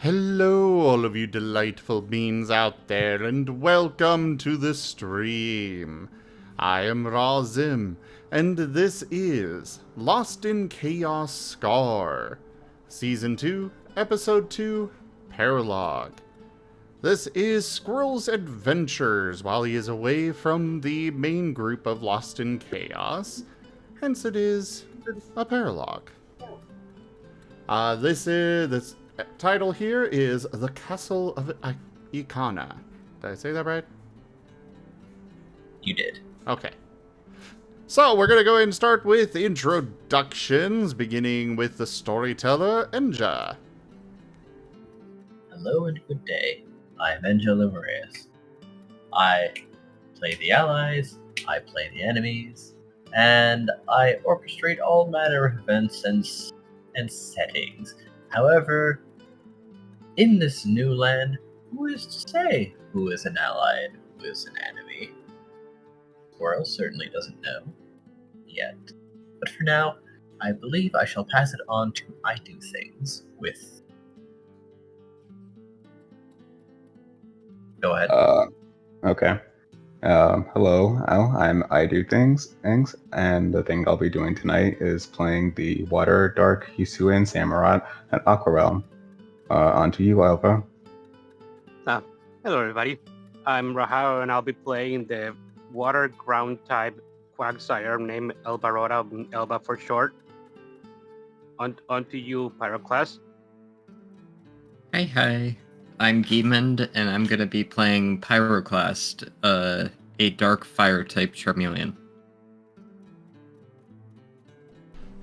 Hello, all of you delightful beings out there, and welcome to the stream. I am Razim, and this is Lost in Chaos Scar, Season 2, Episode 2, Paralogue. This is Squirrel's adventures while he is away from the main group of Lost in Chaos, hence it is a paralogue. This title here is The Castle of Ikana. Did I say that right? You did. Okay. So we're going to go ahead and start with introductions, beginning with the storyteller, Enja. Hello and good day. I am Enja Lumerias. I play the allies, I play the enemies, and I orchestrate all manner of events and settings. However, in this new land, who is to say who is an ally and who is an enemy? Squirrel certainly doesn't know yet. But for now, I believe I shall pass it on to IDDoThings with... Go ahead. Okay. Hello, I'm IDDoThings, and the thing I'll be doing tonight is playing the Water Dark Hisuian Samurott and Aquarelle. On to you, Elva. Hello everybody, I'm Raharu and I'll be playing the water ground type Quagsire named Elvaroda, Elba for short. On to you, Pyroclast. Hi. I'm Gimund, and I'm going to be playing Pyroclast, a dark fire type Charmeleon.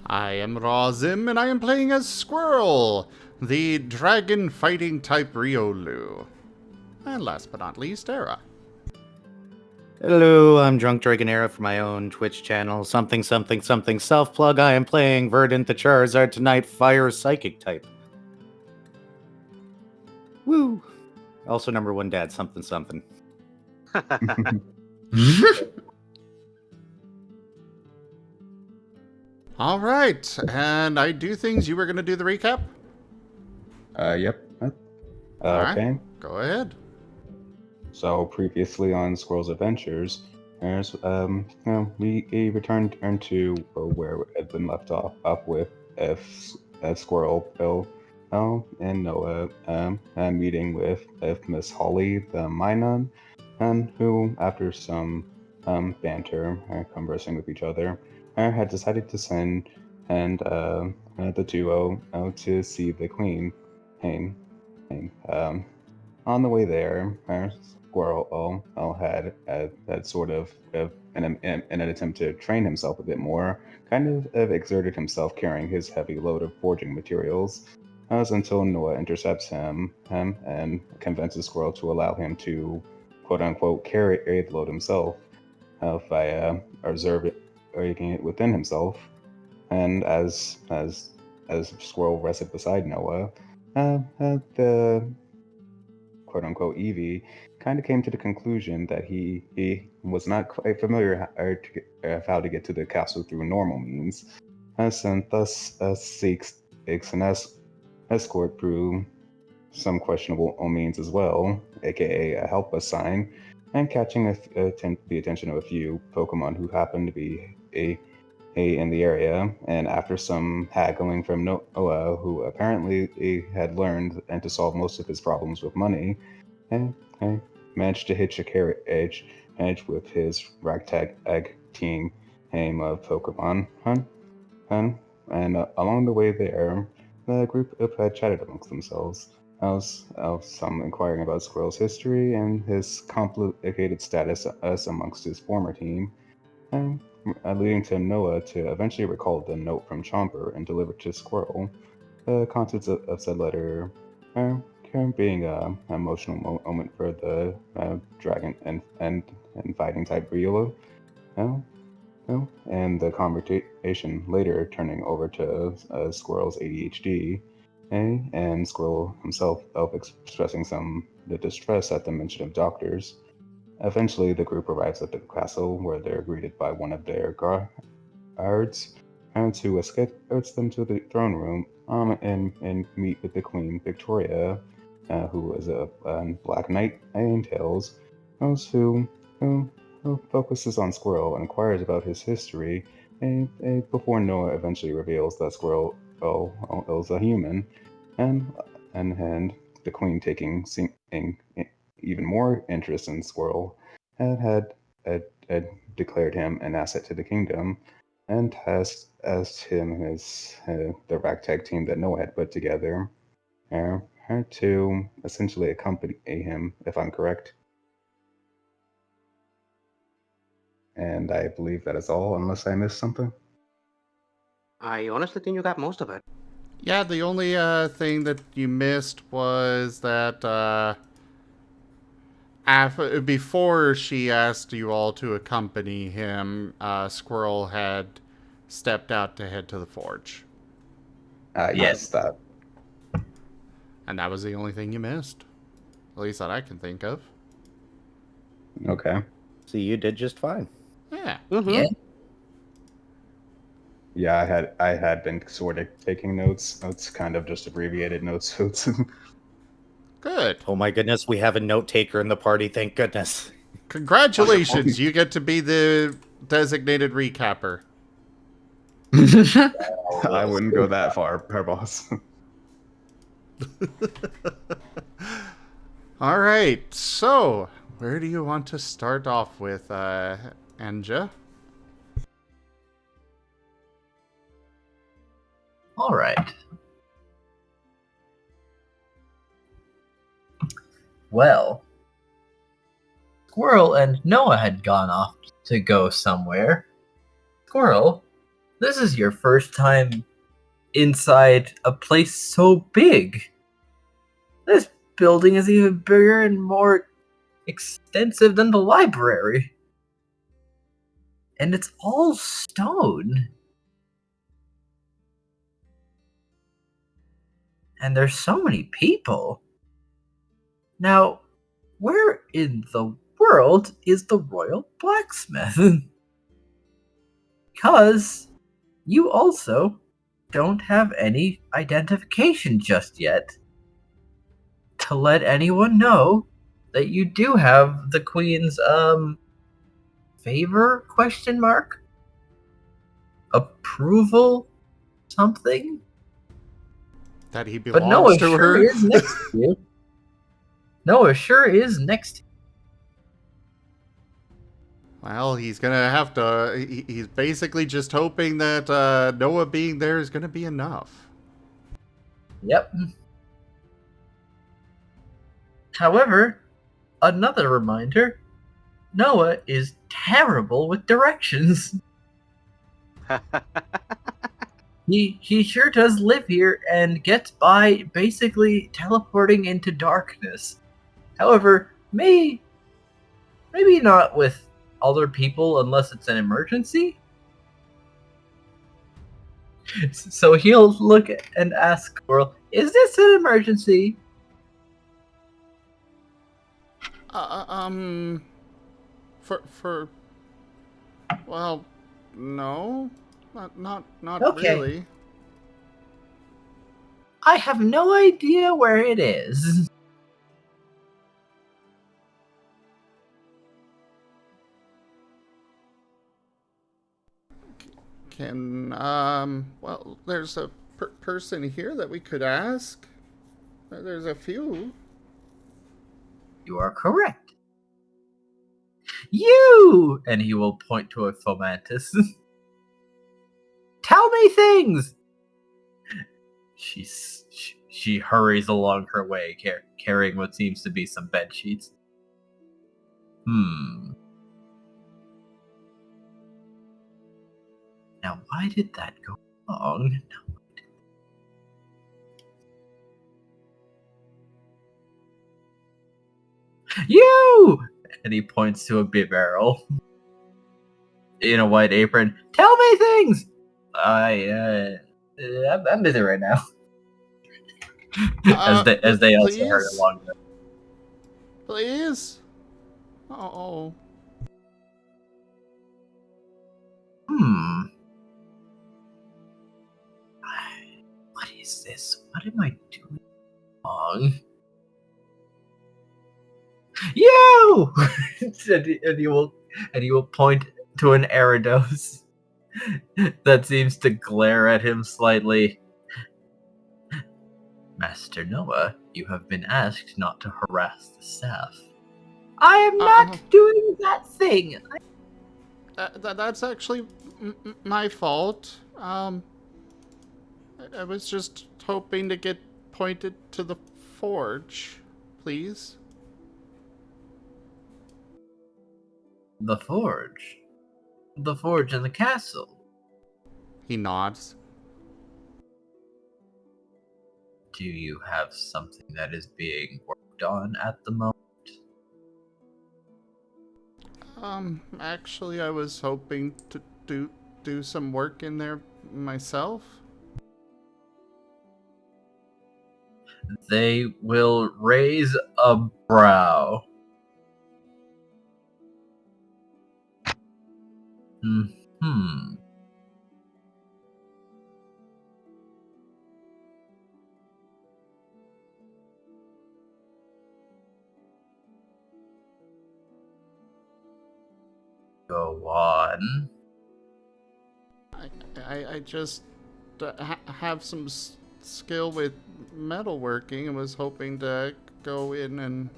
I am Razim, and I am playing as Squirrel, the dragon fighting type Riolu. And last but not least, Era. Hello, I'm Drunk Dragon Era for my own Twitch channel. Something self-plug. I am playing Verdant the Charizard tonight, Fire Psychic type. Woo! Also number one dad, something. All right, and IDDoThings, you were going to do the recap? Yep. All right. Okay. Go ahead. So previously on Squirrel's Adventures, there's we returned to where we had been left off with F Squirrel, Bill, and Noah, meeting with Miss Holly, the Minun, and who, after some banter, conversing with each other, had decided to send the duo out to see the Queen. On the way there, Squirrel had sort of in an attempt to train himself a bit more, kind of exerted himself carrying his heavy load of forging materials, until Noah intercepts him and convinces Squirrel to allow him to, quote-unquote, carry the load himself by observing it within himself. And as Squirrel rested beside Noah, the quote-unquote Eevee kind of came to the conclusion that he was not quite familiar of how to get to the castle through normal means, and thus seeks an escort through some questionable means as well, aka a help us sign, and catching the attention of a few Pokemon who happen to be in the area. And after some haggling from Noah, who apparently had learned and to solve most of his problems with money, and managed to hitch a carriage with his ragtag team of Pokemon. And along the way there, the group had chatted amongst themselves. Some inquiring about Squirrel's history and his complicated status amongst his former team, and leading to Noah to eventually recall the note from Chomper and deliver to Squirrel. The contents of said letter being an emotional moment for the dragon and fighting type Riolu. And the conversation later turning over to Squirrel's ADHD, and Squirrel himself expressing the distress at the mention of doctors. Eventually, the group arrives at the castle, where they're greeted by one of their guards, and to escorts them to the throne room and meet with the Queen Victoria, who is a Black Knight named Tails, who who focuses on Squirrel and inquires about his history, before Noah eventually reveals that Squirrel is a human, and and the Queen taking even more interest in Squirrel, had declared him an asset to the kingdom, and tasked him as the ragtag team that Noah had put together, her to essentially accompany him, if I'm correct. And I believe that is all, unless I missed something. I honestly think you got most of it. Yeah, the only thing that you missed was that before she asked you all to accompany him, Squirrel had stepped out to head to the forge. Yes, that. And that was the only thing you missed. At least that I can think of. Okay. So you did just fine. Yeah. Mm-hmm. Yeah. Yeah, I had been sort of taking notes, kind of just abbreviated notes. Good. Oh my goodness, we have a note taker in the party, thank goodness. Congratulations, you get to be the designated recapper. I wouldn't go that far, her boss. All right, so where do you want to start off with, Enja? All right. Well, Squirrel and Noah had gone off to go somewhere. Squirrel, this is your first time inside a place so big. This building is even bigger and more extensive than the library. And it's all stone. And there's so many people. Now, where in the world is the royal blacksmith? Because you also don't have any identification just yet to let anyone know that you do have the queen's favor, question mark, approval, something. That he But belongs Noah to sure her? is next to you. Noah sure is next to you. Well, he's gonna have to. He's basically just hoping that Noah being there is gonna be enough. Yep. However, another reminder, Noah is terrible with directions. He sure does live here and gets by basically teleporting into darkness. However, maybe not with other people unless it's an emergency. So he'll look and ask Squirrel, "Is this an emergency?" For well, no, not Okay. really. I have no idea where it is. Can well, there's a person here that we could ask. There's a few. You are correct. You! And he will point to a fomantis. Tell me things! She hurries along her way, carrying what seems to be some bed sheets. Now, why did that go wrong? You! And he points to a beer barrel in a white apron. Tell me things! I'm busy right now. As they also hurry Please? along. Please? Oh. is this? What am I doing wrong? You! and you will point to an Eridos that seems to glare at him slightly. Master Noah, you have been asked not to harass the staff. I am not doing that thing. That's actually my fault. I was just hoping to get pointed to the forge, please. The forge? The forge in the castle? He nods. Do you have something that is being worked on at the moment? Actually, I was hoping to do some work in there myself. They will raise a brow. Go on. I just have some skill with metalworking and was hoping to go in and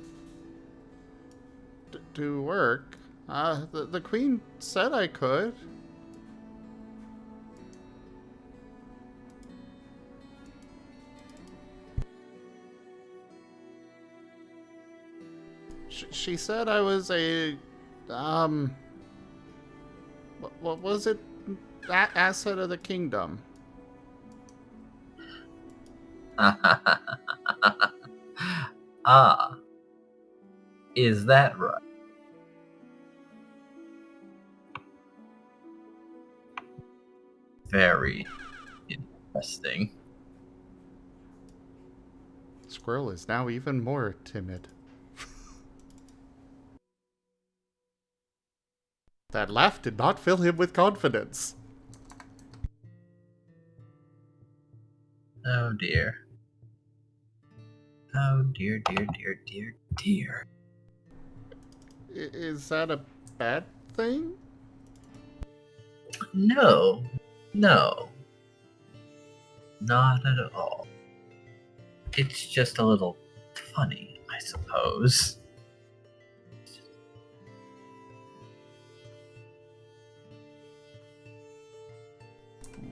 do work. The queen said I could. She said I was a, what was it? Asset of the kingdom. Ah, is that right? Very interesting. Squirrel is now even more timid. That laugh did not fill him with confidence. Oh dear. Oh dear, dear, dear, dear, dear. Is that a bad thing? No. No. Not at all. It's just a little funny, I suppose.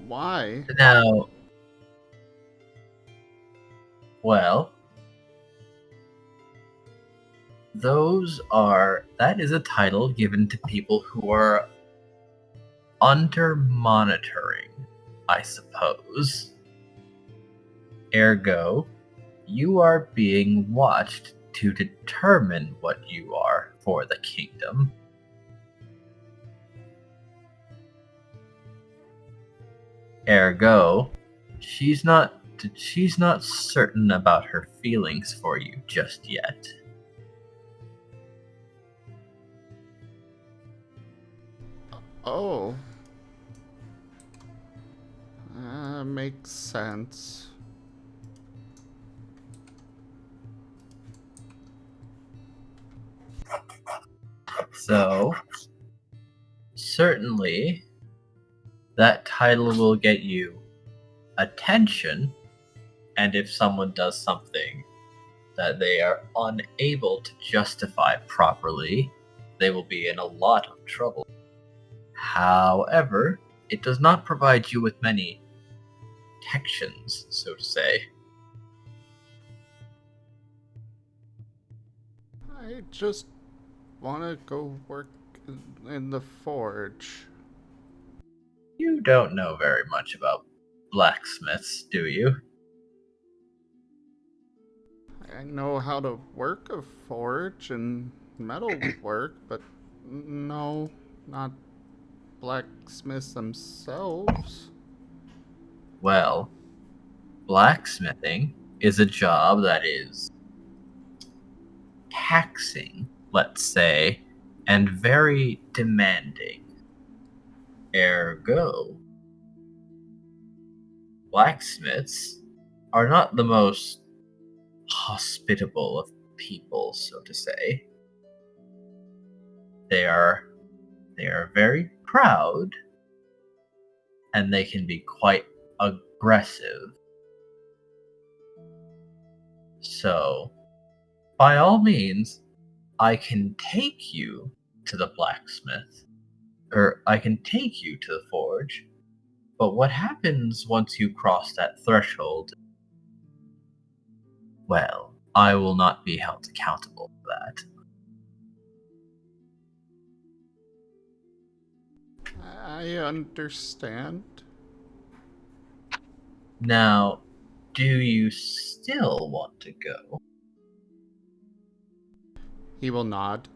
Why? Now, well, that is a title given to people who are under monitoring, I suppose. Ergo, you are being watched to determine what you are for the kingdom. Ergo, she's not certain about her feelings for you just yet. Oh. Makes sense. So, certainly, that title will get you attention, and if someone does something that they are unable to justify properly, they will be in a lot of trouble. However, it does not provide you with many protections, so to say. I just want to go work in the forge. You don't know very much about blacksmiths, do you? I know how to work a forge and metal work, but no, not blacksmiths themselves. Well, blacksmithing is a job that is taxing, let's say, and very demanding. Ergo, blacksmiths are not the most hospitable of people, so to say. They are very proud, and they can be quite aggressive. So, by all means, I can take you to the blacksmith, or I can take you to the forge. But what happens once you cross that threshold? Well, I will not be held accountable for that. I understand. Now, do you still want to go? He will nod.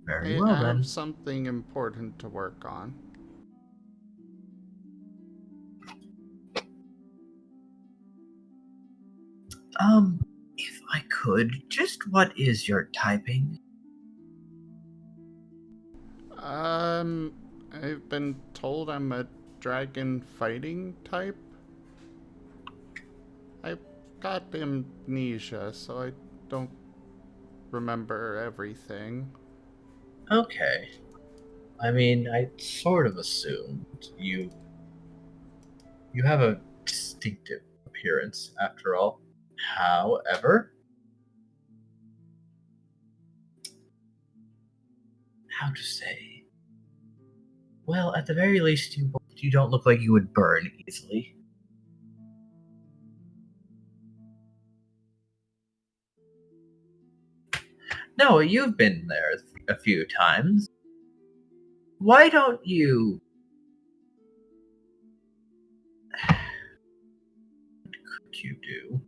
Very I well have then. something important to work on. If I could, just what is your typing? I've been told I'm a dragon fighting type. I've got amnesia, so I don't remember everything. Okay. I mean, I sort of assumed you have a distinctive appearance after all. However, how to say? Well, at the very least, you don't look like you would burn easily. No, you've been there a few times. Why don't you? What could you do?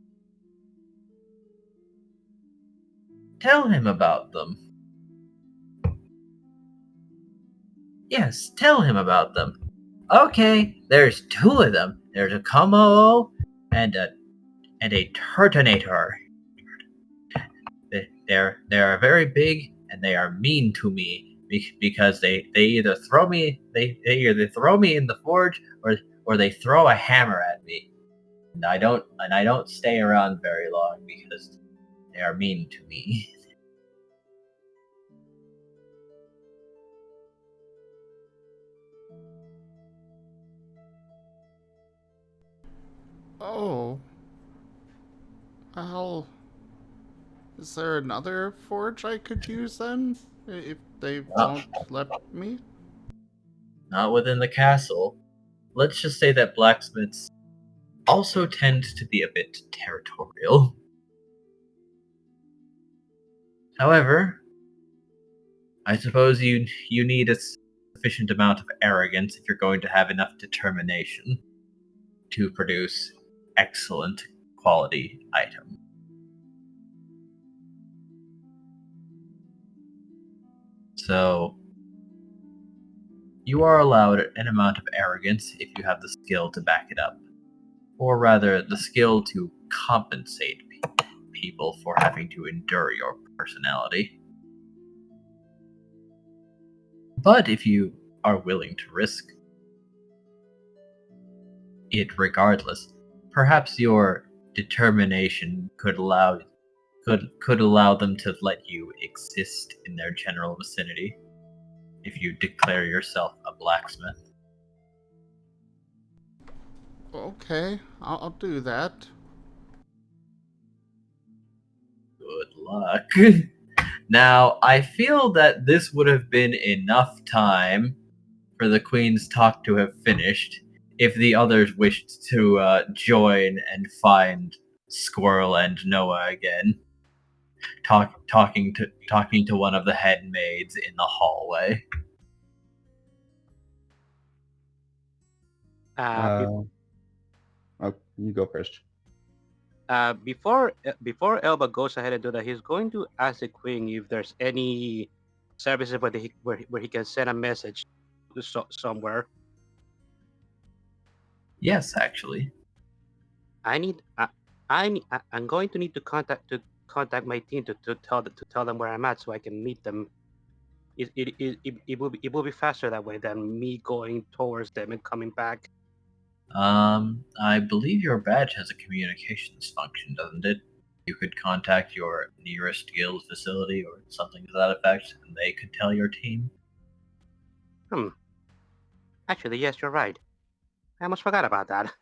Tell him about them. Yes, tell him about them. Okay, there's two of them. There's a Komo and a Turtonator. They're very big and they are mean to me because they either throw me they either throw me in the forge or they throw a hammer at me. And I don't stay around very long because they are mean to me. Oh. Well, is there another forge I could use then? If they won't let me? Not within the castle. Let's just say that blacksmiths also tend to be a bit territorial. However, I suppose you need a sufficient amount of arrogance if you're going to have enough determination to produce excellent quality item. So, you are allowed an amount of arrogance if you have the skill to back it up. Or rather, the skill to compensate people for having to endure your personality. But if you are willing to risk it regardless, perhaps your determination could allow them to let you exist in their general vicinity if you declare yourself a blacksmith. Okay, I'll do that. Good luck. Now, I feel that this would have been enough time for the Queen's talk to have finished if the others wished to join and find Squirrel and Noah again, talking to one of the head maids in the hallway. You go first. Before Elba goes ahead and do that, he's going to ask the queen if there's any services where he can send a message to somewhere. Yes, actually. I'm going to need to contact my team to tell them where I'm at so I can meet them. It will be faster that way than me going towards them and coming back. I believe your badge has a communications function, doesn't it? You could contact your nearest guild facility or something to that effect, and they could tell your team. Actually, yes, you're right. I almost forgot about that.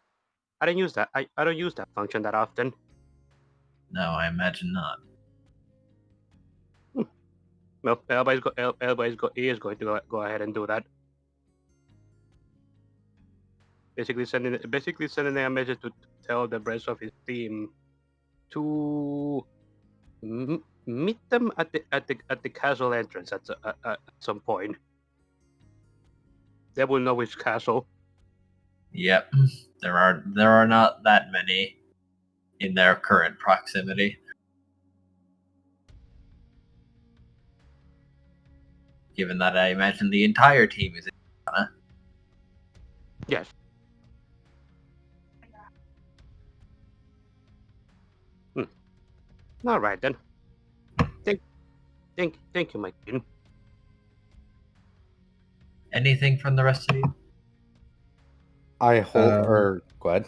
I don't use that. I don't use that function that often. No, I imagine not. Well, he is going to go ahead and do that. Basically sending a message to tell the rest of his team to meet them at the castle entrance at some point. They will know which castle. Yep, there are not that many in their current proximity. Given that I imagine the entire team is in Ikana. Yes. All right then. Thank you, my queen. Anything from the rest of you? I hope, go ahead.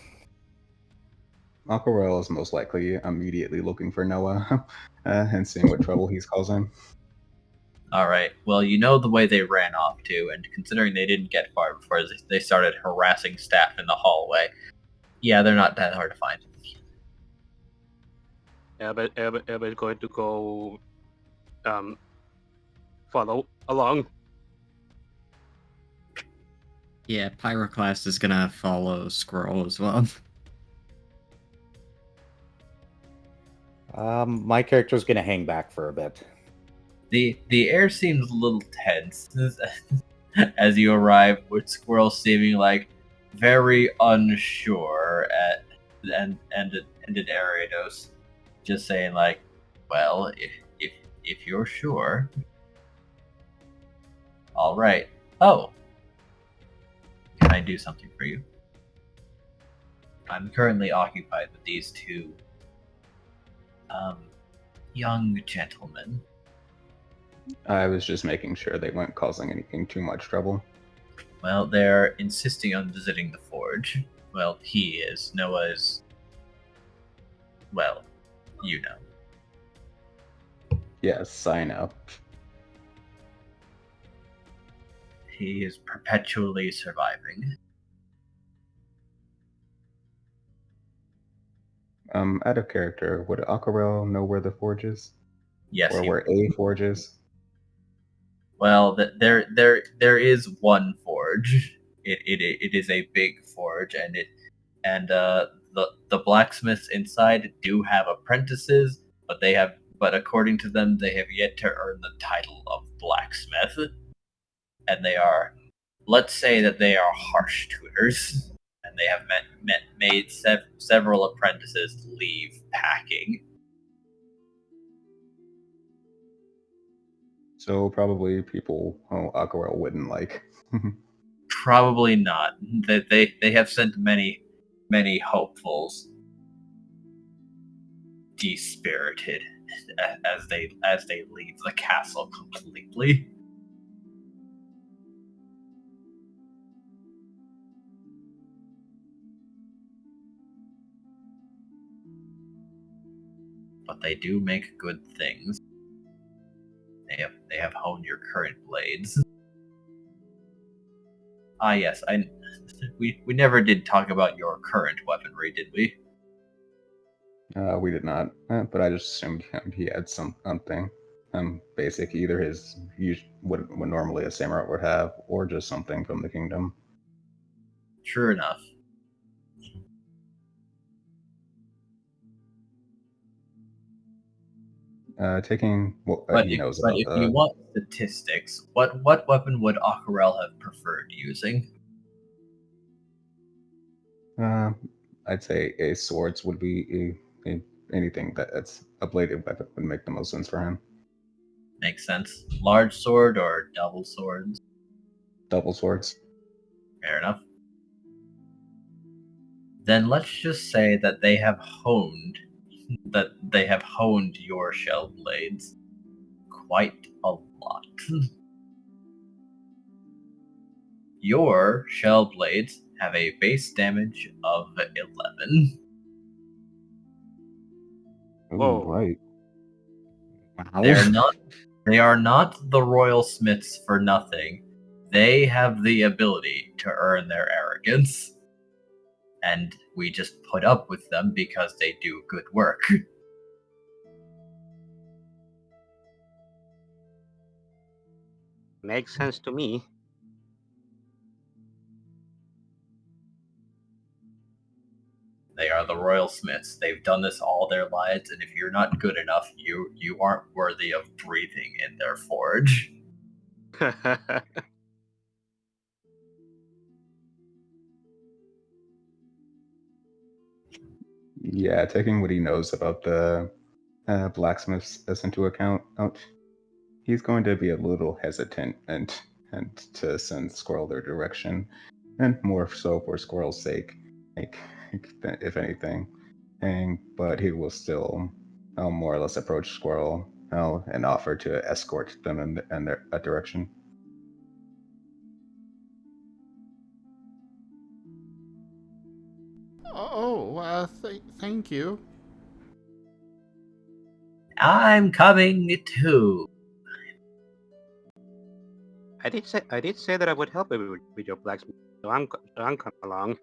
Aquarelle is most likely immediately looking for Noah and seeing what trouble he's causing. Alright, well, you know the way they ran off to, and considering they didn't get far before they started harassing staff in the hallway, yeah, they're not that hard to find. Everybody's going to go follow along. Yeah, Pyroclast is gonna follow Squirrel as well. My character's gonna hang back for a bit. The air seems a little tense as you arrive, with Squirrel seeming like very unsure and Enja just saying like, well, if you're sure. Alright. Oh. Can I do something for you? I'm currently occupied with these two young gentlemen. I was just making sure they weren't causing anything too much trouble. Well, they're insisting on visiting the forge. Well, he is. Noah is. Well, you know. Yes, I know. He is perpetually surviving. Out of character, would Aquarelle know where the forge is? Yes, or where a forge is? Well, there is one forge. It is a big forge, and the blacksmiths inside do have apprentices, but according to them, they have yet to earn the title of blacksmith, and they are, let's say that they are harsh tutors, and they have made several apprentices leave packing. So probably people Aquarelle wouldn't like. Probably not. They have sent many hopefuls dispirited as they leave the castle completely. But they do make good things. They have honed your current blades. Ah, yes, we never did talk about your current weaponry, did we? We did not, but I just assumed he had something basic, either his what normally a samurai would have, or just something from the kingdom. True enough. Taking what but he if, knows but about if you want statistics, what weapon would Aquarelle have preferred using? I'd say a swords would be anything that's a bladed weapon would make the most sense for him. Makes sense. Large sword or double swords? Double swords. Fair enough. Then let's just say that they have honed your shell blades quite a lot. Your shell blades have a base damage of 11. Ooh, Whoa. right. Wow. They are not the royal smiths for nothing. They have the ability to earn their arrogance. And we just put up with them because they do good work. Makes sense to me. They are the royal smiths. They've done this all their lives, and if you're not good enough, you aren't worthy of breathing in their forge. Yeah, taking what he knows about the blacksmiths as into account, he's going to be a little hesitant and to send Squirrel their direction, and more so for Squirrel's sake, like if anything. But he will still more or less approach Squirrel and offer to escort them in that direction. Oh, thank you. I'm coming too. I did say that I would help you with your blacksmith, so I'm coming along.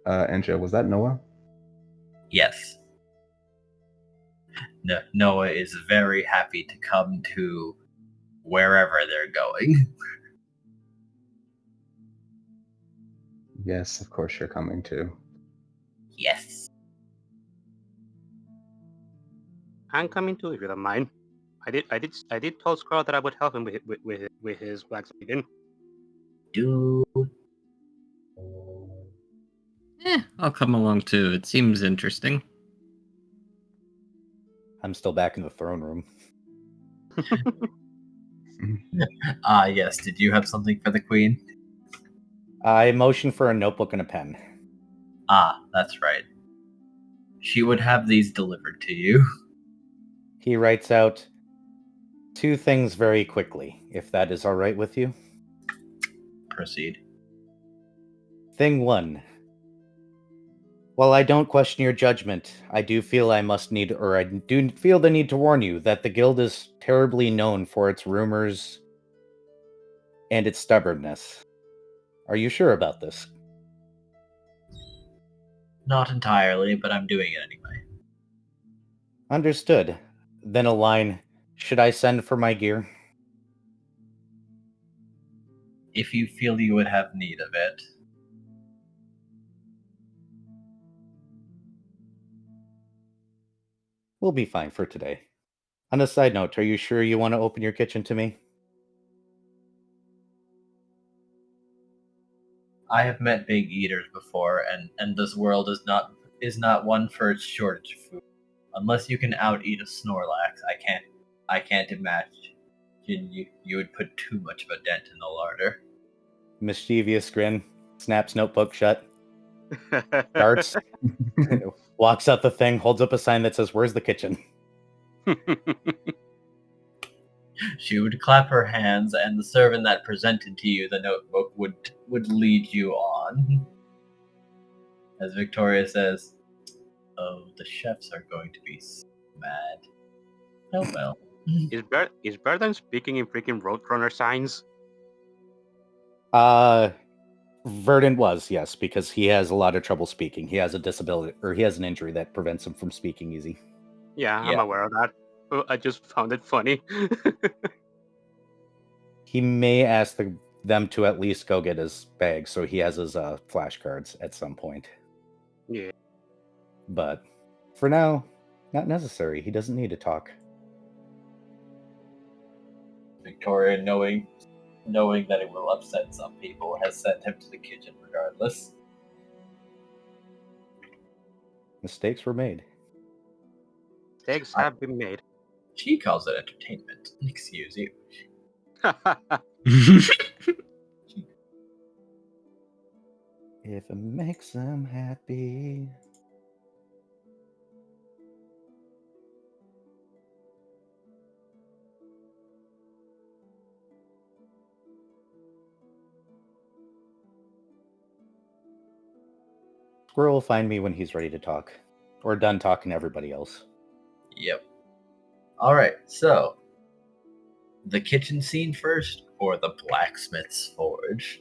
Enja, was that Noah? Yes. Noah is very happy to come to wherever they're going. Yes, of course you're coming too. Yes. I'm coming too, if you don't mind. I did tell Squirrel that I would help him with his blacksmithing. Do. I'll come along too. It seems interesting. I'm still back in the throne room. Yes. Did you have something for the queen? I motion for a notebook and a pen. That's right. She would have these delivered to you. He writes out 2 things very quickly, if that is all right with you. Proceed. Thing 1. While I don't question your judgment, I do feel the need to warn you that the guild is terribly known for its rumors and its stubbornness. Are you sure about this? Not entirely, but I'm doing it anyway. Understood. Then a line, should I send for my gear? If you feel you would have need of it. We'll be fine for today. On a side note, are you sure you want to open your kitchen to me? I have met big eaters before, and this world is not one for its shortage of food. Unless you can out eat a Snorlax, I can't imagine you would put too much of a dent in the larder. Mischievous grin, snaps notebook shut, darts, walks out the thing, holds up a sign that says, "Where's the kitchen?" She would clap her hands, and the servant that presented to you the notebook would lead you on. As Victoria says, "Oh, the chefs are going to be so mad." Oh well. Is Berdan speaking in freaking Roadrunner signs? Verdant was, yes, because he has a lot of trouble speaking. He has a disability, or he has an injury that prevents him from speaking easy. Yeah, I'm Yeah. aware of that. Oh, I just found it funny. He may ask them to at least go get his bag, so he has his flashcards at some point. Yeah. But for now, not necessary. He doesn't need to talk. Victoria, knowing that it will upset some people, has sent him to the kitchen regardless. Mistakes were made. Mistakes have been made. She calls it entertainment. Excuse you. If it makes them happy. Squirrel will find me when he's ready to talk. Or done talking to everybody else. Yep. Alright, so the kitchen scene first or the blacksmith's forge?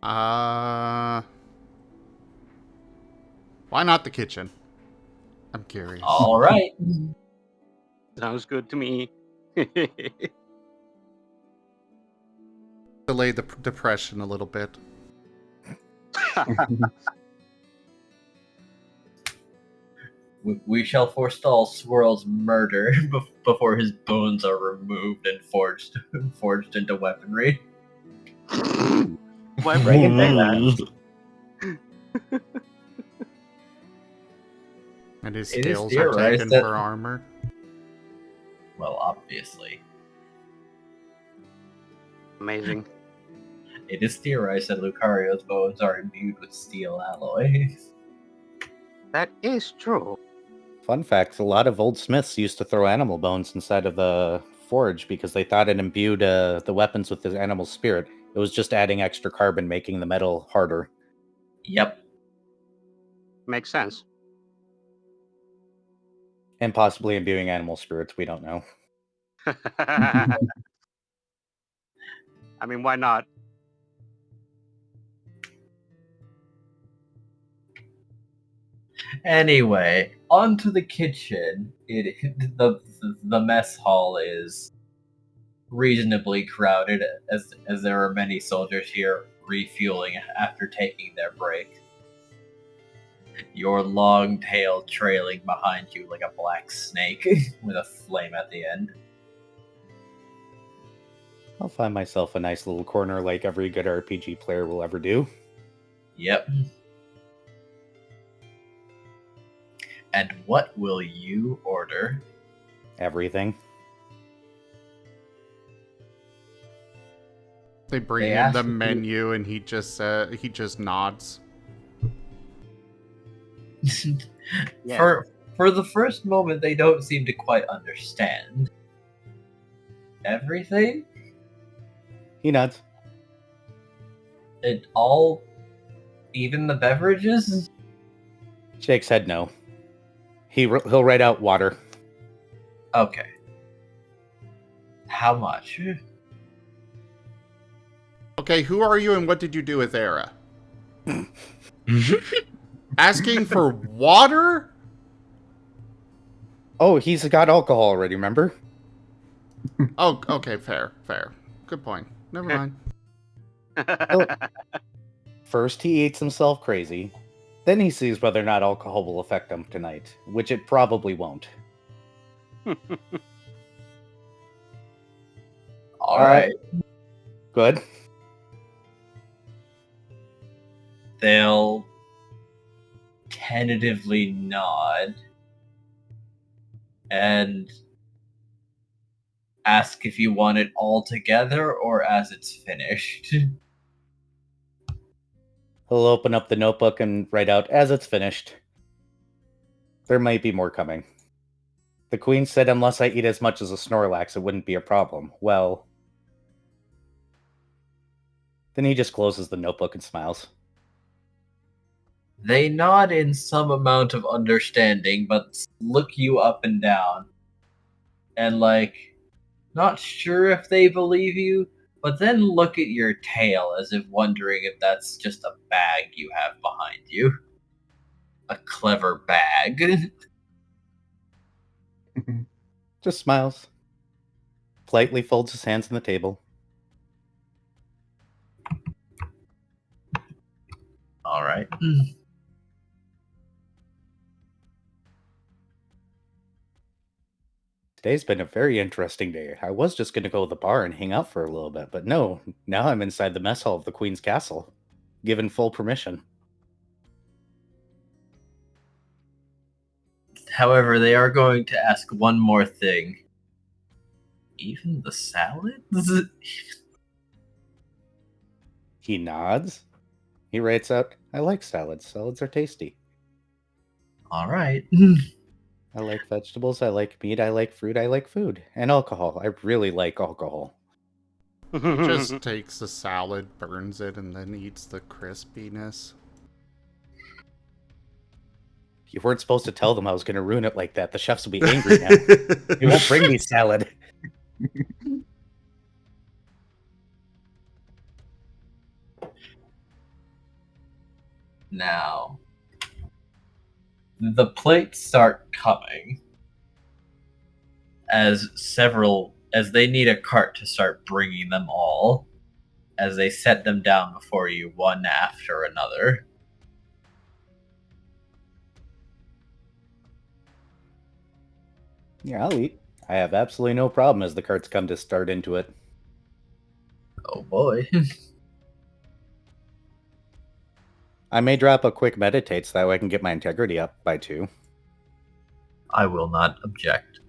Why not the kitchen? I'm curious. Alright. Sounds good to me. Delay the depression a little bit. We shall forestall Squirrel's murder before his bones are removed and forged into weaponry. Why bring it that? And his It is scales are theorized taken that- for armor. Well, obviously. Amazing. It is theorized that Lucario's bones are imbued with steel alloys. That is true. Fun fact, a lot of old smiths used to throw animal bones inside of the forge because they thought it imbued the weapons with the animal spirit. It was just adding extra carbon, making the metal harder. Yep. Makes sense. And possibly imbuing animal spirits, we don't know. I mean, why not? Anyway, onto the kitchen. The mess hall is reasonably crowded as there are many soldiers here refueling after taking their break. Your long tail trailing behind you like a black snake with a flame at the end. I'll find myself a nice little corner like every good RPG player will ever do. Yep. And what will you order? Everything. They bring They in ask the if you- menu and he just nods. Yeah. For the first moment, they don't seem to quite understand. Everything? He nods. It all, even the beverages? Shakes head no. He'll write out water. Okay. How much? Okay, who are you and what did you do with Era? Asking for water? Oh, he's got alcohol already, remember? Oh, okay, fair. Good point. Never mind. First he eats himself crazy. Then he sees whether or not alcohol will affect him tonight, which it probably won't. Alright. Good. They'll tentatively nod and ask if you want it all together or as it's finished. He'll open up the notebook and write out, as it's finished. There might be more coming. The queen said unless I eat as much as a Snorlax, it wouldn't be a problem. Well... Then he just closes the notebook and smiles. They nod in some amount of understanding, but look you up and down. And not sure if they believe you, but then look at your tail as if wondering if that's just a bag you have behind you. A clever bag. Just smiles. Politely folds his hands on the table. Alright. Today's been a very interesting day. I was just going to go to the bar and hang out for a little bit, but no, now I'm inside the mess hall of the Queen's Castle, given full permission. However, they are going to ask one more thing. Even the salads? He nods. He writes out, I like salads. Salads are tasty. Alright. I like vegetables, I like meat, I like fruit, I like food. And alcohol. I really like alcohol. Just takes the salad, burns it, and then eats the crispiness. You weren't supposed to tell them I was going to ruin it like that. The chefs will be angry now. They won't bring me salad. Now, the plates start coming as they need a cart to start bringing them all, as they set them down before you one after another. Yeah, I'll eat. I have absolutely no problem as the carts come to start into it. Oh boy. I may drop a quick meditate so that way I can get my integrity up by 2. I will not object.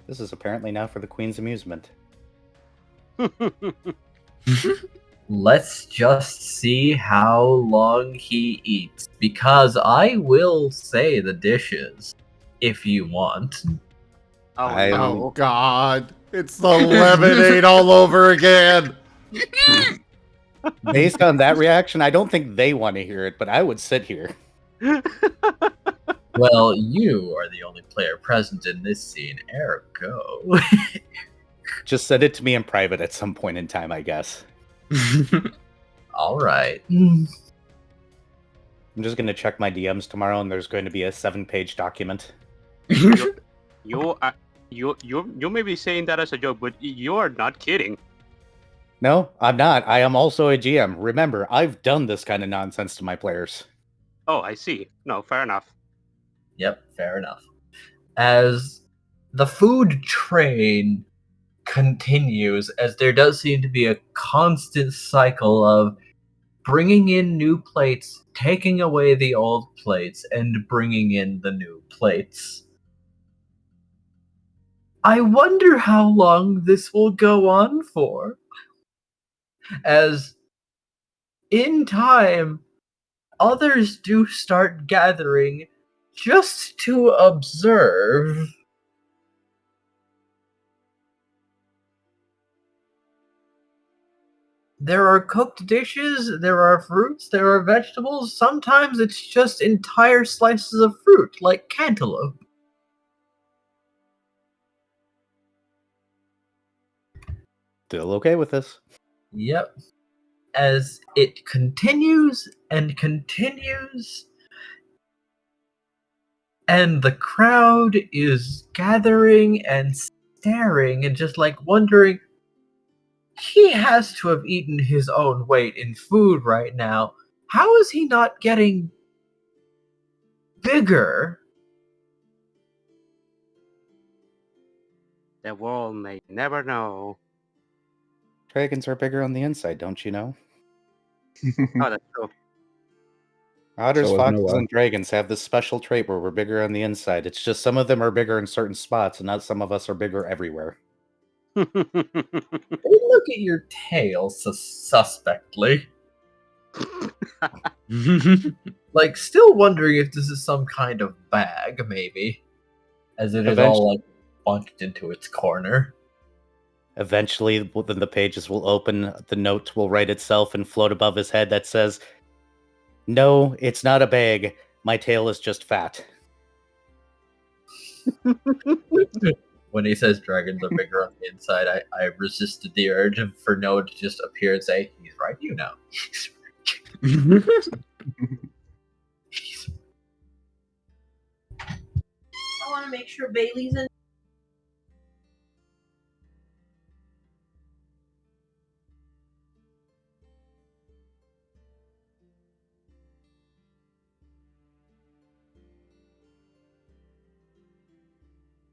This is apparently now for the Queen's amusement. Let's just see how long he eats, because I will say the dishes if you want. Oh, I- no. Oh God, it's the lemonade all over again. Based on that reaction, I don't think they want to hear it, but I would sit here. Well, you are the only player present in this scene, ergo. Just send it to me in private at some point in time, I guess. Alright. I'm just going to check my DMs tomorrow, and there's going to be a 7-page document. You may be saying that as a joke, but you are not kidding. No, I'm not. I am also a GM. Remember, I've done this kind of nonsense to my players. Oh, I see. No, fair enough. Yep, fair enough. As the food train continues, as there does seem to be a constant cycle of bringing in new plates, taking away the old plates, and bringing in the new plates. I wonder how long this will go on for. As in time, others do start gathering just to observe. There are cooked dishes, there are fruits, there are vegetables. Sometimes it's just entire slices of fruit, like cantaloupe. Still okay with this. Yep. As it continues and continues, and the crowd is gathering and staring and just like wondering, he has to have eaten his own weight in food right now. How is he not getting bigger? The world may never know. Dragons are bigger on the inside, don't you know? Oh, that's true. Otters, So is foxes, Noah. and dragons have this special trait where we're bigger on the inside. It's just some of them are bigger in certain spots, and not some of us are bigger everywhere. They look at your tail suspectly. Like, still wondering if this is some kind of bag, maybe. As it is all, like, bunched into its corner. Eventually, then the pages will open, the note will write itself and float above his head that says, "No, it's not a bag. My tail is just fat." When he says dragons are bigger on the inside, I resisted the urge for Noah to just appear and say, "He's right, you know." I want to make sure Bailey's in.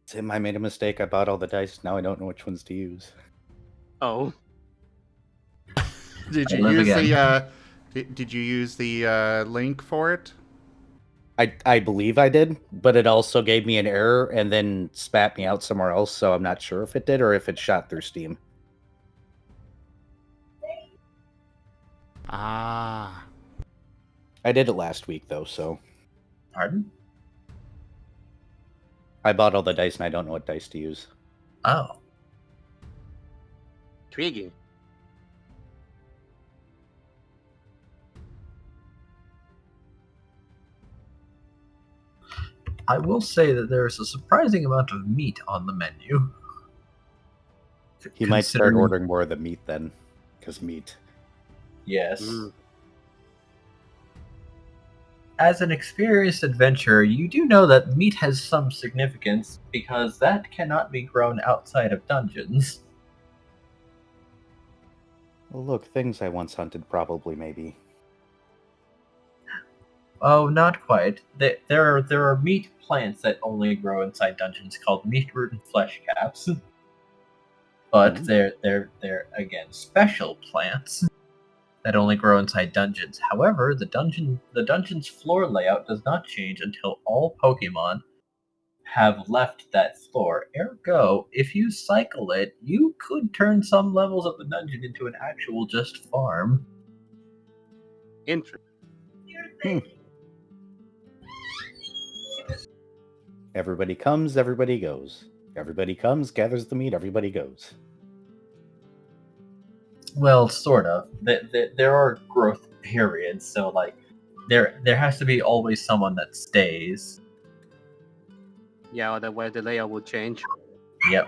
Tim, I made a mistake. I bought all the dice. Now I don't know which ones to use. Oh. Did you Live use again. did you use the link for it? I believe I did, but it also gave me an error and then spat me out somewhere else, so I'm not sure if it did or if it shot through Steam. Ah. I did it last week, though, so... Pardon? I bought all the dice and I don't know what dice to use. Oh. Intriguing. I will say that there is a surprising amount of meat on the menu. He might start Considering- ordering more of the meat then, because meat. Yes. Mm. As an experienced adventurer, you do know that meat has some significance because that cannot be grown outside of dungeons. Well, look, things I once hunted, probably, maybe. Oh, not quite. There are meat plants that only grow inside dungeons called meat root and flesh caps. But Mhm. they're again special plants that only grow inside dungeons. However, the dungeon's floor layout does not change until all Pokemon have left that floor. Ergo, if you cycle it, you could turn some levels of the dungeon into an actual just farm. Interesting. Everybody comes, everybody goes. Everybody comes, gathers the meat, everybody goes. Well, sort of. There are growth periods, so like there has to be always someone that stays. Yeah, otherwise the layout will change. Yep.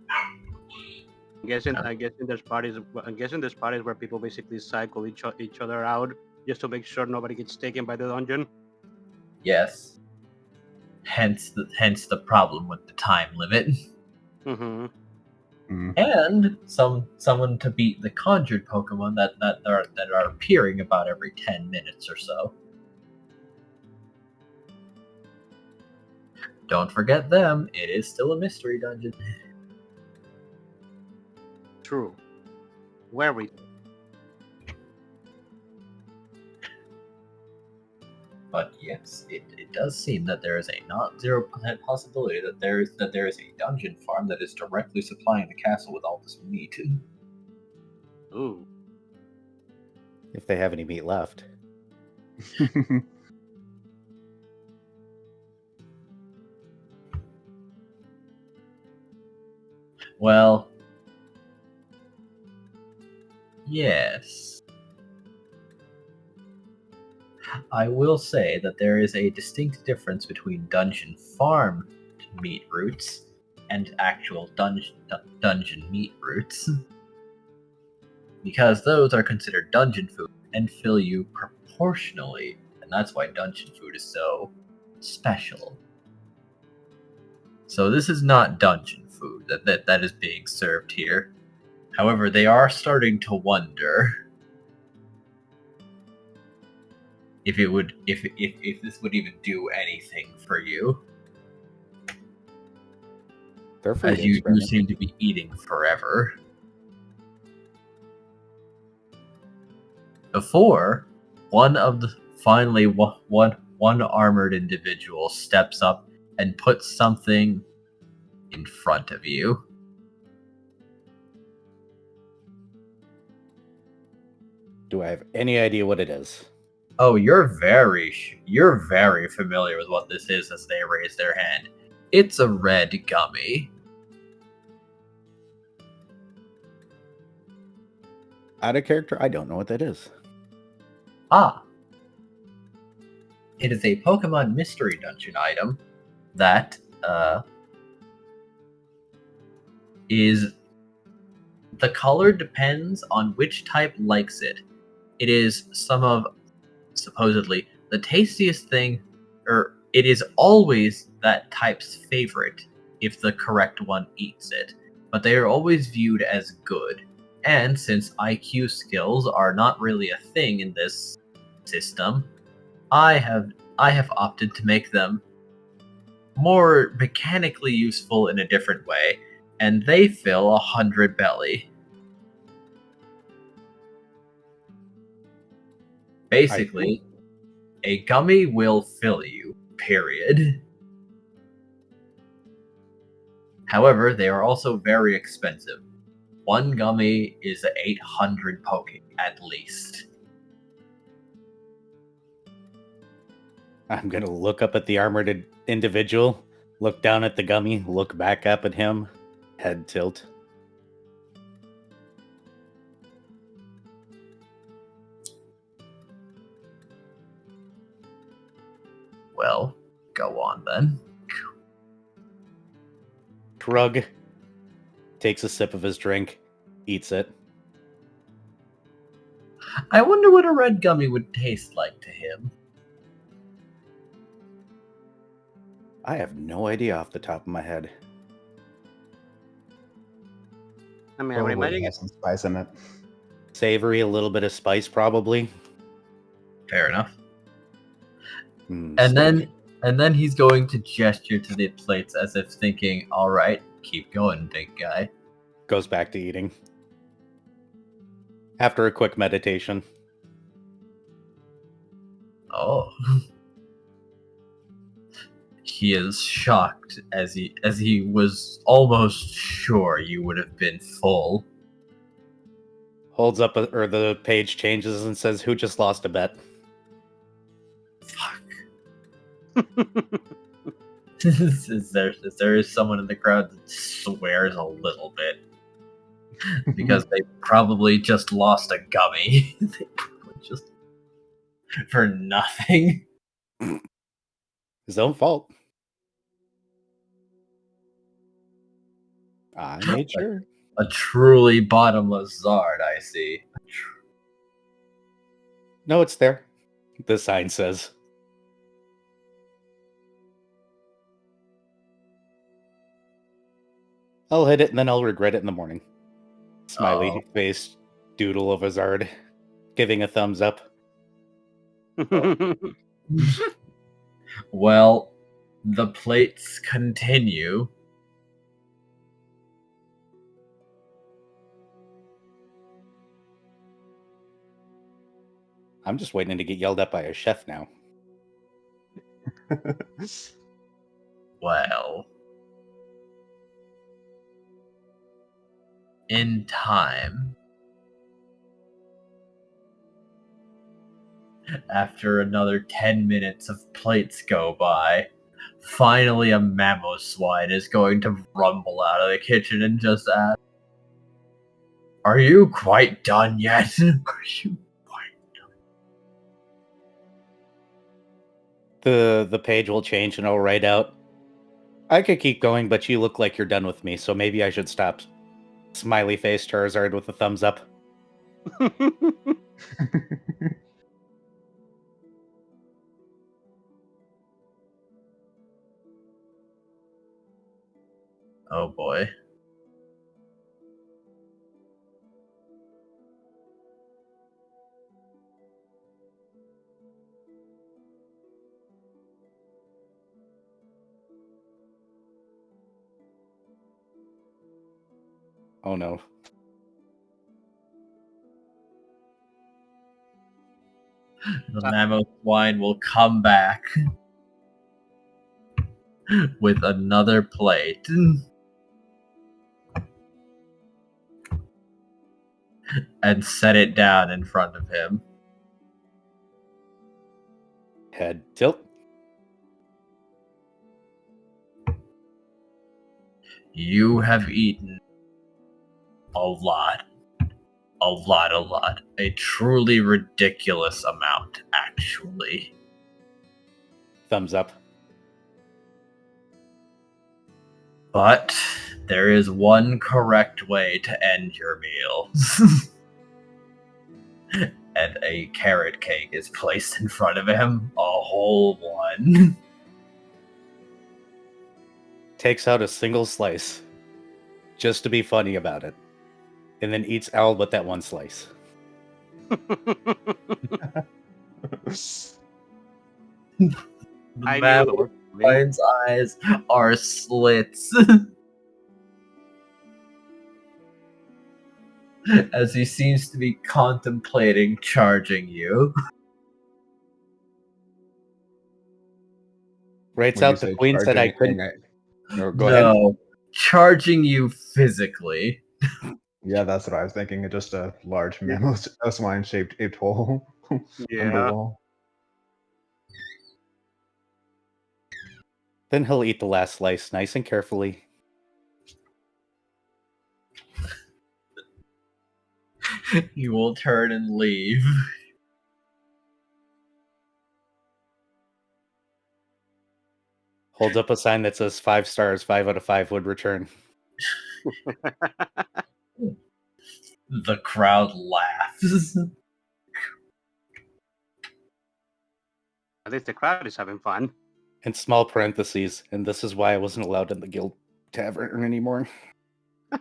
I'm guessing there's parties. I'm guessing there's parties where people basically cycle each other out just to make sure nobody gets taken by the dungeon. Yes. Hence the problem with the time limit. Mm-hmm. And someone to beat the conjured Pokemon that are appearing about every 10 minutes or so. Don't forget them. It is still a mystery dungeon. True. Where we? But yes, it does seem that there is a not 0% possibility that there is a dungeon farm that is directly supplying the castle with all this meat. Ooh. If they have any meat left. Well, yes. I will say that there is a distinct difference between dungeon farm meat roots and actual dungeon meat roots. Because those are considered dungeon food and fill you proportionally, and that's why dungeon food is so special. So this is not dungeon food that is being served here. However, they are starting to wonder if this would even do anything for you, They're free as to you experiment. seem to be eating forever. Before one armored individual steps up and puts something in front of you. Do I have any idea what it is? Oh, you're very familiar with what this is as they raise their hand. It's a red gummy. Out of character, I don't know what that is. Ah. It is a Pokemon Mystery Dungeon item that is... The color depends on which type likes it. It is some of, supposedly, the tastiest thing, or it is always that type's favorite if the correct one eats it. But they are always viewed as good. And since IQ skills are not really a thing in this system, I have opted to make them more mechanically useful in a different way, and they fill 100 belly. Basically, a gummy will fill you, period. However, they are also very expensive. One gummy is 800 Poke, at least. I'm gonna look up at the armored individual look down at the gummy, look back up at him, head tilt. Well, go on then. Shrug, takes a sip of his drink, eats it. I wonder what a red gummy would taste like to him. I have no idea off the top of my head. I mean, I would Probably imagine has some spice in it. Savory, a little bit of spice, probably. Fair enough. Mm, And then he's going to gesture to the plates as if thinking, all right, keep going, big guy. goes back to eating. After a quick meditation. Oh. He is shocked as he was almost sure you would have been full. Holds up, or the page changes and says, "Who just lost a bet?" Fuck. Is there someone in the crowd that swears a little bit? Because they probably just lost a gummy. They probably just for nothing. His own fault. I made sure. A truly bottomless Zard, I see. No, it's there. The sign says. I'll hit it and then I'll regret it in the morning. Smiley face doodle of a Zard, giving a thumbs up. Well, the plates continue. I'm just waiting to get yelled at by a chef now. Well, in time, after another 10 minutes of plates go by, finally a Mamoswine is going to rumble out of the kitchen and just ask, "Are you quite done yet? Are you quite done?" The page will change and I'll write out, "I could keep going, but you look like you're done with me, so maybe I should stop." Smiley face Charizard with a thumbs up. Oh boy. Oh no. The Mamoswine will come back with another plate. And set it down in front of him. Head tilt. You have eaten a lot. A lot. A truly ridiculous amount, actually. Thumbs up. But there is one correct way to end your meal. And a carrot cake is placed in front of him. A whole one. Takes out a single slice. Just to be funny about it. And then eats all but that one slice. I knew the word. Mamoswine's eyes are slits. As he seems to be contemplating charging you. Writes When you out the say queen said I charging, couldn't. No, go ahead. No, charging you physically. Yeah, that's what I was thinking. Just a large Mamoswine-shaped aped hole on the Yeah. wall. Then he'll eat the last slice nice and carefully. He will turn and leave. Holds up a sign that says 5 stars, 5 out of 5 would return. The crowd laughs. At least the crowd is having fun. In small parentheses, and this is why I wasn't allowed in the guild tavern anymore. I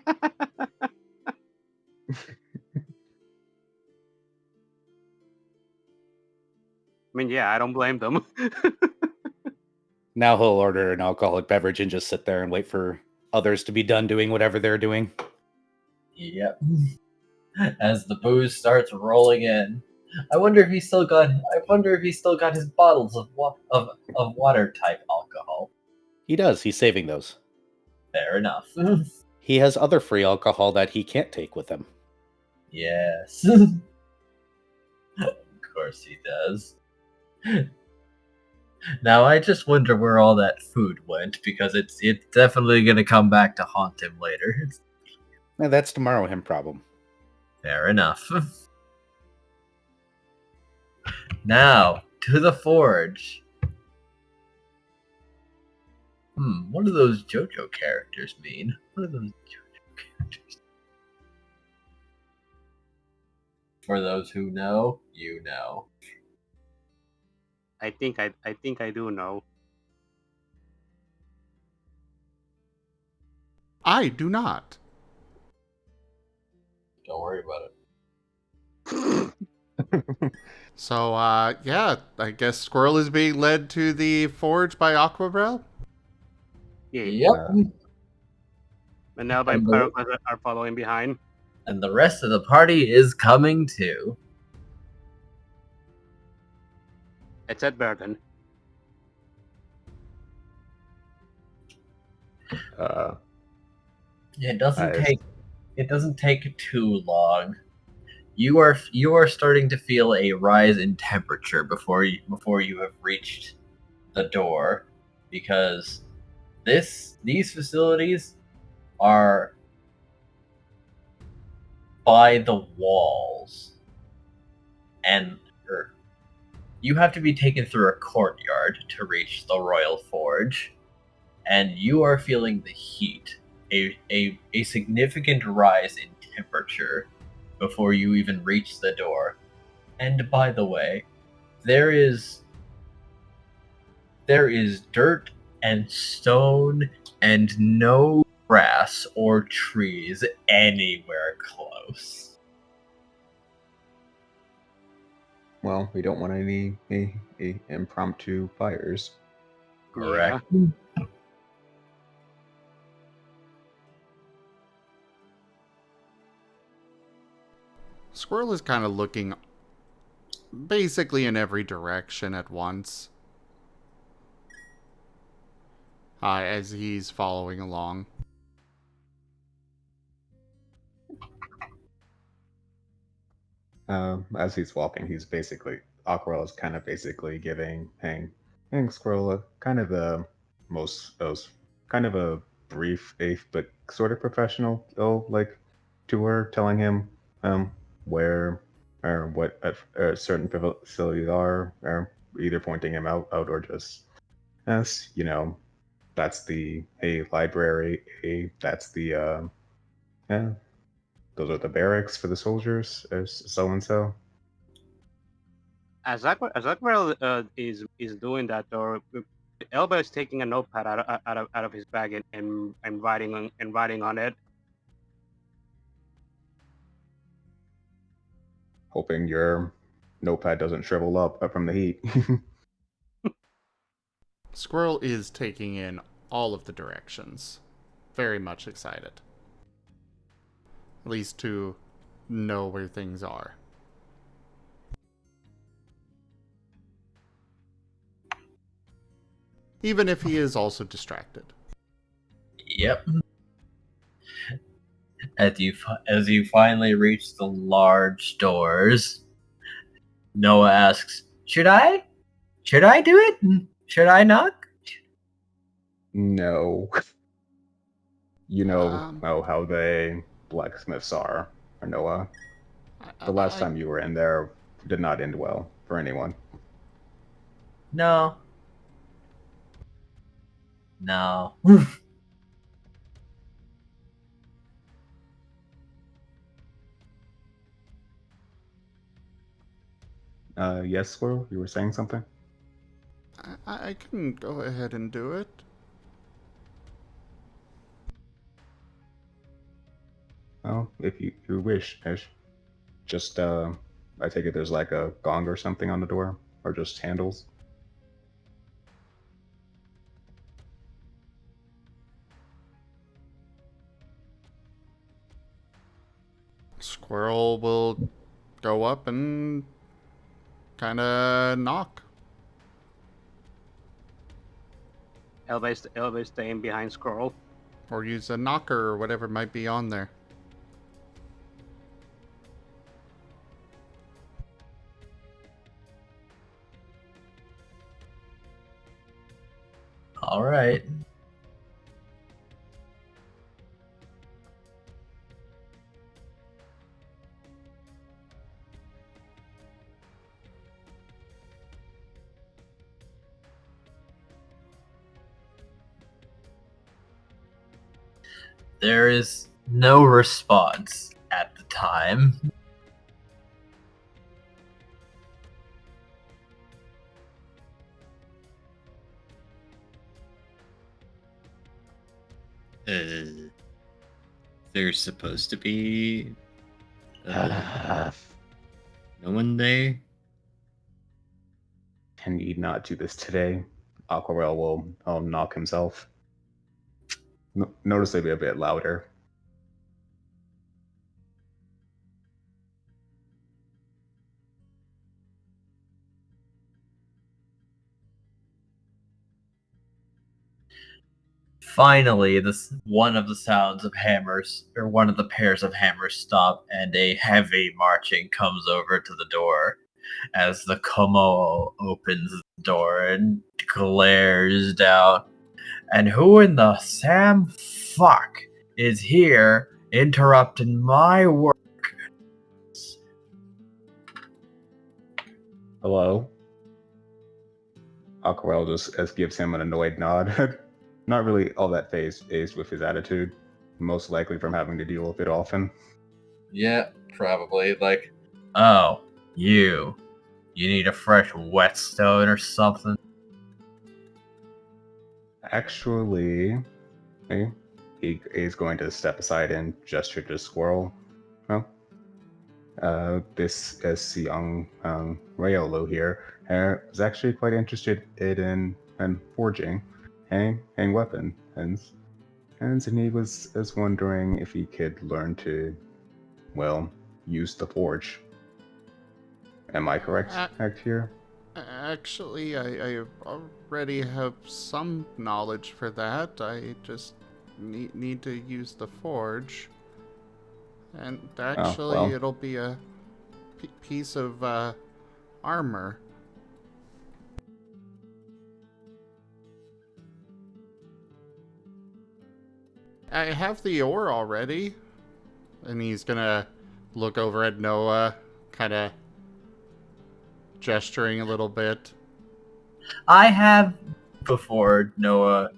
mean, yeah, I don't blame them. Now he'll order an alcoholic beverage and just sit there and wait for others to be done doing whatever they're doing. Yep. As the booze starts rolling in, I wonder if he still got his bottles of water type alcohol. He does. He's saving those. Fair enough. He has other free alcohol that he can't take with him. Yes. Of course he does. Now I just wonder where all that food went, because it's definitely gonna come back to haunt him later. Now, that's tomorrow him problem. Fair enough. Now, to the forge. What do those JoJo characters mean? What are those JoJo characters? For those who know, you know. I think I do know. I do not. Don't worry about it. So, yeah, I guess Squirrel is being led to the forge by Aquarelle. Yeah. Yep. And now by And Pyroclast are following behind. And the rest of the party is coming too. Except Burden. It doesn't Nice. take too long. You are starting to feel a rise in temperature before you have reached the door, because these facilities are by the walls, and you have to be taken through a courtyard to reach the Royal Forge, and you are feeling the heat, a significant rise in temperature before you even reach the door. And by the way, there is dirt and stone and no grass or trees anywhere close. Well, we don't want any impromptu fires. Correct. Squirrel is kind of looking basically in every direction at once. As he's following along. As he's walking, Aquarelle is kind of basically giving Squirrel a kind of a brief, but sort of professional tour, telling him where or what certain facilities are, or either pointing him out or just as that's the library, that's the those are the barracks for the soldiers, so and so. As Aquarelle is doing that, or Elba is taking a notepad out of his bag and writing on it. Hoping your notepad doesn't shrivel up from the heat. Squirrel is taking in all of the directions. Very much excited. At least to know where things are. Even if he is also distracted. Yep. As you finally reach the large doors, Noah asks, "Should I do it? Should I knock?" No. You know Um, how the blacksmiths are, Noah. I, The last I, time you were in there did not end well for anyone. No. No. Yes, Squirrel, you were saying something? I can go ahead and do it. Well, if you wish, Ish. Just, I take it there's like a gong or something on the door? Or just handles? Squirrel will go up and kind of knock. Elba staying behind Squirrel. Or use a knocker or whatever might be on there. All right. There is no response at the time. There's supposed to be no one there. Can you not do this today? Aquarelle will knock himself. Notice it'll be a bit louder. Finally, this one of the sounds of hammers, or one of the pairs of hammers stop, and a heavy marching comes over to the door as the Komo opens the door and glares down. And who in the Sam fuck is here interrupting my work? Hello? Aquarelle just gives him an annoyed nod. Not really all that phased with his attitude. Most likely from having to deal with it often. Yeah, probably. Like, oh, you need a fresh whetstone or something? Actually, he is going to step aside and gesture to Squirrel. Well, this young Rayolo here is actually quite interested in forging a weapon, and he was wondering if he could learn to, well, use the forge. Am I correct here? Actually, I already have some knowledge for that. I just need to use the forge. And actually, well. it'll be a piece of armor. I have the ore already. And he's gonna look over at Noah, kind of gesturing a little bit. I have before Noah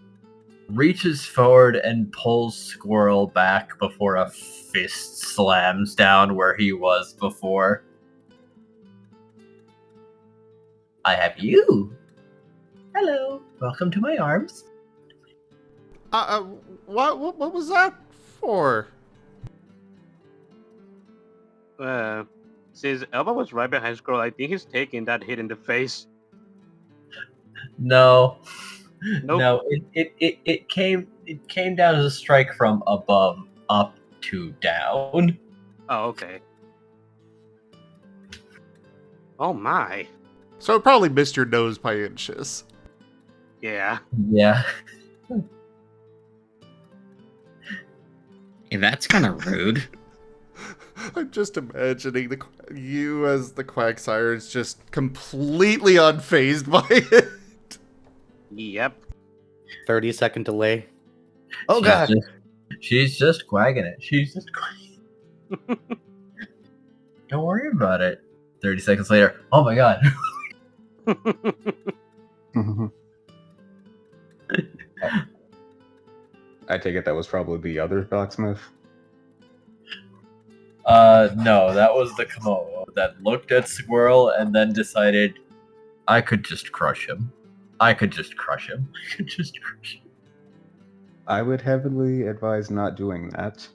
reaches forward and pulls Squirrel back before a fist slams down where he was before. I have you. Hello. Welcome to my arms. What was that for? Since Elba was right behind Squirrel, I think he's taking that hit in the face. No. Nope. No, it came down as a strike from above up to down. Oh, okay. Oh my. So it probably missed your nose by inches. Yeah. Yeah. Hey, that's kind of rude. I'm just imagining you as the Quagsire is just completely unfazed by it. Yep. 30-second delay. Oh, She's God. she's just quagging it. She's just quagging. Don't worry about it. 30 seconds later. Oh my god. I take it that was probably the other blacksmith. No, that was the Komodo that looked at Squirrel and then decided, I could just crush him. I could just crush him. I could just crush him. I would heavily advise not doing that.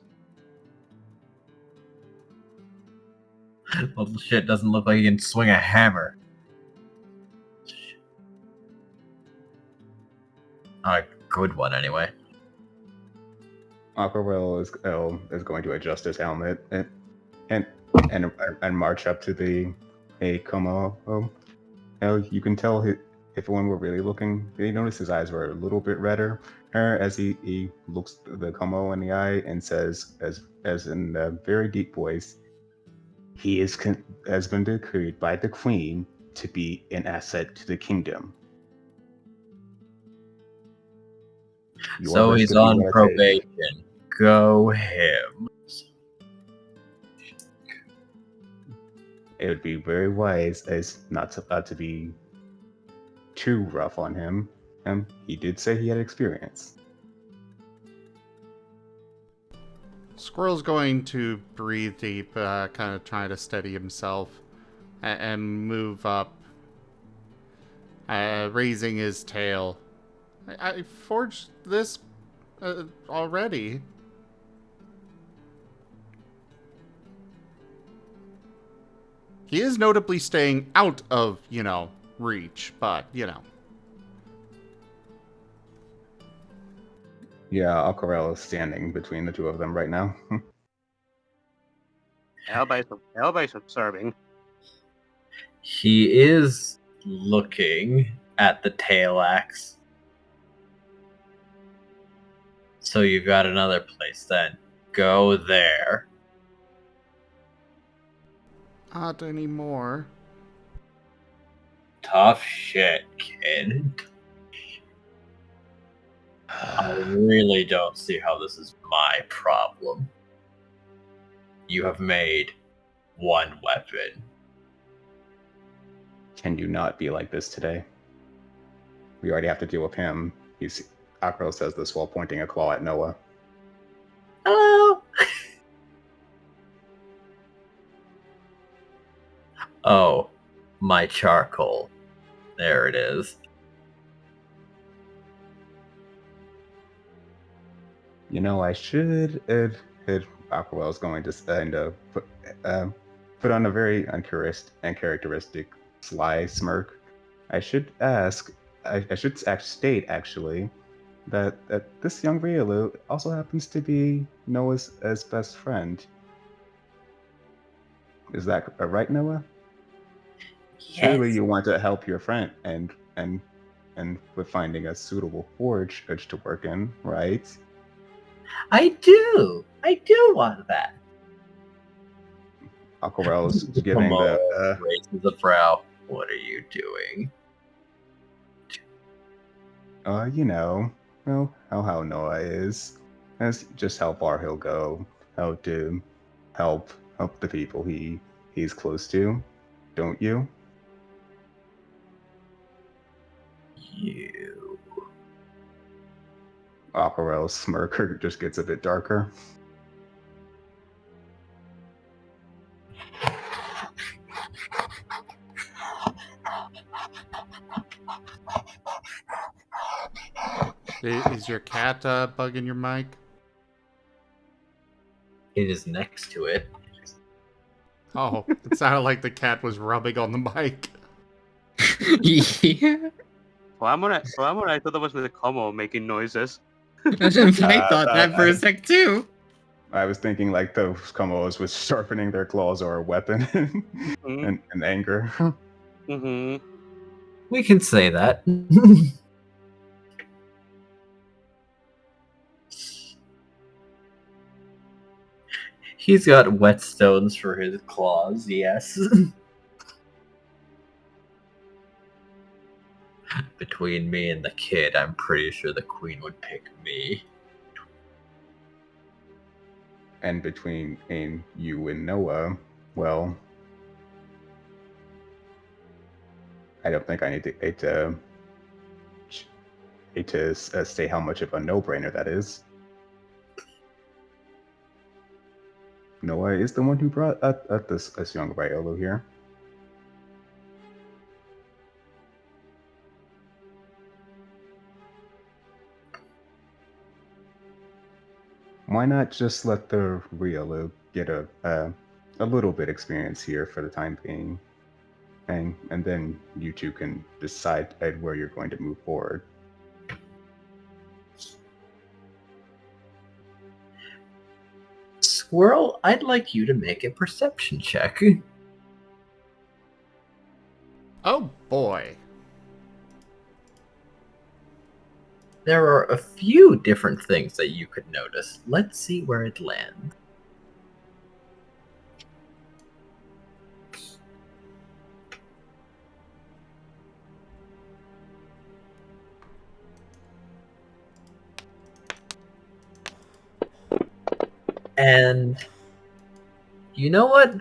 Little shit doesn't look like he can swing a hammer. A good one, anyway. Aquarelle is going to adjust his helmet and march up to the Como. You can tell if one were really looking, they notice his eyes were a little bit redder. As he looks the Como in the eye and says, as in a very deep voice, he has been decreed by the Queen to be an asset to the kingdom. So he's on probation. Go him. It would be very wise as not to be too rough on him. He did say he had experience. Squirrel's going to breathe deep, kind of trying to steady himself, and move up, raising his tail. I forged this already. He is notably staying out of, reach, but, Yeah, Aquarelle is standing between the two of them right now. Elba's observing. He is looking at the tail axe. So you've got another place then. Go there. Not anymore. Tough shit, kid. I really don't see how this is my problem. You have made one weapon. Can you not be like this today? We already have to deal with him. Aquarelle says this while pointing a claw at Noah. Hello. Oh, my charcoal. There it is. I should. Aquarelle's going to put on a very uncharacteristic sly smirk. I should state actually that this young Riolu also happens to be Noah's best friend. Is that right, Noah? Yes. Surely you want to help your friend and with finding a suitable forge to work in, right? I do want that. Aquarelle is giving the raises the brow. What are you doing? how Noah is. That's just how far he'll go. How to help the people he's close to. Don't you? You. Aquarelle's smirk just gets a bit darker. Is your cat bugging your mic? It is next to it. Oh, it sounded like the cat was rubbing on the mic. Yeah. For a moment, I thought that was the Como making noises. I thought that for a sec too. I was thinking like those Komos was sharpening their claws or a weapon in anger. Mm-hmm. We can say that. He's got whetstones for his claws, yes. between me and the kid, I'm pretty sure the queen would pick me. And between you and Noah, well, I don't think I need to say how much of a no-brainer that is. Noah is the one who brought this young Riolo here. Why not just let the Riolo get a little bit experience here for the time being, and then you two can decide where you're going to move forward. Squirrel, I'd like you to make a perception check. Oh boy. There are a few different things that you could notice. Let's see where it lands. And you know what?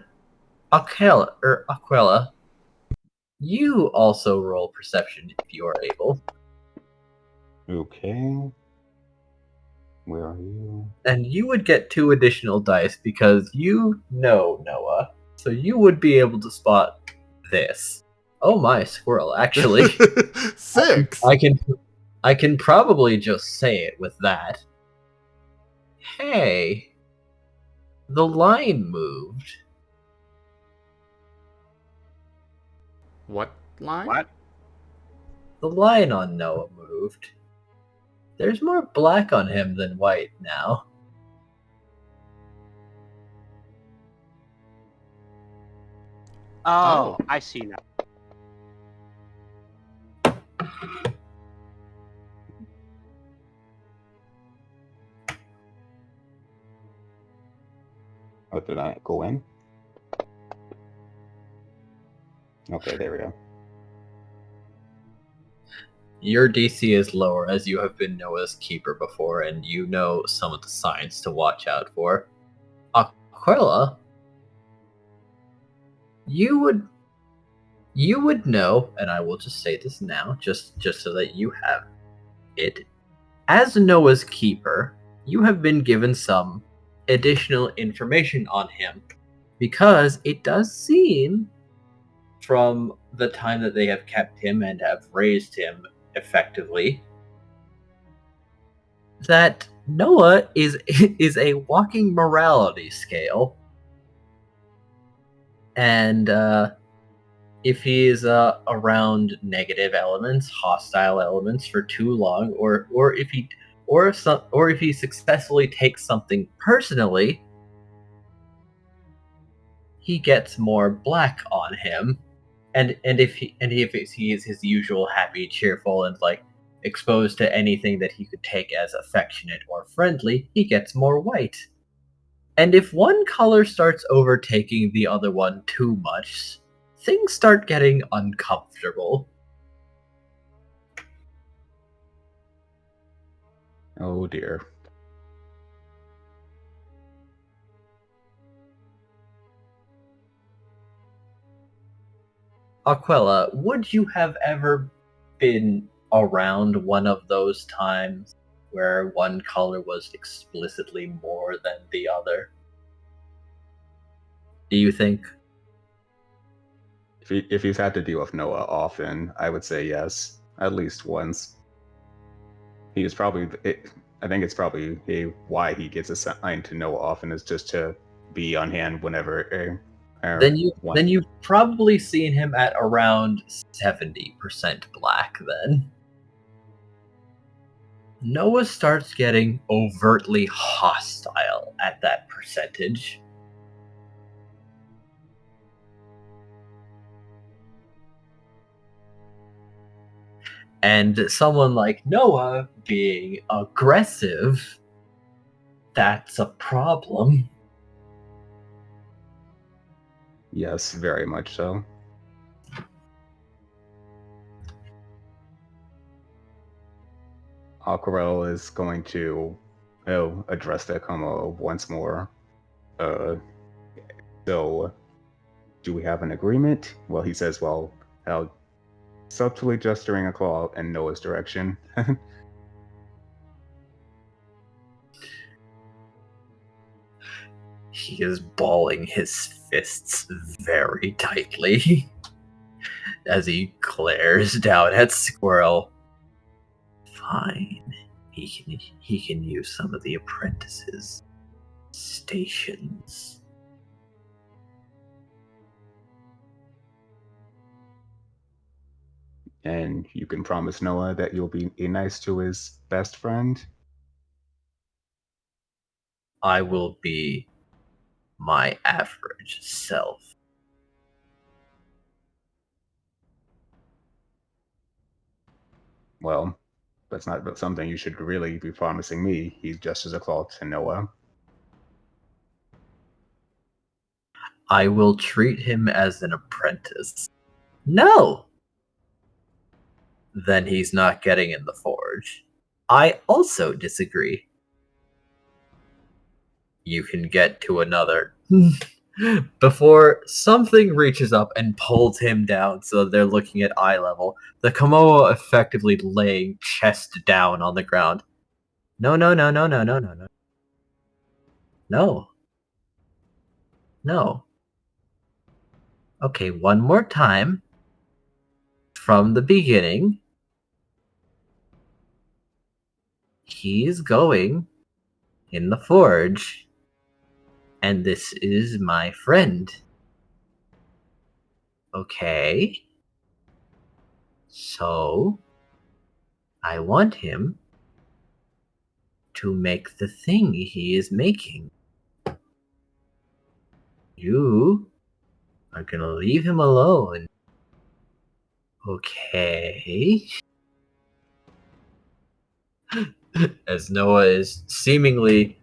Aquarelle, you also roll perception if you are able. Okay. Where are you? And you would get 2 additional dice because you know Noah. So you would be able to spot this. Oh my, Squirrel, actually. 6. I can probably just say it with that. Hey, the line moved. What line? What? The line on Noah moved. There's more black on him than white now. Oh, I see now. Oh, did I go in? Okay, there we go. Your DC is lower as you have been Noah's keeper before and you know some of the signs to watch out for. Aquarelle, you would know, and I will just say this now, just so that you have it. As Noah's keeper, you have been given some additional information on him because it does seem from the time that they have kept him and have raised him effectively that Noah is a walking morality scale. And if he is around negative elements, hostile elements for too long, or if he successfully takes something personally, he gets more black on him. And if he is his usual happy, cheerful, and like exposed to anything that he could take as affectionate or friendly, he gets more white. And if one color starts overtaking the other one too much, things start getting uncomfortable. Oh dear. Aquarelle, would you have ever been around one of those times where one color was explicitly more than the other? Do you think? If he's had to deal with Noah often, I would say yes, at least once. He is probably. I think it's probably why he gets assigned to Noah often is just to be on hand whenever. Then you've probably seen him at around 70% black. Then Noah starts getting overtly hostile at that percentage. And someone like Noah being aggressive, that's a problem. Yes, very much so. Aquarelle is going to address the Como once more. So, do we have an agreement? Well, he says, well, subtly gesturing a claw in Noah's direction. He is balling his fists very tightly as he glares down at Squirrel. Fine. He can use some of the apprentices' stations. And you can promise Noah that you'll be nice to his best friend? I will be my average self. Well, that's not something you should really be promising me. He gestures a claw to Noah. I will treat him as an apprentice. No! Then he's not getting in the forge. I also disagree. You can get to another. Before something reaches up and pulls him down so they're looking at eye level, the Komoa effectively laying chest down on the ground. No. No. Okay, one more time. From the beginning. He's going in the forge. And this is my friend. Okay. So, I want him to make the thing he is making. You are gonna leave him alone. Okay. As Noah is seemingly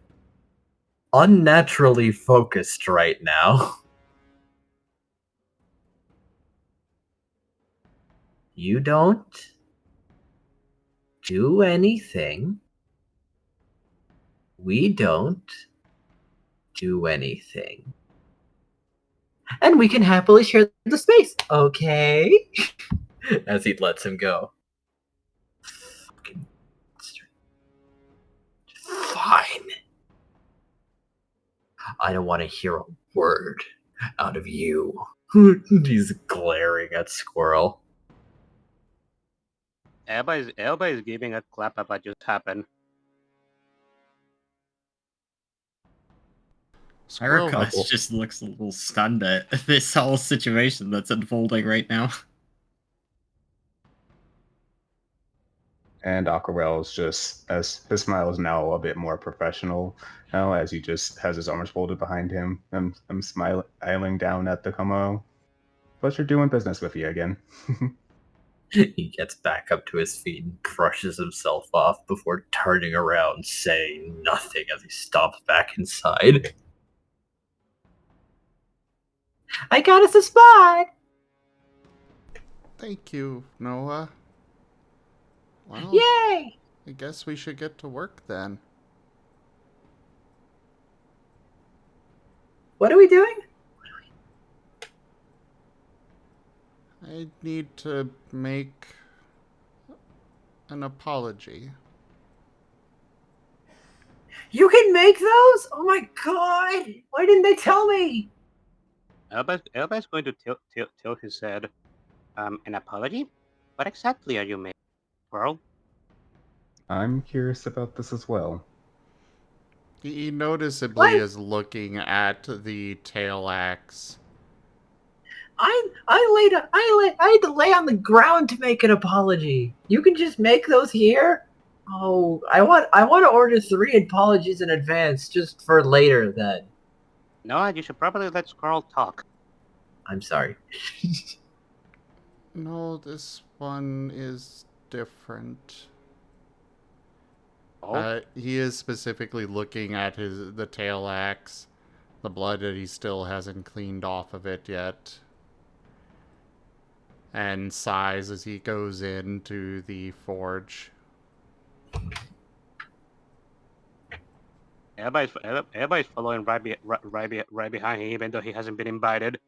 unnaturally focused right now. You don't do anything. We don't do anything. And we can happily share the space, okay? As he lets him go. Fucking fine. I don't want to hear a word out of you. He's glaring at Squirrel. Everybody's giving a clap about what just happened. Squirrel, Pyroclast just looks a little stunned at this whole situation that's unfolding right now. And Aquarelle's just, as his smile is now a bit more professional, now as he just has his arms folded behind him. I'm smiling down at the Como. Pleasure doing business with you again. He gets back up to his feet and brushes himself off before turning around, saying nothing as he stomps back inside. I got us a spot! Thank you, Noah. Well, Yay! I guess we should get to work then. What are we doing? I need to make an apology. You can make those? Oh my god! Why didn't they tell me? Elba's going to tilt his head. An apology? What exactly are you making, Squirrel? I'm curious about this as well. He noticeably What? is looking at the tail axe. I had to lay on the ground to make an apology. You can just make those here? Oh, I want to order 3 apologies in advance just for later then. No, you should probably let Squirrel talk. I'm sorry. No, this one is different. Oh, He is specifically looking at the tail axe, the blood that he still hasn't cleaned off of it yet, and sighs as he goes into the forge. Everybody's following right behind him, even though he hasn't been invited.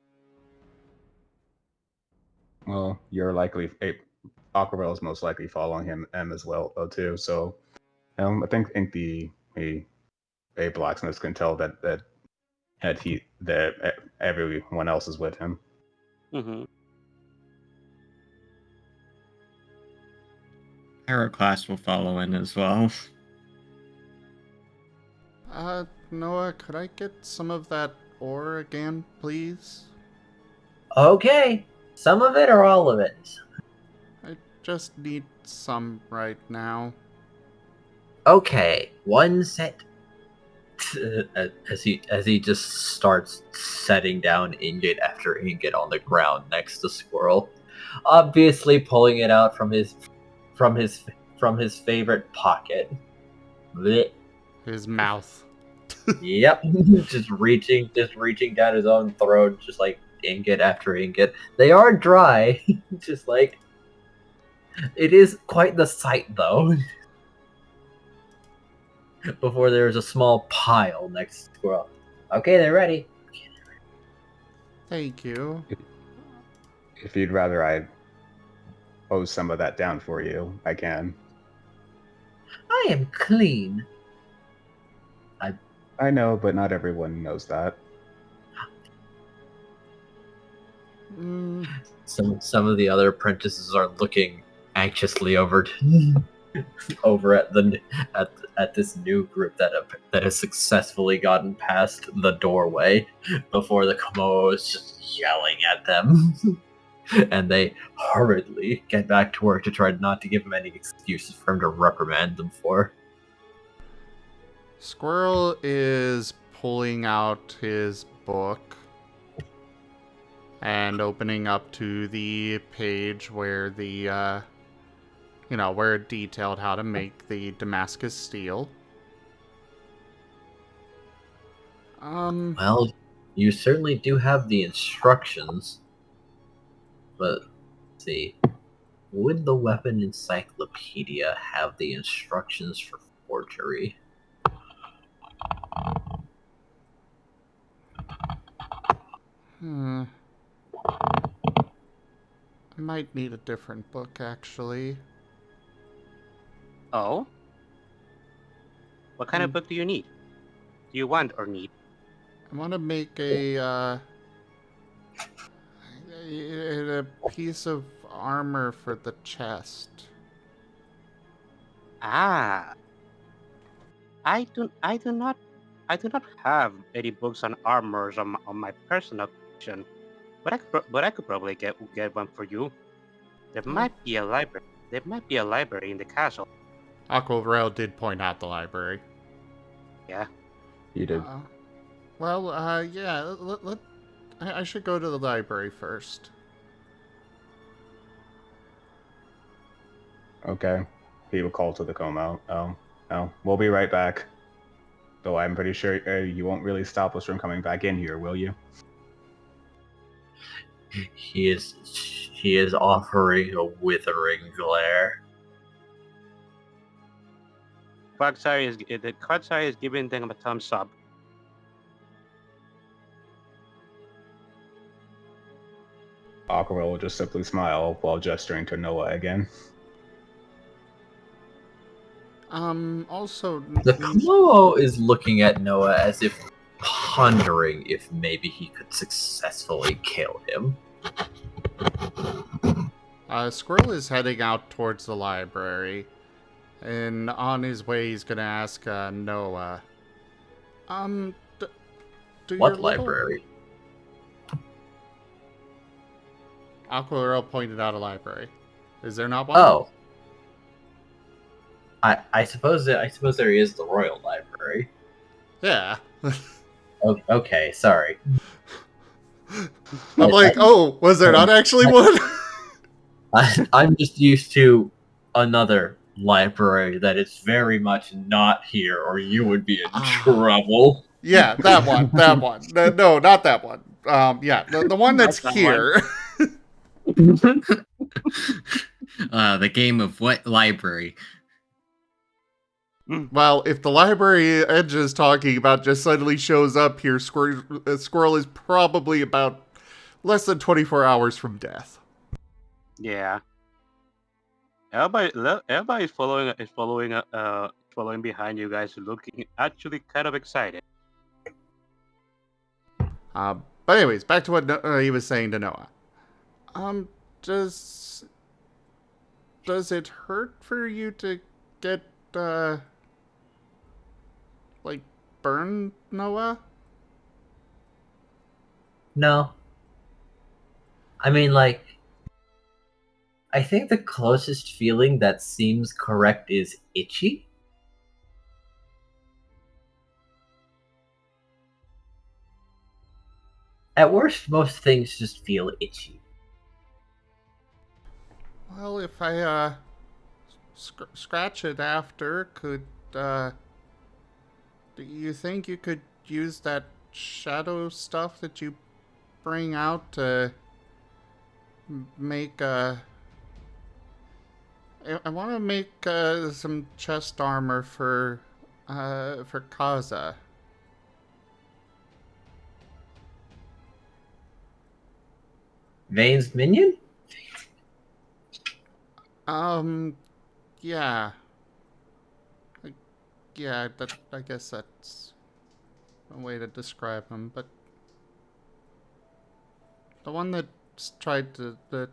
Well, you're likely Aquarelle is most likely following him as well, though too. So, I think the a blacksmith can tell that everyone else is with him. Mm-hmm. Pyroclast will follow in as well. Noah, could I get some of that ore again, please? Okay, some of it or all of it? I just need some right now. Okay, one set. As he just starts setting down ingot after ingot on the ground next to Squirrel, obviously pulling it out from his favorite pocket. Blech. His mouth. Yep, just reaching down his own throat, just like ingot after ingot. They are dry, just like it is quite the sight though. Before there's a small pile next to Squirrel. Okay, they're ready. Thank you. If you'd rather I pose some of that down for you, I can. I am clean. I know, but not everyone knows that. Some of the other apprentices are looking anxiously over at this new group that has successfully gotten past the doorway before the Komodo is just yelling at them. And they hurriedly get back to work to try not to give him any excuses for him to reprimand them for. Squirrel is pulling out his book and opening up to the page where where it detailed how to make the Damascus steel. Well, you certainly do have the instructions, but let's see, would the weapon encyclopedia have the instructions for forgery? I might need a different book, actually. Oh? What kind of book do you need? Do you want or need? I want to make a piece of armor for the chest. Ah. I do not have any books on armors on my personal collection, but I could probably get one for you. There might be a library. There might be a library in the castle. Aquarelle did point out the library. Yeah. You did. Yeah. I should go to the library first. Okay. He will call to the Como. Oh, we'll be right back. Though I'm pretty sure you won't really stop us from coming back in here, will you? He is offering a withering glare. The Quagsire is giving them a thumbs up. Aquarelle will just simply smile while gesturing to Noah again. Also... The Komodo is looking at Noah as if pondering if maybe he could successfully kill him. Squirrel is heading out towards the library. And on his way, he's gonna ask Noah. What library? Aquarelle pointed out a library. Is there not one? Oh. I suppose there is the Royal Library. Yeah. Okay, sorry. I'm like, was there not actually one? I'm just used to another library that is very much not here, or you would be in trouble. Yeah, that one. No, not that one. Yeah, the one that's here. The game of what library? Well, if the library Enja is talking about just suddenly shows up here, Squirrel is probably about less than 24 hours from death. Yeah. Everybody is following behind you guys, looking actually kind of excited. But anyways, back to what he was saying to Noah. Does it hurt for you to get, like, burned, Noah? No. I mean, like, I think the closest feeling that seems correct is itchy. At worst, most things just feel itchy. Well, if I, scratch it after, do you think you could use that shadow stuff that you bring out to make, I want to make, some chest armor for Kaza. Vane's minion? Yeah. Yeah, I guess that's a way to describe him, but the one that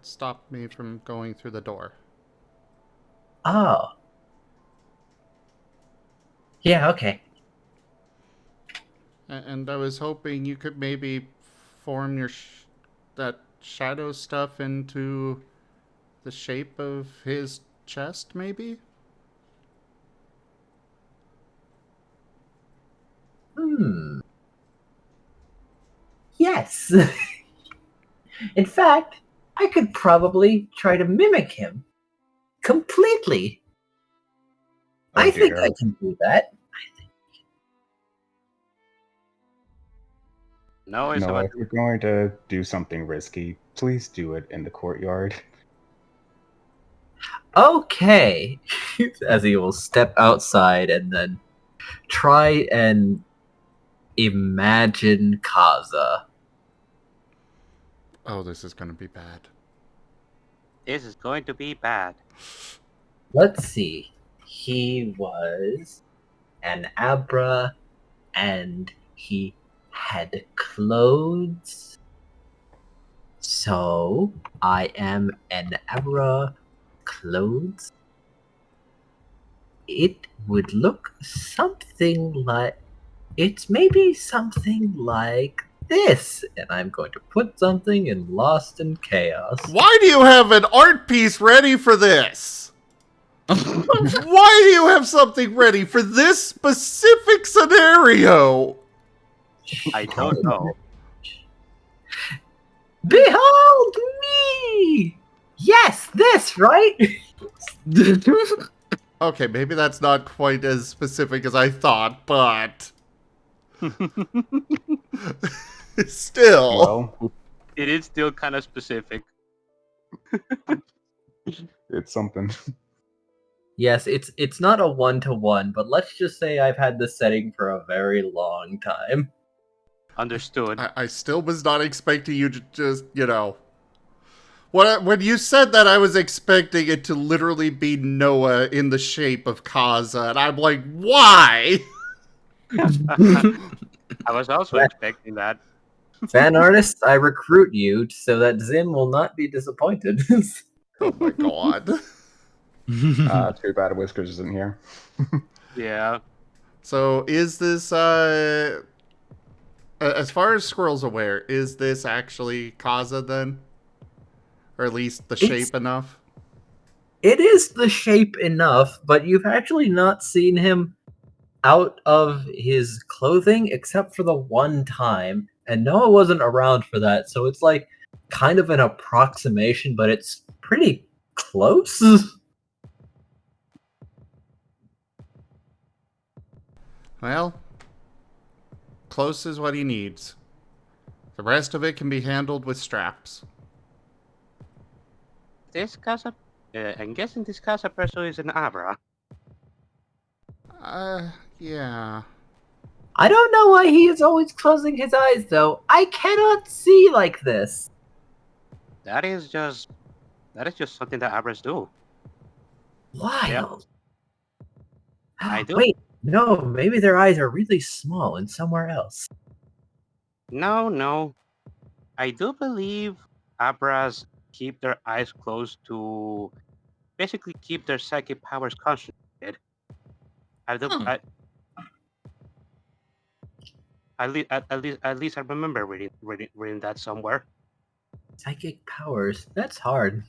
stopped me from going through the door. Oh. Yeah, okay. And I was hoping you could maybe form that shadow stuff into the shape of his chest, maybe? Yes. In fact, I could probably try to mimic him completely. Oh, I think dear. I can do that. No, it's No, about if you're going to do something risky, please do it in the courtyard. Okay. As he will step outside and then try and imagine Kaza. Oh, this is gonna be bad. this is going to be bad. Let's see. He was an Abra and he had clothes. So I am an Abra clothes. It would look something like it's maybe something like this. And I'm going to put something in Lost in Chaos. Why do you have an art piece ready for this? Why do you have something ready for this specific scenario? I don't know. Behold me! Yes, this, right? Okay, maybe that's not quite as specific as I thought, but still. Well, It is still kind of specific. it's something. Yes, it's not a 1-to-1, but let's just say I've had this setting for a very long time. Understood. I still was not expecting you to just, when you said that, I was expecting it to literally be Noah in the shape of Kaza, and I'm like, why? I was also expecting that. Fan artists, I recruit you so that Zim will not be disappointed. Oh my god. Too bad Whiskers isn't here. Yeah. So is this, as far as Squirrel's aware, is this actually Kaza then? Or at least the shape enough? It is the shape enough, but you've actually not seen him out of his clothing except for the one time, and Noah wasn't around for that, so it's like kind of an approximation, but it's pretty close. Well, close is what he needs. The rest of it can be handled with straps. I'm guessing this Casa Presso is an Abra. Yeah. I don't know why he is always closing his eyes, though. I cannot see like this. That is just something that Abras do. Wild. I do. Wait, no, maybe their eyes are really small and somewhere else. No. I do believe Abras keep their eyes closed to basically keep their psychic powers concentrated. I do. Huh. At least I remember reading that somewhere. Psychic powers? That's hard.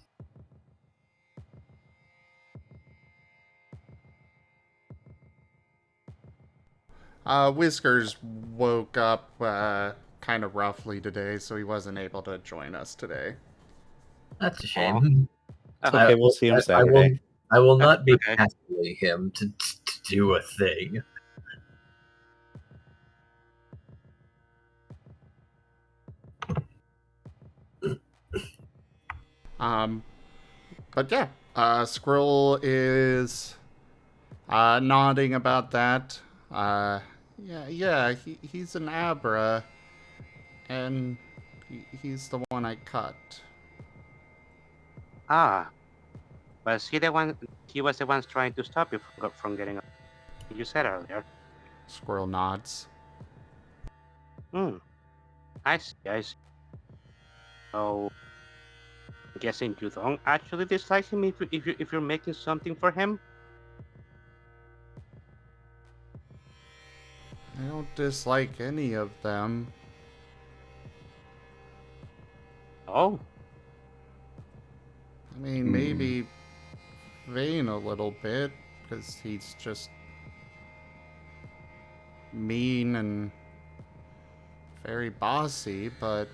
Whiskers woke up kind of roughly today, so he wasn't able to join us today. That's a shame. It's okay, we'll see him I Saturday. will not be Okay. hassling him to do a thing. But yeah, Squirrel is nodding about that. He's an Abra, and he's the one I cut. Ah, was he the one? He was the one trying to stop you from getting up. You said earlier. Squirrel nods. I see. So, guessing you don't actually dislike him if you're making something for him. I don't dislike any of them. Oh, I mean, maybe Vane a little bit, because he's just mean and very bossy, but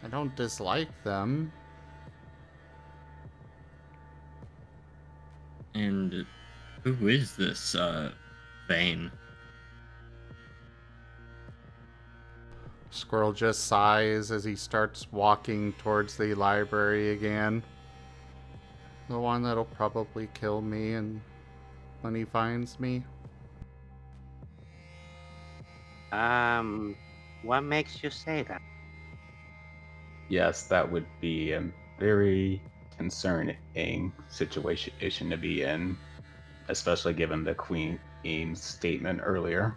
I don't dislike them. And who is this Vane? Squirrel just sighs as he starts walking towards the library again. The one that'll probably kill me and when he finds me. what makes you say that? Yes, that would be a very concerning situation to be in, especially given the Queen's statement earlier.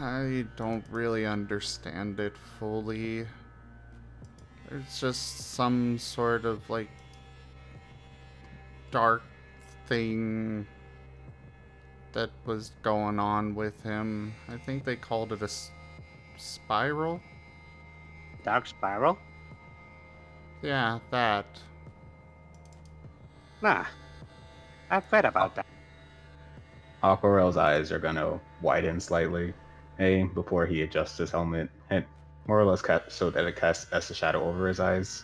I don't really understand it fully. There's just some sort of like dark thing that was going on with him. I think they called it a spiral? Dark spiral? Yeah, that. Nah, I've read about that. Aquarelle's eyes are gonna widen slightly, before he adjusts his helmet, and more or less so that it casts as a shadow over his eyes.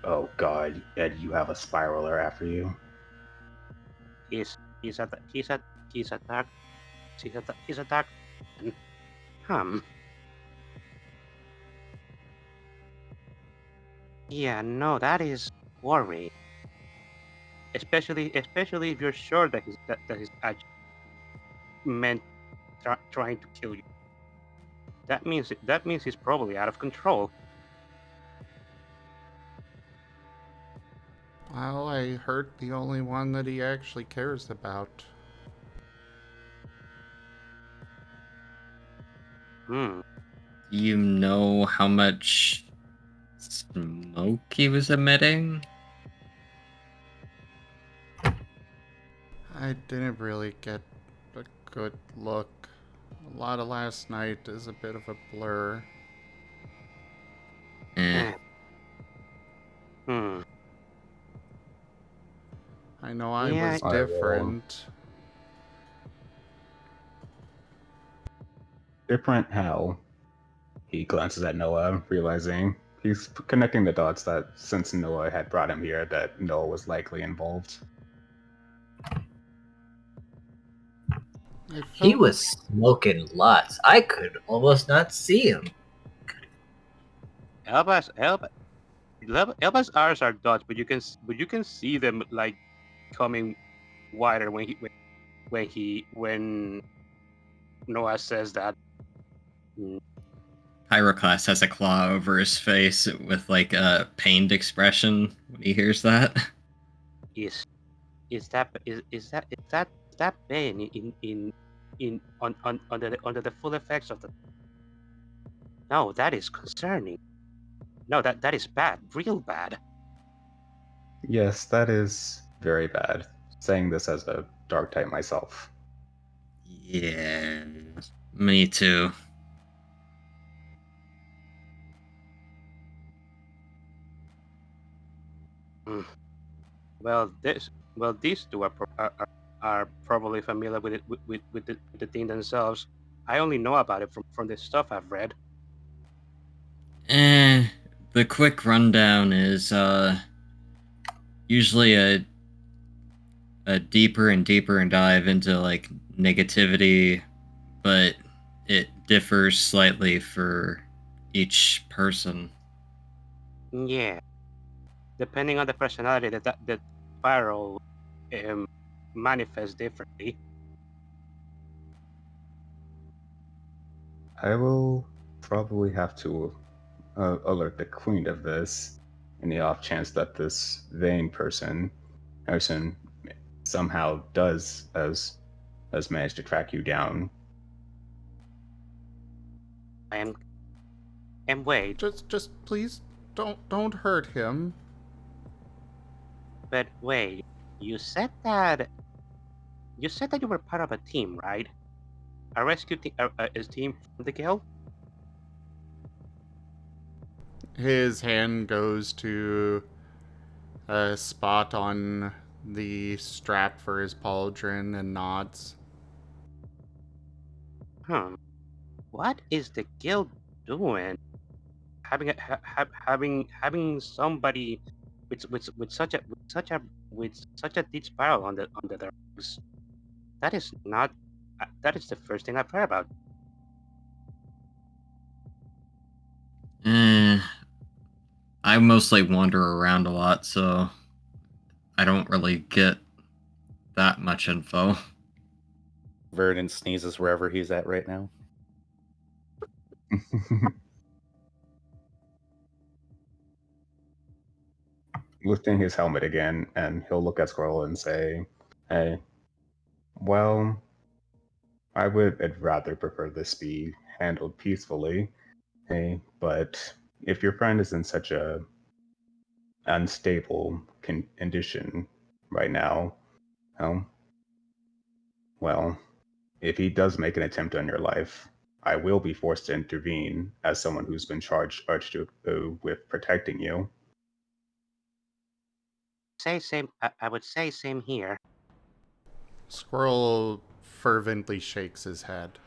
Oh God, Ed, you have a spiraler after you. He's a dark he's a dark. Yeah, no, that is worrying. Especially if you're sure that he's actually meant trying to kill you. That means he's probably out of control. Well, I hurt the only one that he actually cares about. Do you know how much smoke he was emitting? I didn't really get a good look. A lot of last night is a bit of a blur. I know I was different. Different how? He glances at Noah, realizing he's connecting the dots that since Noah had brought him here, that Noah was likely involved. He was smoking lots. I could almost not see him. Elba's eyes are dots, but you can see them like coming wider when Noah says that. Mm, Pyroclast has a claw over his face with like a pained expression when he hears that. Is that pain in on under the full effects of the? No, that is concerning. No, that is bad, real bad. Yes, that is very bad. Saying this as a dark type myself. Yeah, me too. Mm. These two are probably familiar with it with the thing themselves. I only know about it from the stuff I've read. The quick rundown is usually a deeper and deeper and dive into like negativity, but it differs slightly for each person. Yeah, depending on the personality that spiral manifests differently. I will probably have to alert the queen of this in the off chance that this vain person somehow does as has managed to track you down. And wait, Just please don't hurt him. but wait, you said that you were part of a team, right? A rescue team, a team from the guild. His hand goes to a spot on the strap for his pauldron and nods. What is the guild doing? Having somebody with such a deep spiral on the drugs. That is not. That is the first thing I've heard about. I mostly wander around a lot, so I don't really get that much info. Verdant sneezes wherever he's at right now. Lifting his helmet again, and he'll look at Squirrel and say, "Hey, well, I would rather prefer this be handled peacefully. Hey, but if your friend is in such a unstable condition right now, um, well, if he does make an attempt on your life, I will be forced to intervene as someone who's been charged with protecting you." Say same. I would say same here. Squirrel fervently shakes his head.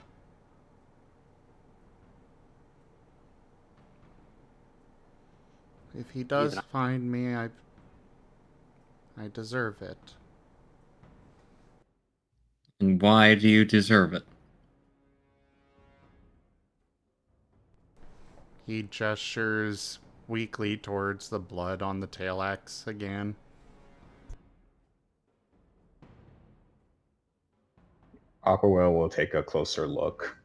If he does Even find me, I deserve it. And why do you deserve it? He gestures weakly towards the blood on the tail axe again. Aquarelle will take a closer look.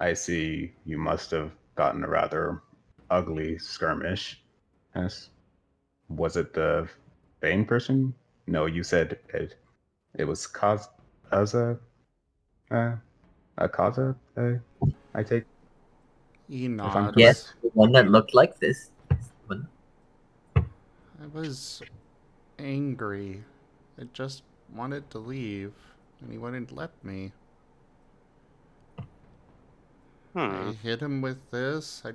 I see you must have gotten a rather ugly skirmish. Yes. Was it the Bane person? No, you said it was Kaza, Kaza, I take, He if I'm Yes, nods. correct. the one that looked like this. I was angry. I just wanted to leave, and he wouldn't let me. I hit him with this. I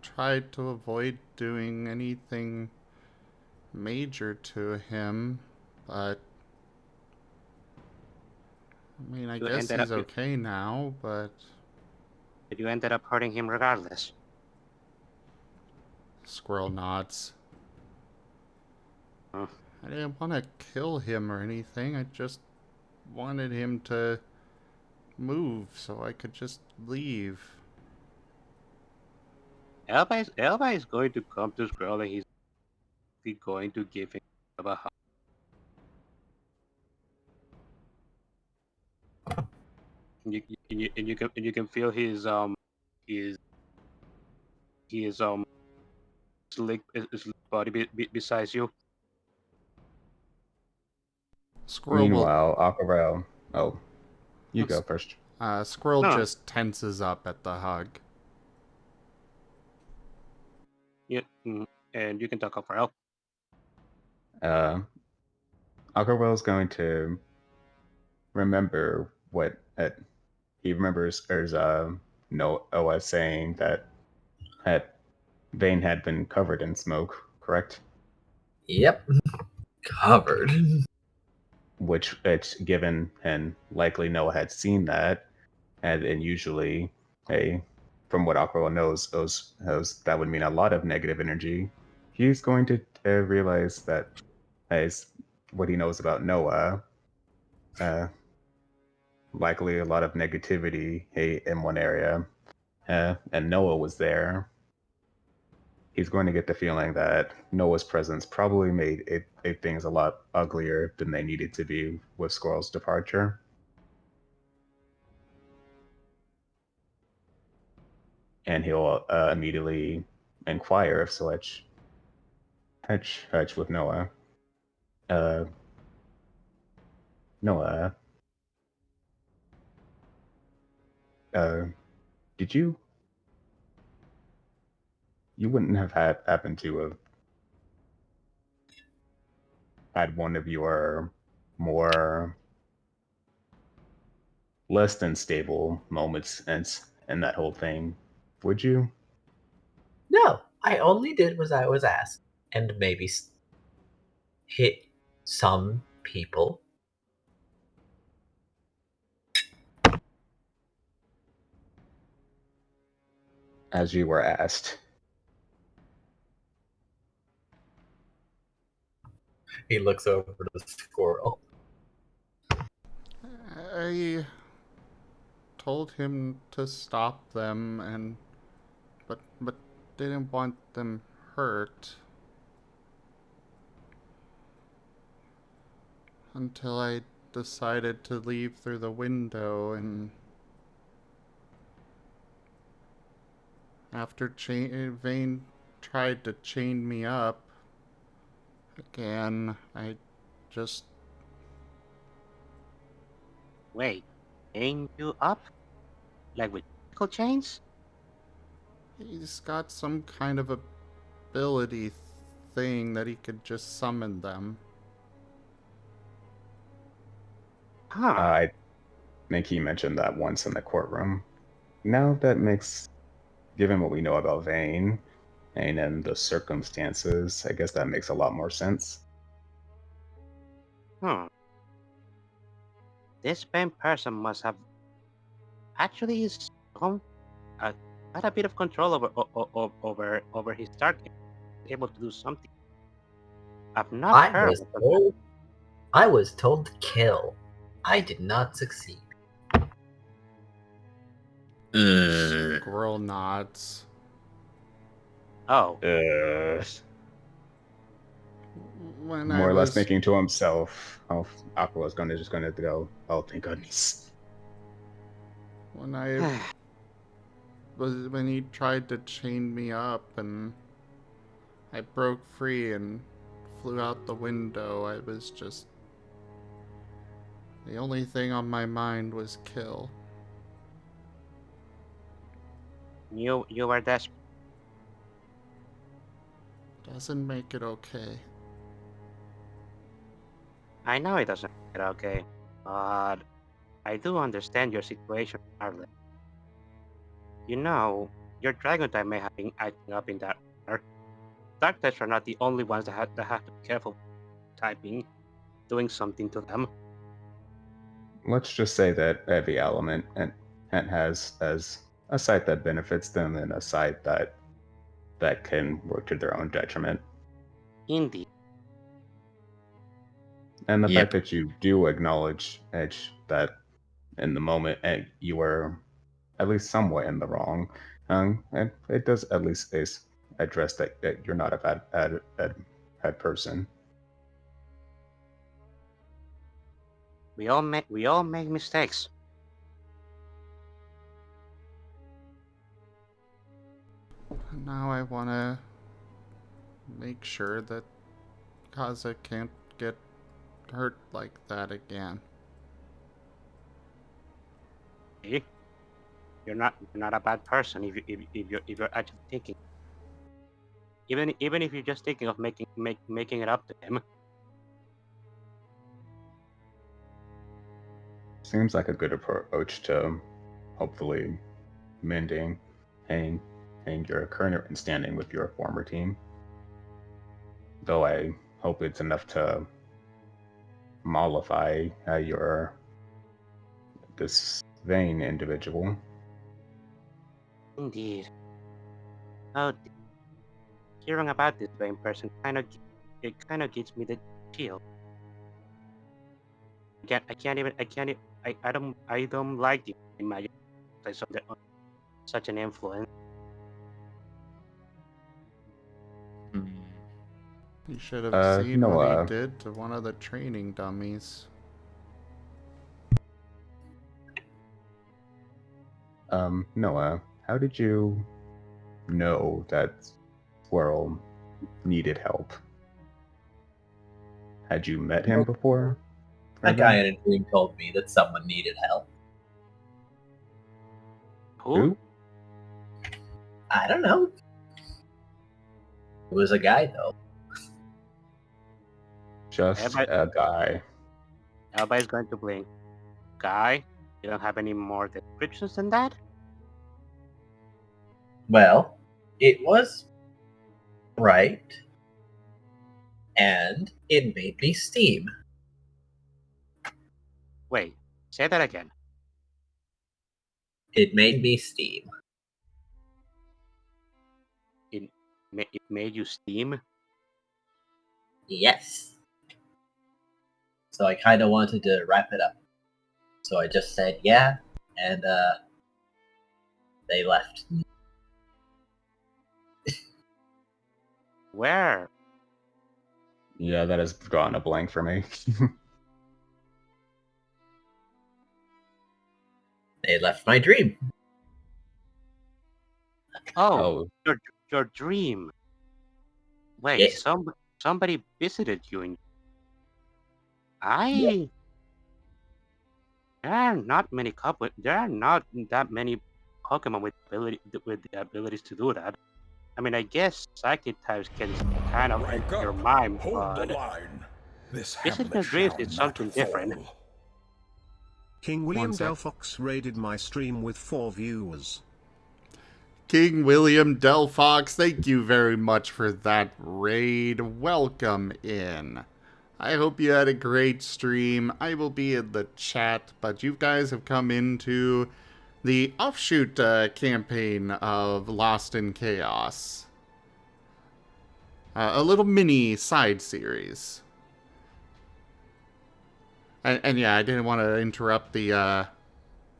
tried to avoid doing anything major to him, but I mean, I You guess ended up. he's okay now, but You ended up hurting him regardless. Squirrel nods. Hmm. I didn't want to kill him or anything. I just wanted him to move so I could just leave. Elba is going to come to Squirrel and he's going to give him a hug. You can feel his slick body besides you. Squirrel Meanwhile, Aquarelle. Oh, you Oops. go first. Squirrel No. just tenses up at the hug. Yeah, and you can talk up for help. Aquarelle's going to remember what he remembers as Noah saying that Vane had been covered in smoke, correct? Yep. Covered. Which it's given, and likely Noah had seen that, and usually, from what Aquarelle knows, that would mean a lot of negative energy. He's going to realize that as what he knows about Noah, likely a lot of negativity in one area, and Noah was there. He's going to get the feeling that Noah's presence probably made things a lot uglier than they needed to be with Squirrel's departure. And he'll immediately inquire if such touch with Noah. Noah, did you wouldn't have happened to have had one of your more less than stable moments in that whole thing, would you? No, I only did what I was asked, and maybe hit some people. As you were asked. He looks over to the squirrel. I told him to stop them, but didn't want them hurt until I decided to leave through the window, and after Vane tried to chain me up again, I just... Wait, chain you up? Like with pickle chains? He's got some kind of ability thing that he could just summon them. Huh. I think he mentioned that once in the courtroom. Now that makes, given what we know about Vane and the circumstances, I guess that makes a lot more sense. This Vane person must have actually had a bit of control over his target, able to do something. I've not heard. I was told to kill. I did not succeed. Squirrel nods. Oh, When more I or less was thinking to himself, "Oh, Aqua's just gonna go. Oh, thank goodness." when I was when he tried to chain me up and I broke free and flew out the window, I was just... the only thing on my mind was kill. you were desperate. Doesn't make it okay. I know it doesn't make it okay, but I do understand your situation, Arlen. You know, your dragon type may have been acting up in that manner. Dark types are not the only ones that have to be careful with typing, doing something to them. Let's just say that every element and has as a site that benefits them and a site that can work to their own detriment. Indeed. And the Yep. fact that you do acknowledge, Edge, that in the moment you were at least somewhat in the wrong, It does at least address that you're not a bad person. We all make mistakes. Now I want to make sure that Kaza can't get hurt like that again. See? You're not a bad person if you're actually thinking. Even if you're just thinking of making it up to him. Seems like a good approach to hopefully mending and your current standing with your former team. Though I hope it's enough to mollify this vain individual. Indeed. Oh, hearing about this vain person kind of gives me the chill. I don't like the imagine such an influence. You should have seen what Noah. he did to one of the training dummies. Noah, how did you know that Squirrel needed help? Had you met him before? A guy in a dream told me that someone needed help. Who? I don't know. It was a guy, though. Just a guy. Everybody's going to blink. Guy? You don't have any more descriptions than that? Well, it was bright, and it made me steam. Wait, say that again. It made me steam. It made you steam? Yes. So I kind of wanted to wrap it up. So I just said yeah, and they left. Where? Yeah, that has drawn a blank for me. They left my dream. Oh, your dream. Wait, Yes. somebody visited you in... There are not that many Pokemon with the abilities to do that. I mean, I guess psychic types can kind of enter your mind, but visiting your dreams is something different. King William One sec. Delphox raided my stream with 4 viewers. King William Delphox, thank you very much for that raid. Welcome in. I hope you had a great stream. I will be in the chat, but you guys have come into the offshoot campaign of Lost in Chaos. A little mini side series. And yeah, I didn't want to interrupt the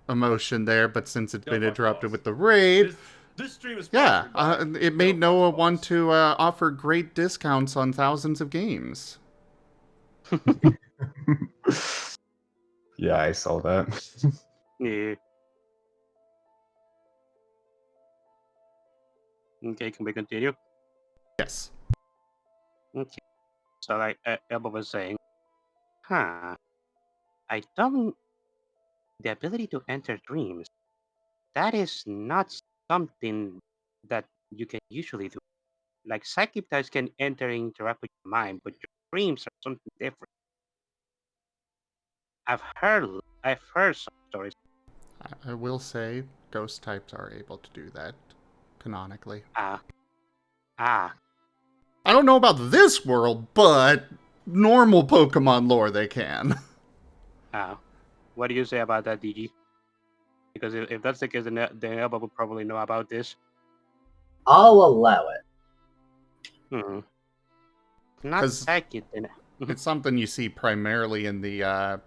emotion there, but since it's been interrupted with the raid, This stream is it made Noah want to offer great discounts on thousands of games. Yeah, I saw that. Yeah. Okay, can we continue? Yes. Okay. So like Elba was saying, I don't... The ability to enter dreams, that is not something that you can usually do. Like psychic types can enter and interact with your mind, but your dreams are something different. I've heard some stories. I will say, ghost types are able to do that, canonically. Ah. I don't know about this world, but normal Pokemon lore they can. What do you say about that, DG? Because if that's the case, then Elba would probably know about this. I'll allow it. Not 'Cause psychic, then. It's something you see primarily in the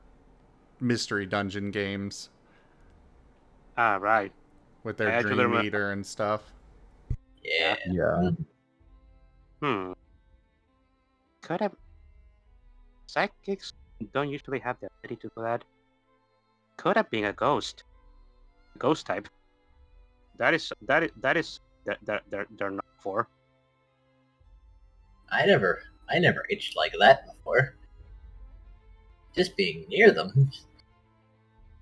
mystery dungeon games. Right. with their I actually dream remember- eater and stuff. Yeah. Yeah. Could have. Psychics don't usually have the ability to do that. Could have been a ghost. Ghost type. They're not for. I never itched like that before. Just being near them.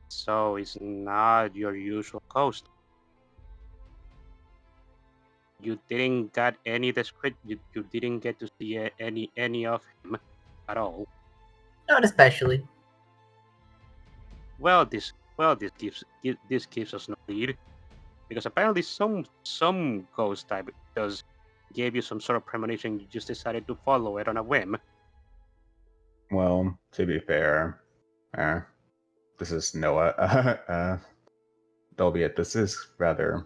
So it's not your usual ghost. You didn't get any description. You didn't get to see any of him at all. Not especially. Well, this gives us no lead, because apparently some ghost type does gave you some sort of premonition. You just decided to follow it on a whim. Well, to be fair, this is Noah. Albeit this is rather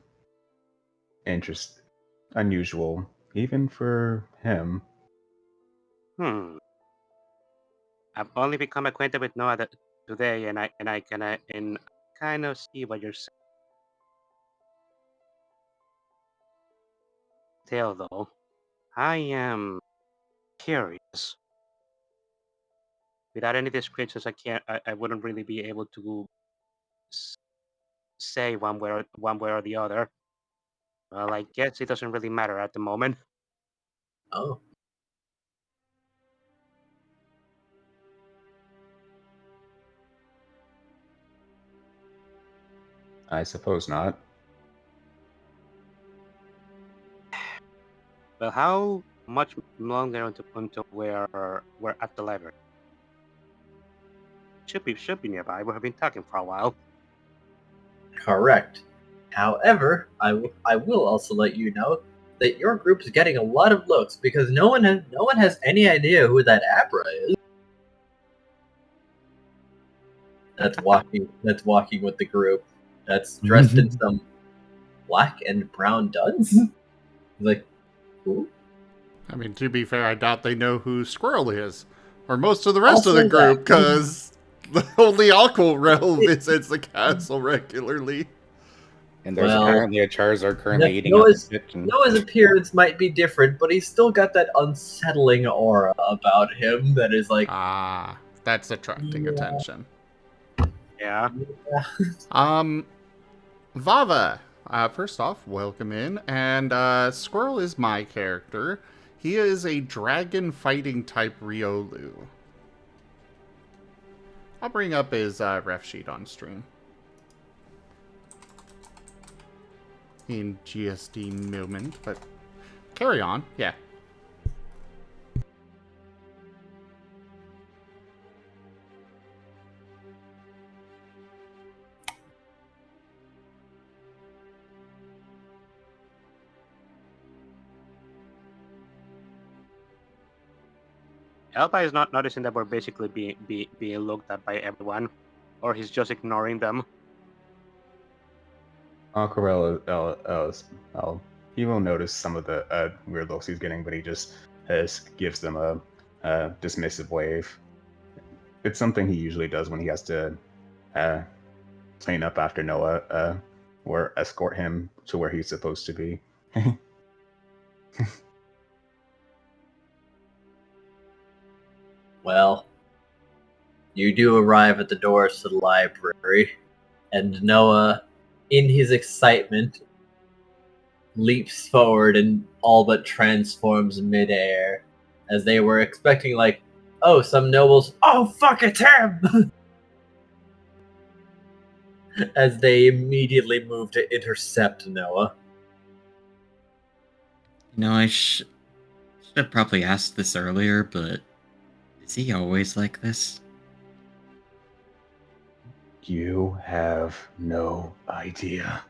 unusual, even for him. I've only become acquainted with Noah today, and I kind of see what you're saying. Still, though, I am curious. Without any descriptions, I wouldn't really be able to say one way or the other. Well, I guess it doesn't really matter at the moment. Oh. I suppose not. Well, how much longer until we're at the library? Should be nearby. We have been talking for a while. Correct. However, I will also let you know that your group is getting a lot of looks because no one has any idea who that Abra is. That's walking with the group. That's dressed in some black and brown duds. Like, who? I mean, to be fair, I doubt they know who Squirrel is, or most of the rest Also of the group, that. because only Aquarelle visits the castle regularly. And there's Well, apparently a Charizard currently eating Noah's- up the kitchen. Noah's appearance might be different, but he's still got that unsettling aura about him that is like, Ah, that's attracting Yeah. attention. Yeah. Vava, first off, welcome in. And Squirrel is my character. He is a dragon fighting type Riolu. I'll bring up his ref sheet on stream. In GSD moment, but carry on, yeah. Elba is not noticing that we're basically being looked at by everyone, or he's just ignoring them. Aquarelle, he will notice some of the weird looks he's getting, but he just gives them a dismissive wave. It's something he usually does when he has to clean up after Noah, or escort him to where he's supposed to be. well, you do arrive at the doors to the library, and Noah, in his excitement, leaps forward and all but transforms midair, as they were expecting, like, oh, some nobles, oh, fuck, it's him! As they immediately move to intercept Noah. No, I should have probably asked this earlier, but is he always like this? You have no idea.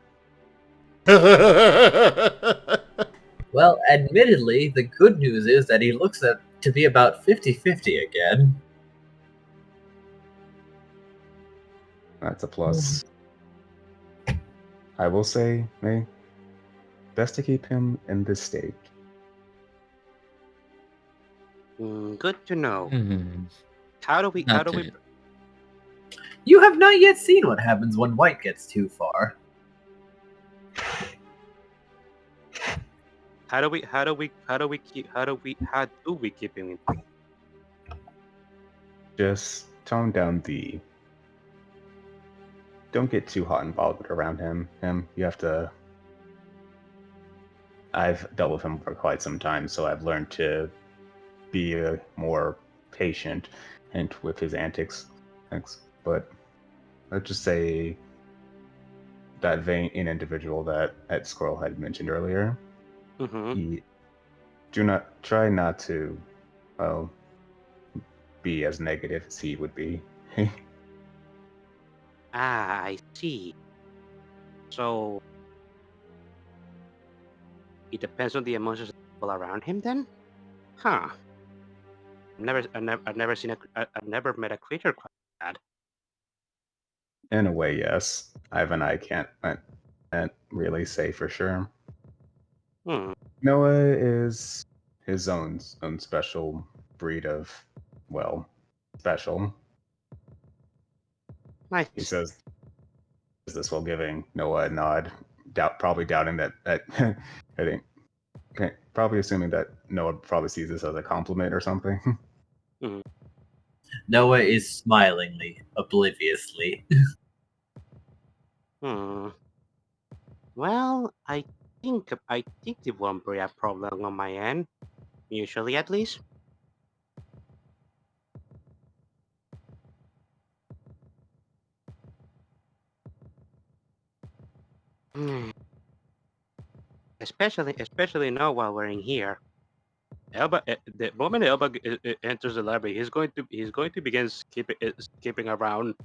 Well, admittedly, the good news is that he looks to be about 50-50 again. That's a plus. I will say, May, best to keep him in this state. Good to know. Hmm. How do we? You have not yet seen what happens when white gets too far. How do we keep him in? Just tone down the. Don't get too hot and bothered around him. You have to. I've dealt with him for quite some time, so I've learned to be more patient and with his antics. But let's just say that vain individual that Squirrel had mentioned earlier. Mm-hmm. He try not to, well, be as negative as he would be. I see. So it depends on the emotions of the people around him, then? Huh? I've never met a creature quite like that. In a way, yes. Ivan and I can't really say for sure. Hmm. Noah is his own special breed of, well, special. Nice. He says this while giving Noah a nod, probably doubting that I think, probably assuming that Noah probably sees this as a compliment or something. Mm-hmm. Noah is smilingly, obliviously. Hmm. Well, I think it won't be a problem on my end. Usually, at least. Hmm. Especially now while we're in here. The moment Elba enters the library, he's going to begin skipping around.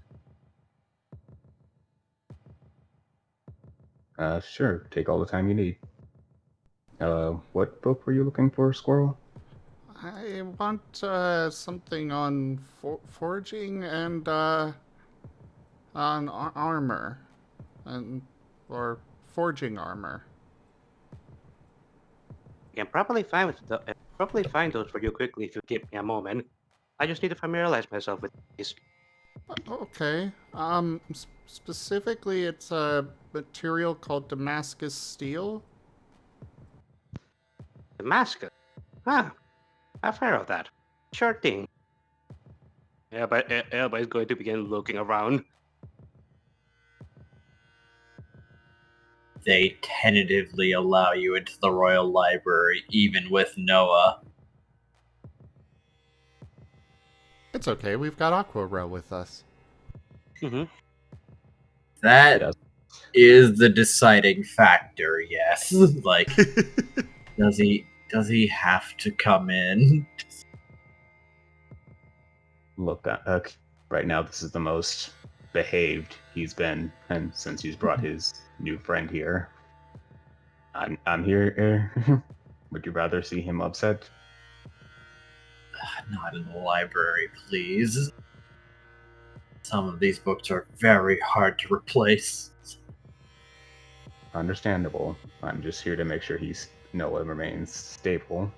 Sure, take all the time you need. What book were you looking for, Squirrel? I want something on forging and on armor, and or forging armor. I can probably find those for you quickly if you give me a moment. I just need to familiarize myself with these. Okay. Specifically, it's a material called Damascus steel. Damascus. Huh. I've heard of that. Sure thing. Elba is going to begin looking around. They tentatively allow you into the Royal Library, even with Noah. It's okay. We've got Aquarelle with us. Mm-hmm. That Yes. is the deciding factor, yes. Like, does he have to come in? Look, right now this is the most behaved he's been, and since he's brought his new friend here, I'm here. Would you rather see him upset? Not in the library, please. Some of these books are very hard to replace. Understandable. I'm just here to make sure Noah remains stable.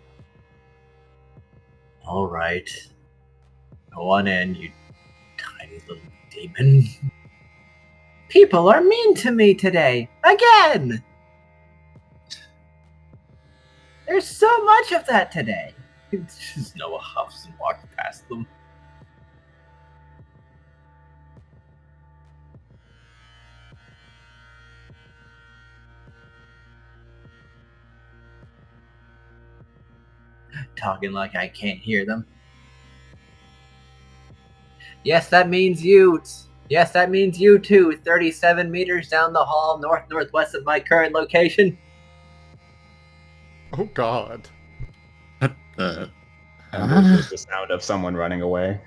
All right. Go on in, you tiny little demon. People are mean to me today. Again! There's so much of that today. Just Noah huffs and walks past them. Talking like I can't hear them. Yes, that means you. Yes, that means you too. 37 meters down the hall, northwest of my current location. Oh God. What the? And there's just the sound of someone running away.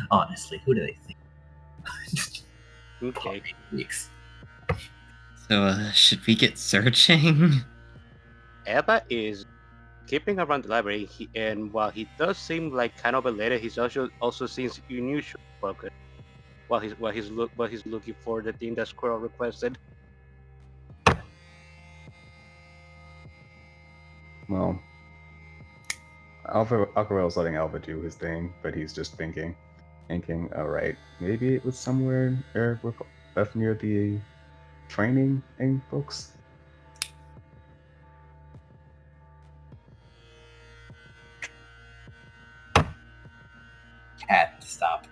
Honestly, who do they think? Okay. Weeks. So, should we get searching? Elba is keeping around the library, and while he does seem like kind of elated, he also seems unusually focused. While he's looking for the thing that Squirrel requested. Well, Aquarelle's letting Alva do his thing, but he's just thinking, Thinking, all right, maybe it was somewhere up near the training and folks. Cat, stop.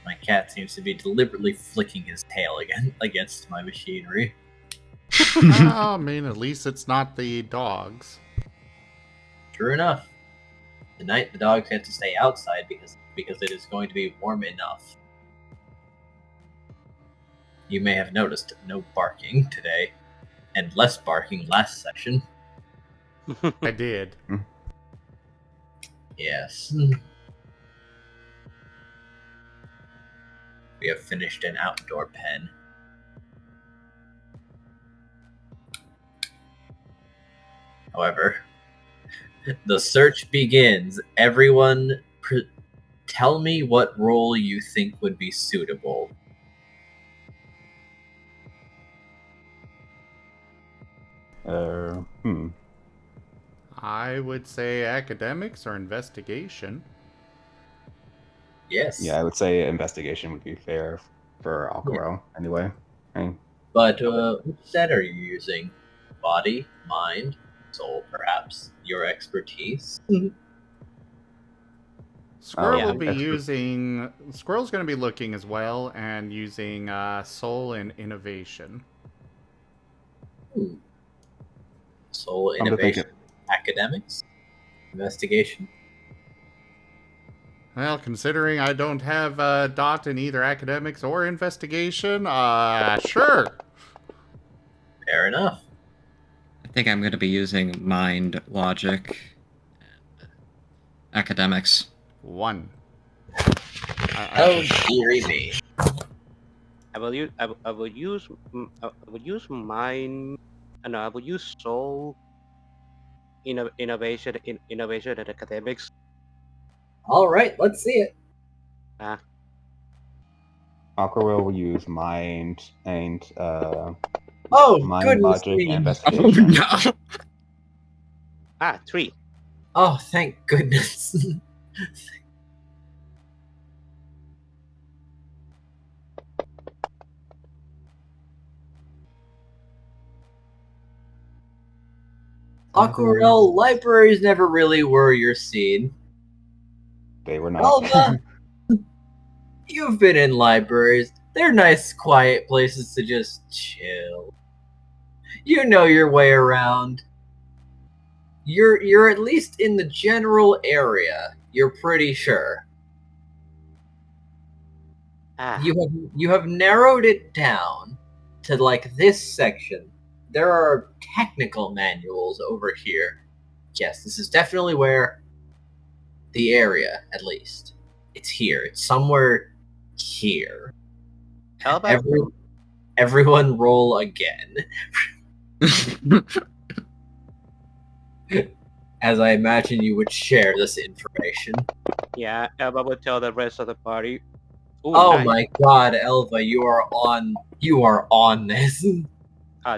My cat seems to be deliberately flicking his tail against my machinery. I mean, at least it's not the dogs. True enough. Tonight the dogs had to stay outside because it is going to be warm enough. You may have noticed no barking today, and less barking last session. I did. Yes. We have finished an outdoor pen. However, the search begins. Everyone, tell me what role you think would be suitable. I would say academics or investigation. Yes. Yeah, I would say investigation would be fair for Aquarelle, anyway. But which set are you using? Body, mind, soul, perhaps? Your expertise? Squirrel will yeah, be using. Squirrel's going to be looking as well and using soul and innovation. Soul, I'm innovation, academics, investigation. Well, considering I don't have a dot in either academics or investigation, sure. Fair enough. I think I'm going to be using mind, logic, and academics. 1. Oh, dearie me. I will use. I will use. I will use mine. No, I will use soul. Innovation. Innovation and academics. All right, let's see it. Aquarelle will use mind and Oh, mind, goodness logic, me. and investigation. No. 3. Oh, thank goodness. Aquarelle, libraries never really were your scene. They were not. Elva, you've been in libraries. They're nice, quiet places to just chill. You know your way around. You're at least in the general area. You're pretty sure. You have narrowed it down to like this section. There are technical manuals over here. Yes, this is definitely where the area, at least. It's here. It's somewhere here. Everyone roll again. As I imagine you would share this information. Yeah, Elba would tell the rest of the party. Ooh, oh nice. My God, Elva, you are on this.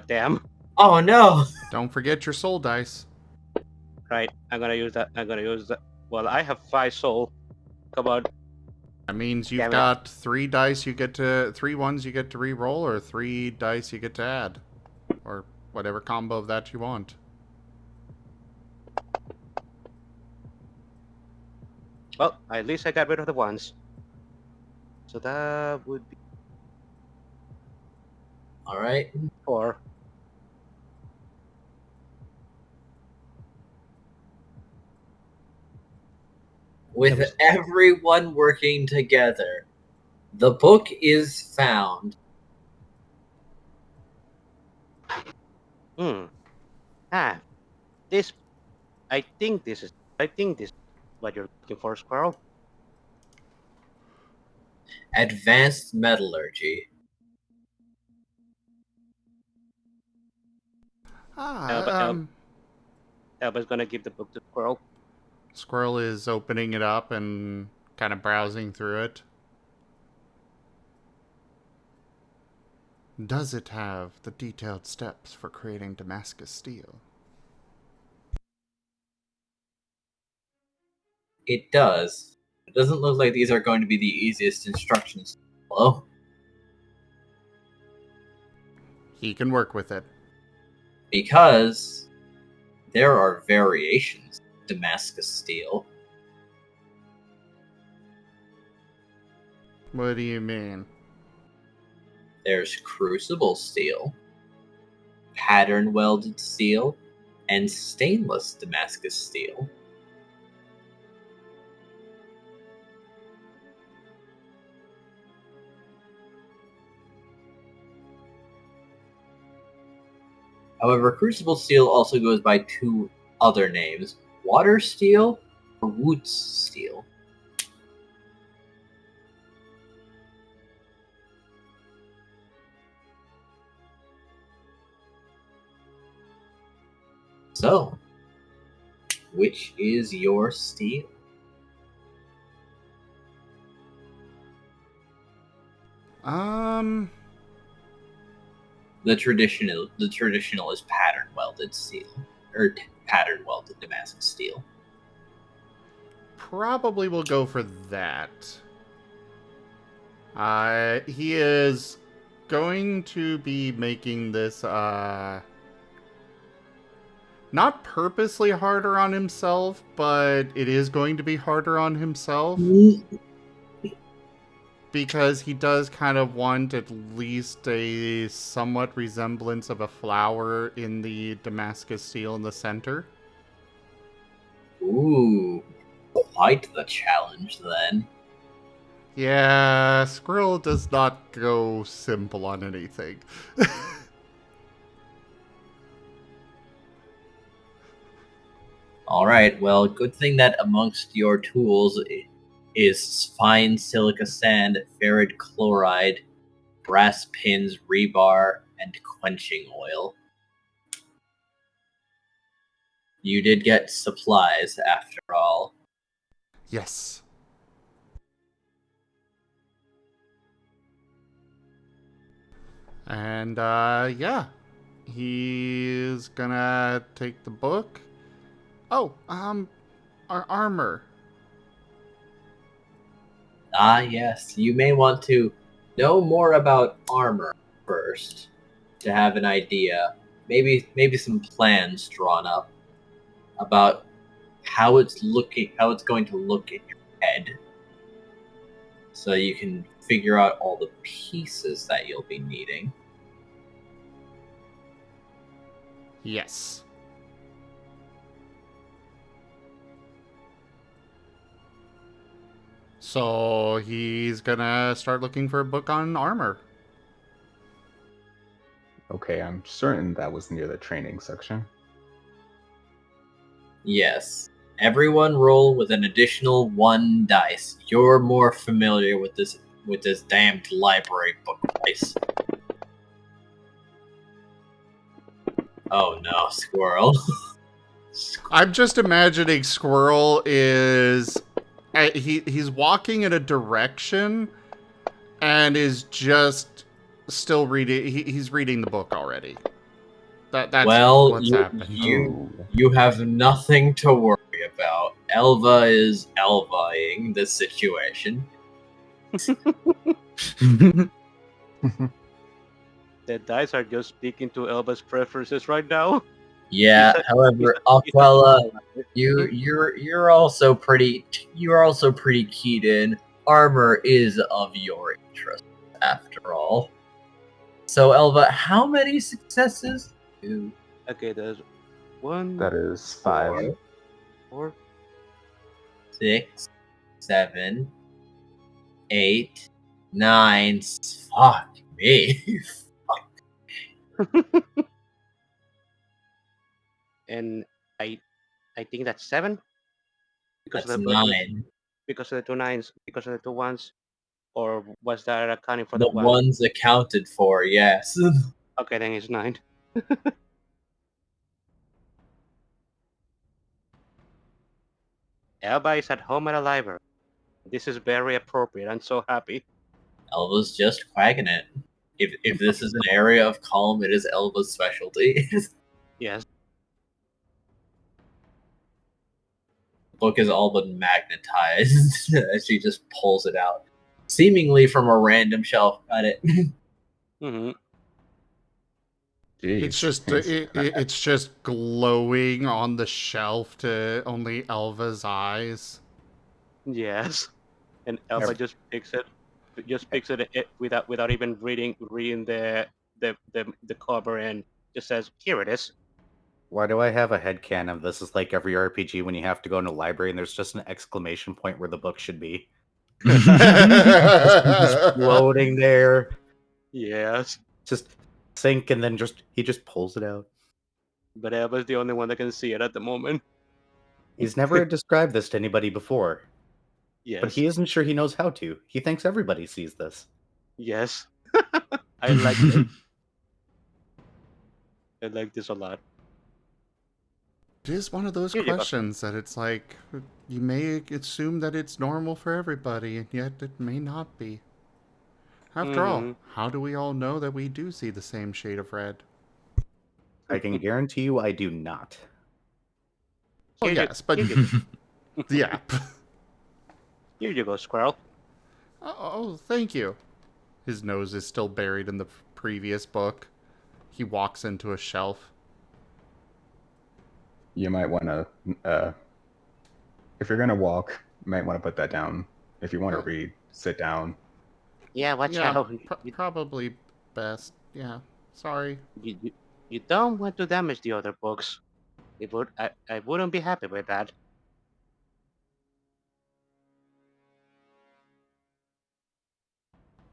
Damn. Oh no. Don't forget your soul dice. Right, I'm gonna use that. Well, I have 5 soul. Come on. That means you've got 3 dice you get to 3 ones you get to re-roll, or 3 dice you get to add, or whatever combo of that you want. Well, at least I got rid of the ones. So that would be All right. 4. With everyone working together, the book is found. This. I think this is what you're looking for, Squirrel. Advanced metallurgy. Elba's gonna give the book to Squirrel. Squirrel is opening it up and kind of browsing through it. Does it have the detailed steps for creating Damascus steel? It does. It doesn't look like these are going to be the easiest instructions to follow. He can work with it. Because there are variations of Damascus steel. What do you mean? There's crucible steel, pattern welded steel, and stainless Damascus steel. However, crucible steel also goes by two other names: water steel or woods steel. So, which is your steel? The traditional is pattern welded steel, or pattern welded Damascus steel. Probably will go for that. He is going to be making this, not purposely harder on himself, but it is going to be harder on himself. Because he does kind of want at least a somewhat resemblance of a flower in the Damascus steel in the center. Ooh, quite the challenge then. Yeah, Squirrel does not go simple on anything. Alright, well, good thing that amongst your tools is fine silica sand, ferrite chloride, brass pins, rebar, and quenching oil. You did get supplies, after all. Yes. And, yeah. He's gonna take the book. Oh, our armor. Ah, yes, you may want to know more about armor first to have an idea. Maybe some plans drawn up about how it's going to look in your head, so you can figure out all the pieces that you'll be needing. Yes. So he's gonna start looking for a book on armor. Okay, I'm certain that was near the training section. Yes. Everyone roll with an additional 1 dice. You're more familiar with this damned library book dice. Oh no, Squirrel. I'm just imagining Squirrel is he's walking in a direction and is just still reading. He's reading the book already. That's Well, what's happening. you have nothing to worry about. Elva is Elvaing the situation. The dice are just speaking to Elba's preferences right now. Yeah, however, Aquarelle, Mhm. you're also pretty keyed in. Armor is of your interest, after all. So, Elva, how many successes? 2, Okay, there's 1, That is 5. 4. 6, 7, 8, 9. Fuck me. And I think that's 7 because That's of 9. because of the 2 nines, because of the 2 ones, or was that accounting for The the 1? ones accounted for, yes. Okay, then it's 9. Elba is at home at a library. This is very appropriate. I'm so happy. Elva's just quagging it. If this is an area of calm, it is Elva's specialty. Yes. book is all but magnetized as she just pulls it out, seemingly from a random shelf. Got it. Mm-hmm. Jeez. It's just glowing on the shelf to only Elva's eyes. Yes. And Elva just picks it, without even reading the cover, and just says, "Here it is." Why do I have a headcanon of this is like every RPG when you have to go into a library and there's just an exclamation point where the book should be? Just floating there. Yes. Just think and then he just pulls it out. But Elva's the only one that can see it at the moment. He's never described this to anybody before. Yes. But he isn't sure he knows how to. He thinks everybody sees this. Yes. I like it. I like this a lot. It is one of those Here you go. questions that it's like, you may assume that it's normal for everybody, and yet it may not be. After all, how do we all know that we do see the same shade of red? I can guarantee you I do not. Well, Here you- yes, but here you- yeah. Here you go, Squirrel. Oh, thank you. His nose is still buried in the previous book. He walks into a shelf. You might want to, if you're going to walk, you might want to put that down. If you want to read, sit down. Yeah, watch Yeah, out. probably best. Yeah, sorry. You don't want to damage the other books. I wouldn't be happy with that.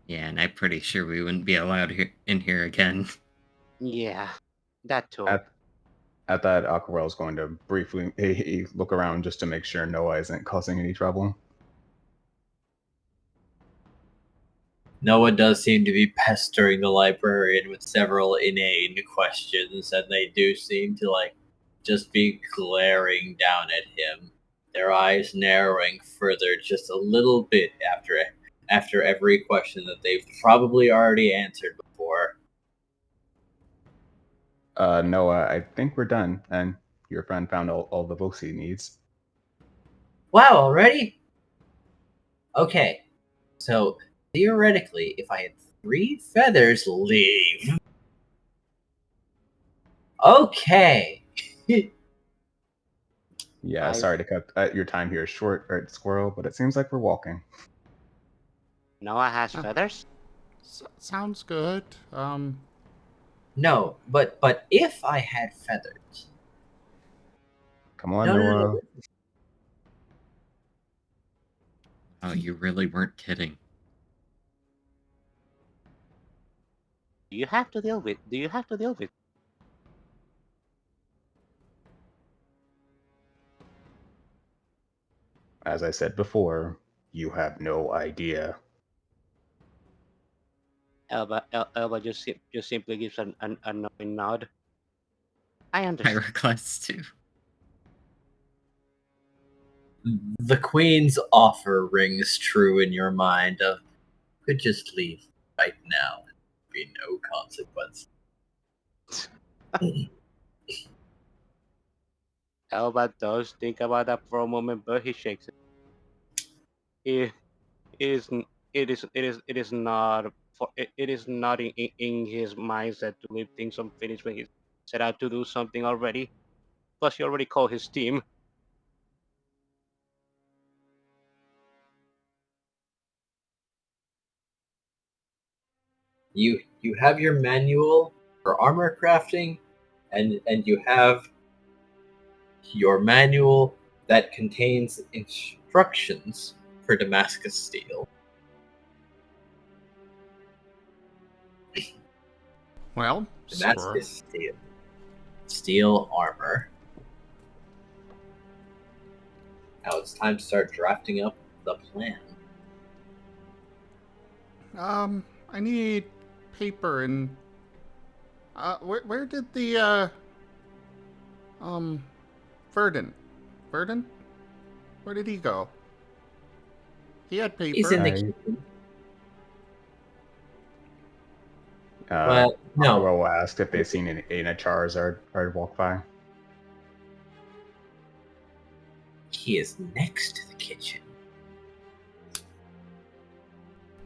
Yeah, and I'm pretty sure we wouldn't be allowed in here again. Yeah, that too. At that, Aquarelle is going to briefly look around just to make sure Noah isn't causing any trouble. Noah does seem to be pestering the librarian with several inane questions, and they do seem to just be glaring down at him, their eyes narrowing further just a little bit after every question that they've probably already answered before. Noah, I think we're done, and your friend found all the books he needs. Wow, already? Okay, so theoretically, if I had 3 feathers, leave. Okay. Yeah, sorry to cut your time here short, right, Squirrel, but it seems like we're walking. Noah has feathers? Sounds good. No, but if I had feathers. Come on, No, Noah. no. Oh, you really weren't kidding. Do you have to deal with? As I said before, you have no idea. Elba just simply gives a knowing nod. I understand. Pyroclast too. The Queen's offer rings true in your mind of, could just leave right now and be no consequence. Elba does think about that for a moment, but he shakes it. It is not in his mindset to leave things unfinished when he set out to do something already. Plus, he already called his team. You have your manual for armor crafting, and you have your manual that contains instructions for Damascus steel. Well, Damascus steel armor. Now it's time to start drafting up the plan. I need paper and where did the Verdun? Where did he go? He had paper. He's in the kitchen. No. No. asked if they've seen a Charizard walk by. he is next to the kitchen.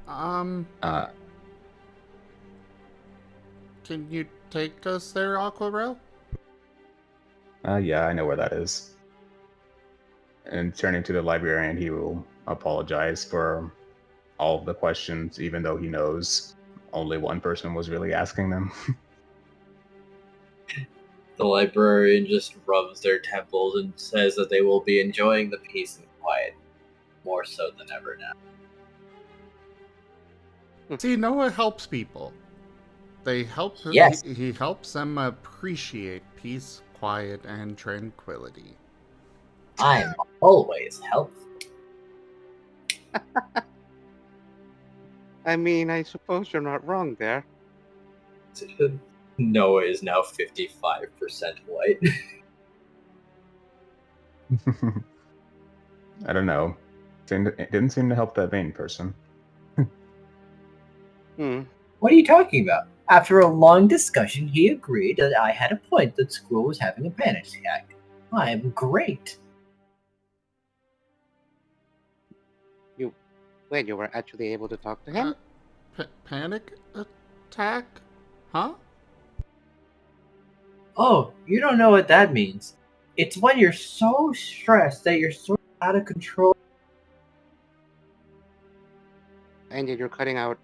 Um, Uh, can you take us there, Aquarelle? yeah, I know where that is. And turning to the librarian, he will apologize for all of the questions, even though he knows only one person was really asking them. The librarian just rubs their temples and says that they will be enjoying the peace and quiet more so than ever now. See, Noah helps people. They help. Yes. He helps them appreciate peace, quiet, and tranquility. I'm always helpful. I mean, I suppose you're not wrong there. Noah is now 55% white. I don't know. It didn't seem to help that vain person. What are you talking about? After a long discussion, he agreed that I had a point that Squirrel was having a panic attack. I am great. Wait, you were actually able to talk to him? Panic attack? Huh? Oh, you don't know what that means. It's when you're so stressed that you're sort of out of control. And yet you're cutting out.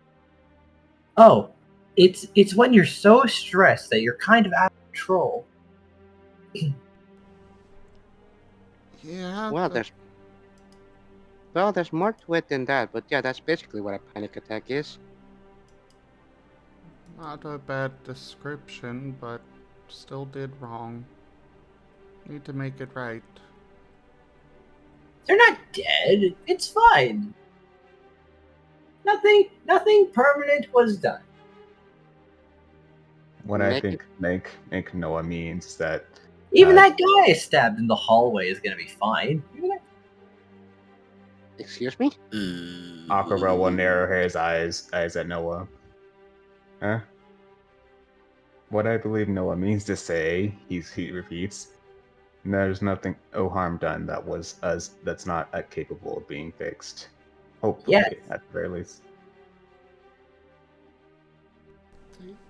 Oh, it's when you're so stressed that you're kind of out of control. Yeah. There's more to it than that, but yeah, that's basically what a panic attack is. Not a bad description, but still did wrong. Need to make it right. They're not dead. It's fine. Nothing permanent was done. What I think make Noah means is that Even that guy stabbed in the hallway is gonna be fine. Excuse me? Aquarelle will narrow his eyes at Noah. Huh? What I believe Noah means to say, he repeats, there's no harm done that's not capable of being fixed. Hopefully, Yes. at the very least.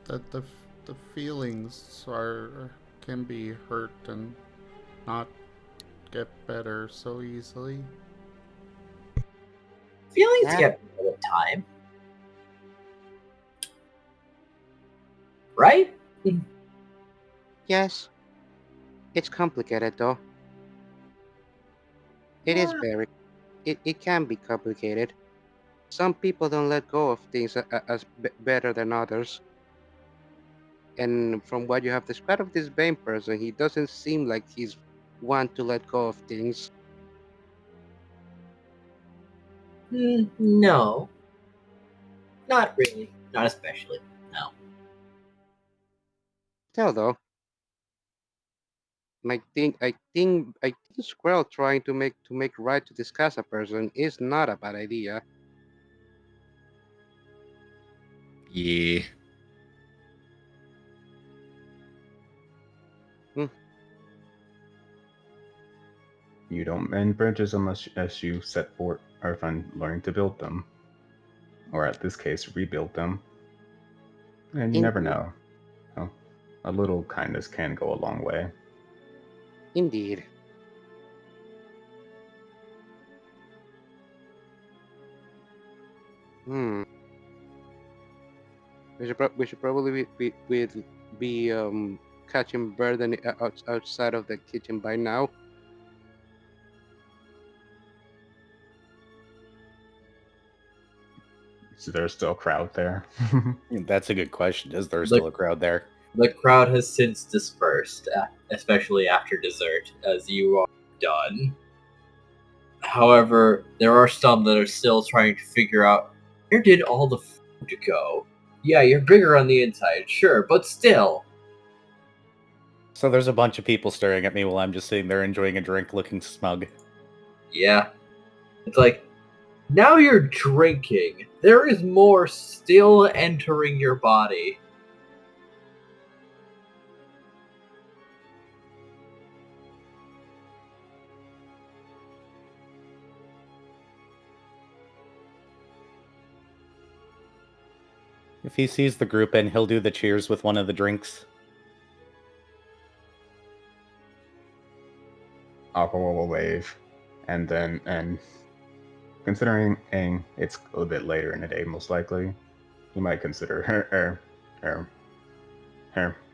The feelings can be hurt and not get better so easily. Feelings get better with time. Right? Yes. It's complicated though. It is very. It can be complicated. Some people don't let go of things as better than others. And from what you have described of this vain person, he doesn't seem like he's one to let go of things. No. Not really. Not especially. No. Still though, I think Squirrel trying to make right to discuss a person is not a bad idea. Yeah. You don't mend bridges unless you set forth or find learning to build them. Or at this case, rebuild them. And you never know. Oh, a little kindness can go a long way. Indeed. We should probably be catching bird outside of the kitchen by now. Is there still a crowd there? That's a good question. Is there still a crowd there? The crowd has since dispersed, especially after dessert, as you are done. However, there are some that are still trying to figure out where did all the food go? Yeah, you're bigger on the inside, sure, but still. So there's a bunch of people staring at me while I'm just sitting there enjoying a drink, looking smug. Yeah. It's like, now you're drinking. There is more still entering your body. If he sees the group in, he'll do the cheers with one of the drinks. Aqua will wave, and considering it's a little bit later in the day, most likely, he might consider her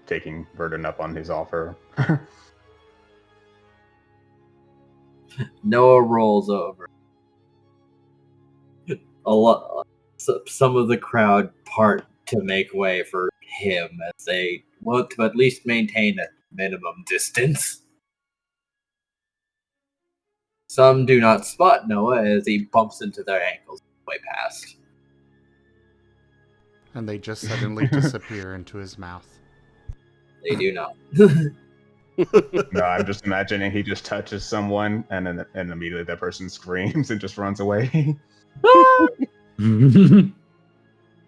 taking Verdun up on his offer. Noah rolls over. Some of the crowd part to make way for him as they want to at least maintain a minimum distance. Some do not spot Noah as he bumps into their ankles way past. And they just suddenly disappear into his mouth. They do not. No, I'm just imagining he just touches someone, and immediately that person screams and just runs away.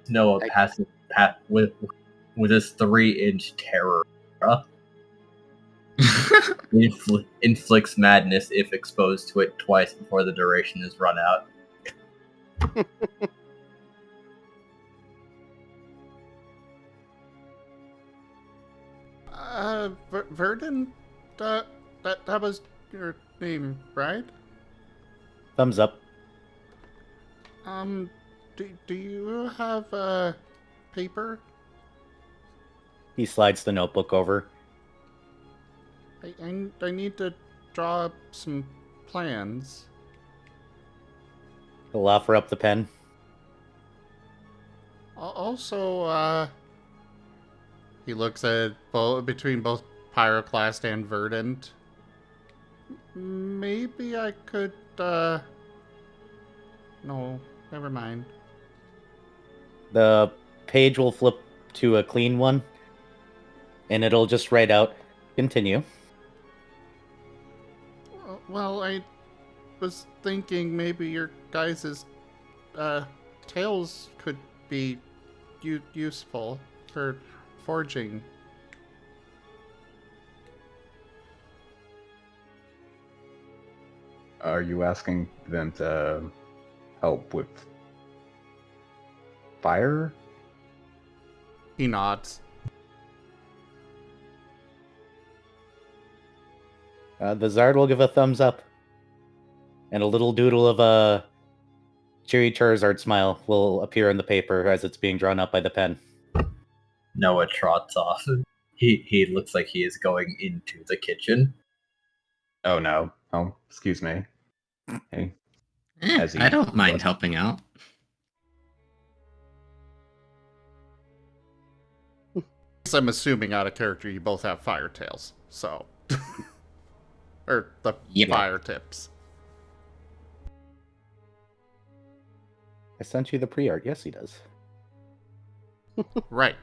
Noah passes with his 3-inch terror. Inflicts madness if exposed to it twice before the duration is run out. Verdun, that was your name, right? Thumbs up. Do you have paper? He slides the notebook over. I need to draw up some plans. He'll offer up the pen. Also, he looks at between both Pyroclast and Verdant. Maybe I could, no, never mind. The page will flip to a clean one, and it'll just write out, continue. Well, I was thinking maybe your guys' tails could be useful for forging. Are you asking them to help with fire? He nods. The Zard will give a thumbs up. And a little doodle of a cheery Charizard smile will appear in the paper as it's being drawn up by the pen. Noah trots off. He looks like he is going into the kitchen. Oh no. Oh, excuse me. Hey. I don't mind helping out. I'm assuming out of character you both have fire tails, so. Or the fire tips. I sent you the pre-art. Yes, he does. Right.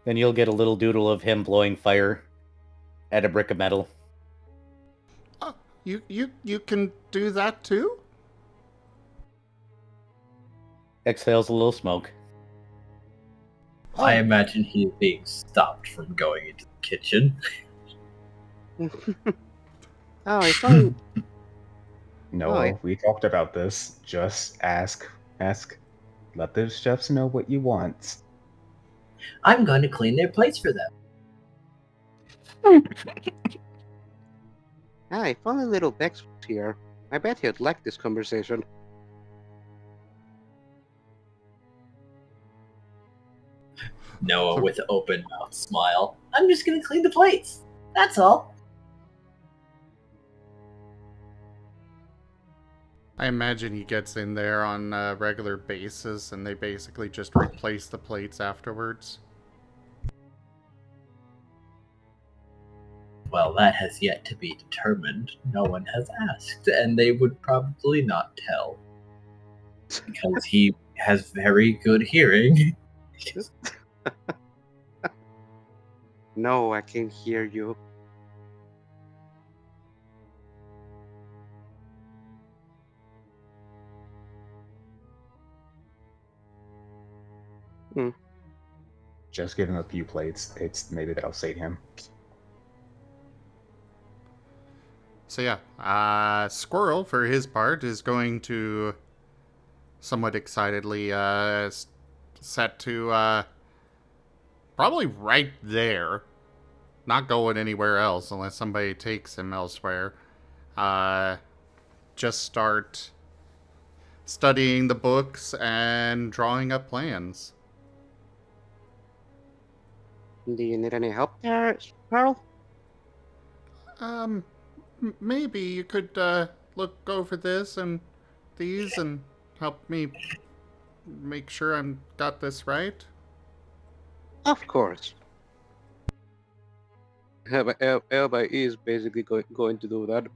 Then you'll get a little doodle of him blowing fire at a brick of metal. Oh, you can do that too? Exhales a little smoke. I imagine he is being stopped from going into the kitchen. Oh, it's only... No, we talked about this. Just ask. Let the chefs know what you want. I'm going to clean their plates for them. If only little Bex was here. I bet he'd like this conversation. Noah with an open mouth smile. I'm just going to clean the plates. That's all. I imagine he gets in there on a regular basis and they basically just replace the plates afterwards. Well, that has yet to be determined. No one has asked, and they would probably not tell. Because he has very good hearing. No, I can hear you. Just give him a few plates. Maybe that'll sate him. So yeah, Squirrel, for his part, is going to somewhat excitedly set to probably right there, not going anywhere else unless somebody takes him elsewhere. Just start studying the books and drawing up plans. Do you need any help there, Squirrel? Maybe you could look over this and these and help me make sure I'm got this right. Of course. Elba is basically going to do that.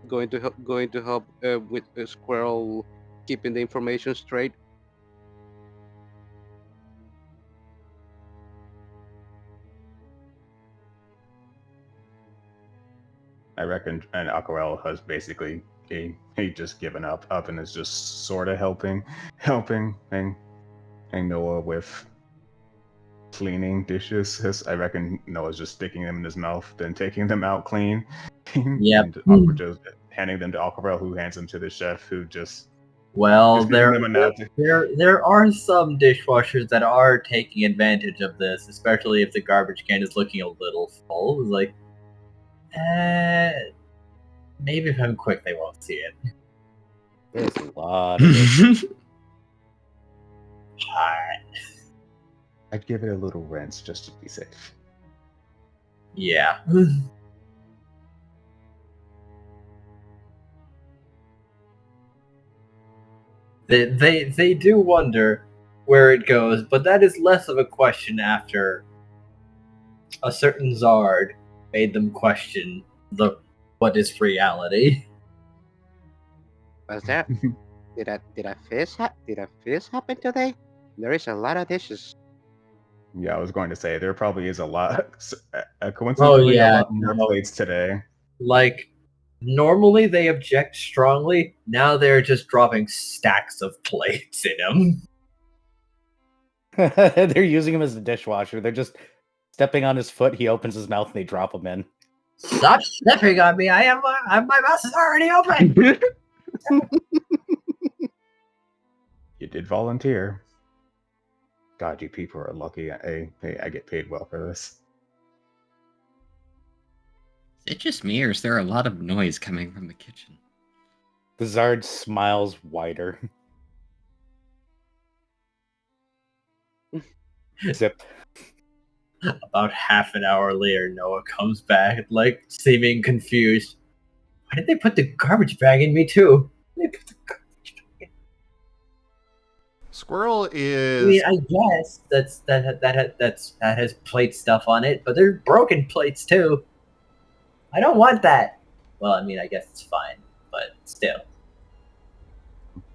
Going to help with Squirrel keeping the information straight. I reckon, and Aquarelle has basically he just given up and is just sort of helping Noah with cleaning dishes. I reckon Noah's just sticking them in his mouth, then taking them out clean. Yep. And Aqua just handing them to Aquarelle, who hands them to the chef, who just Well, is giving there, them a nod. there are some dishwashers that are taking advantage of this, especially if the garbage can is looking a little full. It's like, maybe if I'm quick, they won't see it. There's a lot of it. I'd give it a little rinse just to be safe. Yeah. They do wonder where it goes, but that is less of a question after a certain Zard made them question what is reality. Was that? Did a fish happen today? There is a lot of dishes. Yeah, I was going to say there probably is a lot. Coincidentally, Oh, yeah, a lot more no. plates today. Like, normally they object strongly. Now they're just dropping stacks of plates in them. They're using him as a dishwasher. They're just stepping on his foot. He opens his mouth and they drop him in. Stop sniffing on me! My mouth is already open. You did volunteer. God, you people are lucky. I get paid well for this. Is it just me, or is there a lot of noise coming from the kitchen? The Zard smiles wider. Zip. About half an hour later, Noah comes back, like, seeming confused. Why did they put the garbage bag in me, too? They put the garbage bag in. Squirrel is. I mean, I guess that has plate stuff on it, but they're broken plates, too. I don't want that. Well, I mean, I guess it's fine, but still.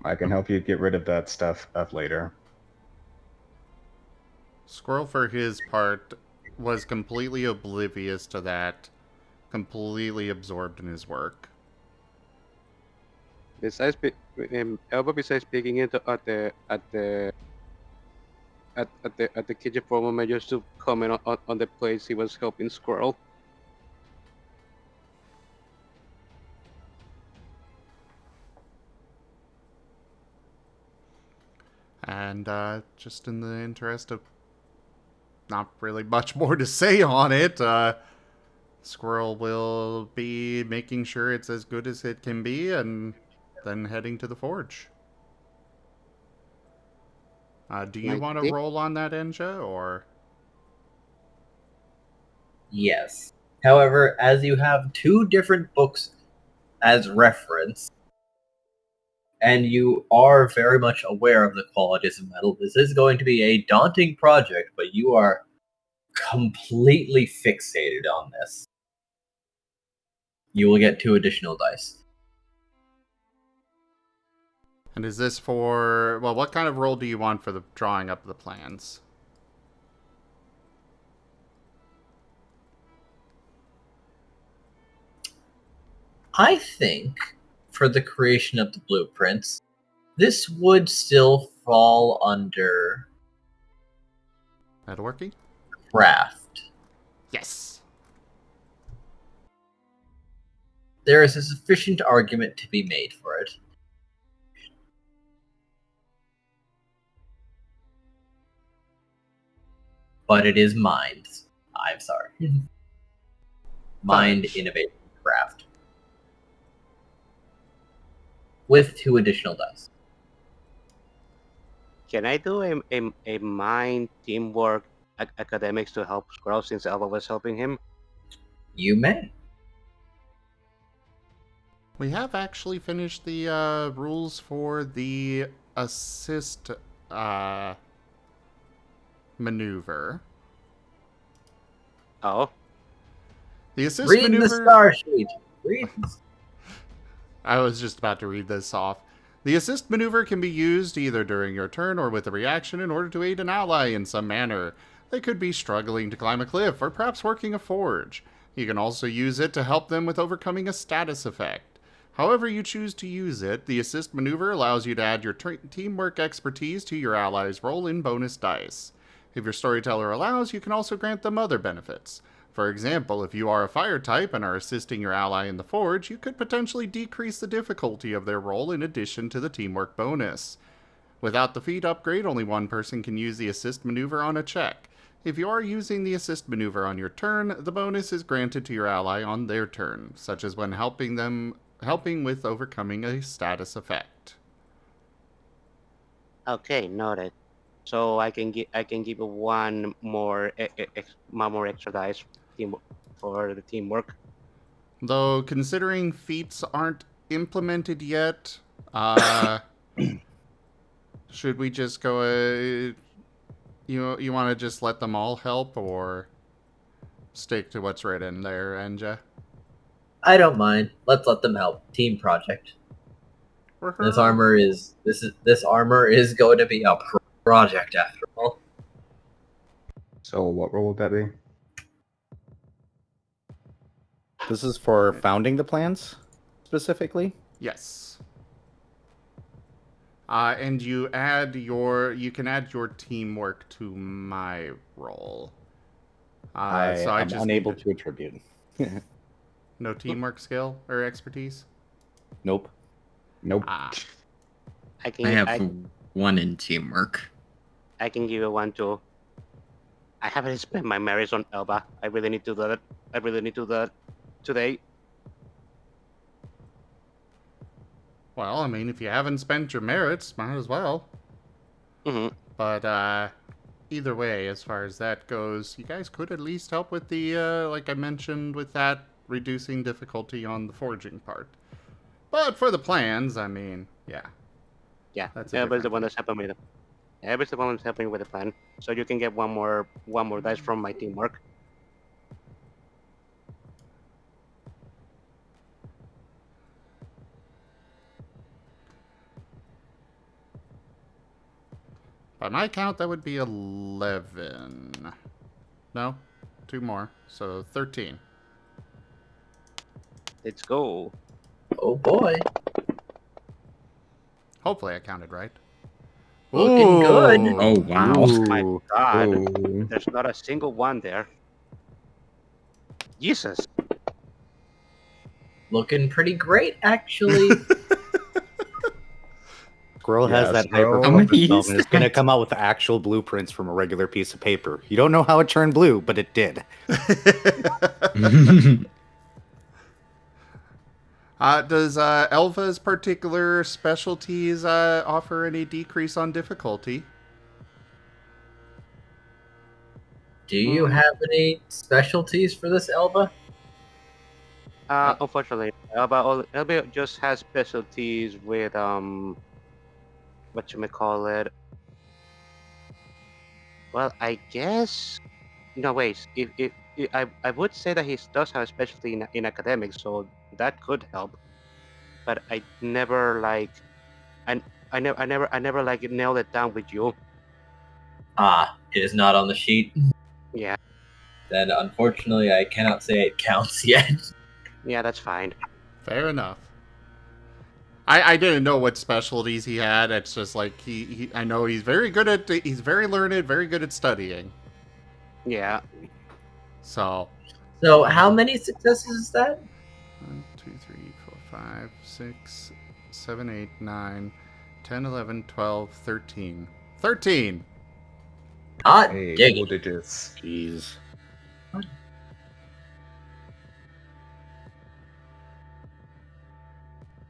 I can help you get rid of that stuff up later. Squirrel, for his part, was completely oblivious to that, completely absorbed in his work. Besides, Elba, besides speaking into at the kitchen for a moment just to comment on the place he was helping Squirrel. And just in the interest of not really much more to say on it, Squirrel will be making sure it's as good as it can be and then heading to the forge. Do you want to roll on that, Enja, or? Yes. However, as you have two different books as reference, and you are very much aware of the qualities of metal, this is going to be a daunting project, but you are completely fixated on this. You will get 2 additional dice. And is this for, well, what kind of role do you want for the drawing up the plans? I think for the creation of the blueprints, this would still fall under Metalworking? craft. Yes. there is a sufficient argument to be made for it. But it is mind. I'm sorry. Mind Fudge. Innovation Craft. With 2 additional dice. Can I do a mind teamwork academics to help Squirrel since Elva was helping him? You may. We have actually finished the rules for the assist maneuver. Oh, The assist Read maneuver. the star sheet. Read. I was just about to read this off. The assist maneuver can be used either during your turn or with a reaction in order to aid an ally in some manner. They could be struggling to climb a cliff or perhaps working a forge. You can also use it to help them with overcoming a status effect. However you choose to use it, the assist maneuver allows you to add your teamwork expertise to your allies' roll in bonus dice. If your storyteller allows, you can also grant them other benefits. For example, if you are a fire type and are assisting your ally in the forge, you could potentially decrease the difficulty of their roll in addition to the teamwork bonus. Without the feat upgrade, only one person can use the assist maneuver on a check. If you are using the assist maneuver on your turn, the bonus is granted to your ally on their turn, such as when helping with overcoming a status effect. okay, noted. So I can give one more extra dice for the teamwork. Though, considering feats aren't implemented yet, should we just go... you want to just let them all help, or stick to what's written there, Enja? I don't mind. Let's let them help. Team project. This armor is going to be a project after all. So what role would that be? This is for founding the plans, specifically? Yes. And you can add your teamwork to my role. I'm unable to attribute. No teamwork skill or expertise? Nope. Nope. Ah. I have 1 in teamwork. I can give you one too. I haven't spent my merits on Elba. I really need to do that. I really need to do that today. Well, I mean, if you haven't spent your merits, might as well. Mm-hmm. But either way, as far as that goes, you guys could at least help with the, like I mentioned, with that reducing difficulty on the forging part. But for the plans, I mean, yeah. Yeah, That's Elba's the one that's helping me. Elba's the one that's helping me with the plan. So you can get one more dice from my teamwork. By my count, that would be 11. No? 2 more. So 13. Let's go. Oh boy. Hopefully I counted right. Looking good. Oh, wow. Oh my god. Ooh. There's not a single one there. Jesus. Looking pretty great, actually. Squirrel has Yeah, that Squirrel. hyper How many focus is moment. It's going to that? come out with actual blueprints from a regular piece of paper. You don't know how it turned blue, but it did. Does Elva's particular specialties offer any decrease on difficulty? Do you have any specialties for this, Elva? Unfortunately, Elba just has specialties with whatchamacallit. Well, I guess no wait. If I would say that he does have a specialty in academics, so that could help. But I never like, I never like nailed it down with you. It is not on the sheet. Yeah, Then unfortunately I cannot say it counts yet. yeah, that's fine. Fair enough. I didn't know what specialties he had. It's just like I know he's very learned, very good at studying. Yeah. So So how many successes is that? 1, 2, 3, 5, 6, 7, 8, 9, 10, 11, 12, 13. 13! Hot Hey, diggity. double digits. Jeez.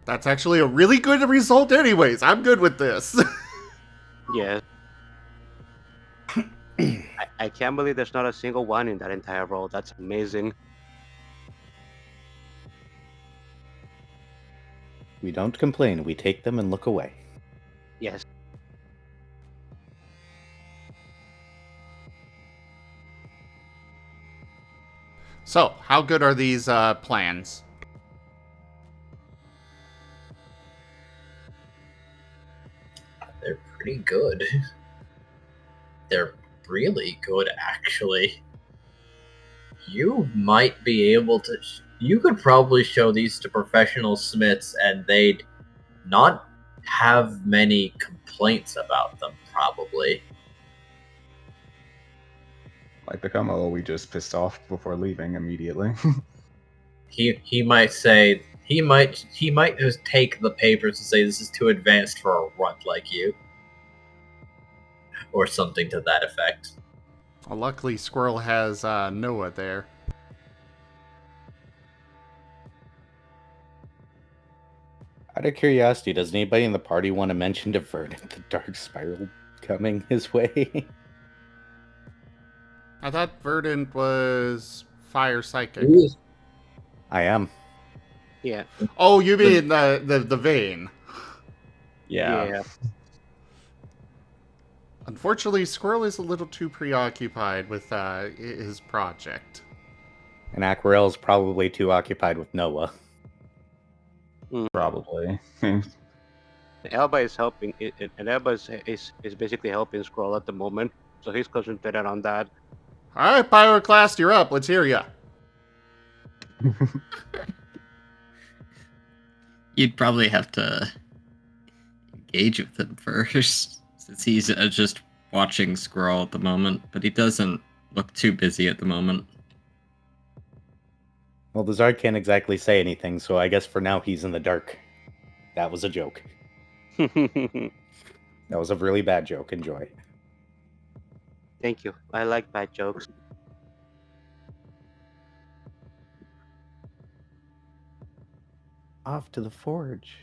That's actually a really good result anyways. I'm good with this. Yes. I can't believe there's not a single one in that entire roll. That's amazing. We don't complain. We take them and look away. Yes. So, how good are these plans? They're pretty good. They're really good, actually. You might be able to... You could probably show these to professional smiths and they'd not have many complaints about them, probably. Like become, oh, we just pissed off before leaving immediately. He might say... He might just take the papers and say this is too advanced for a runt like you. Or something to that effect. Well, luckily, Squirrel has Noah there. Out of curiosity, does anybody in the party want to mention to Verdant the dark spiral coming his way? I thought Verdant was fire psychic. Ooh. I am. Yeah. Oh, you mean the vein. Yeah. Unfortunately, Squirrel is a little too preoccupied with his project. And Aquarelle is probably too occupied with Noah. Probably. Elba is helping, and Elba is basically helping Scroll at the moment, so he's concentrated on that. All right, Pyroclast, you're up. Let's hear ya. You'd probably have to engage with him first, since he's just watching Squirrel at the moment, but he doesn't look too busy at the moment. Well, the Zard can't exactly say anything, so I guess for now he's in the dark. That was a joke. That was a really bad joke. Enjoy. Thank you. I like bad jokes. Off to the forge.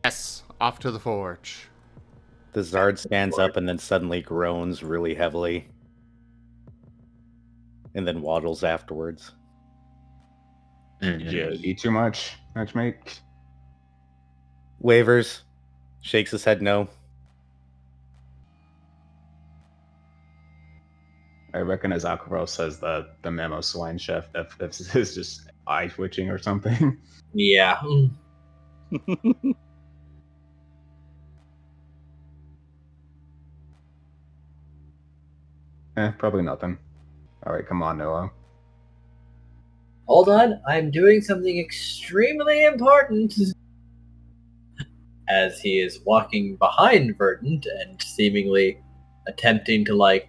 Yes, off to the forge. The Zard stands up and then suddenly groans really heavily. And then waddles afterwards. Did you eat too much, matchmate? Wavers. Shakes his head no. I reckon as Aquarelle says that the memo swine chef if is just eye twitching or something. Yeah. Probably nothing. Alright, come on, Noah. Hold on, I'm doing something extremely important. As he is walking behind Verdant and seemingly attempting to,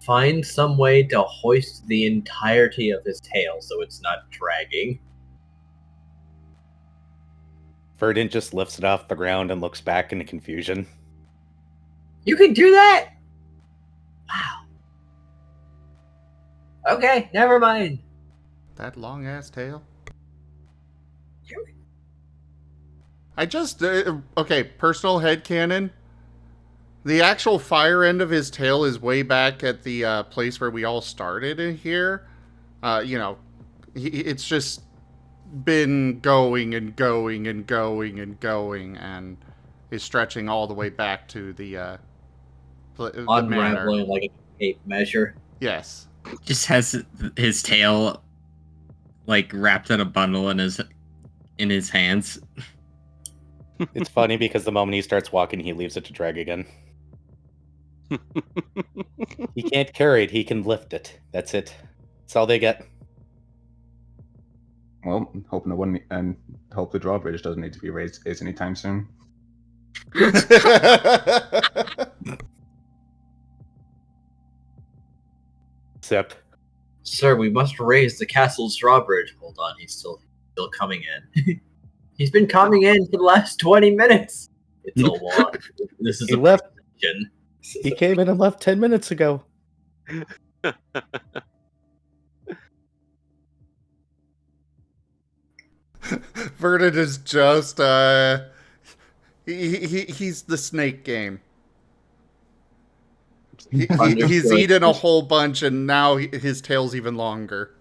find some way to hoist the entirety of his tail so it's not dragging. Verdant just lifts it off the ground and looks back into confusion. You can do that? Wow. Okay, never mind. That long ass tail. You- I just okay. Personal headcanon. The actual fire end of his tail is way back at the place where we all started in here. It's just been going and going and going and going, and is stretching all the way back to the manor. Unraveling like a tape measure. Yes. Just has his tail wrapped in a bundle in his hands. It's funny because the moment he starts walking, he leaves it to drag again. He can't carry it, he can lift it. That's it. That's all they get. Well, hope no one and hope the drawbridge doesn't need to be raised anytime soon. Except, Sir, we must raise the castle's drawbridge. Hold on, he's still still coming in. He's been coming in for the last 20 minutes. It's a lot. This is He a left. precision. He came in and left 10 minutes ago. Vernon is just he's the snake game. He's Understood. eaten a whole bunch, and now his tail's even longer.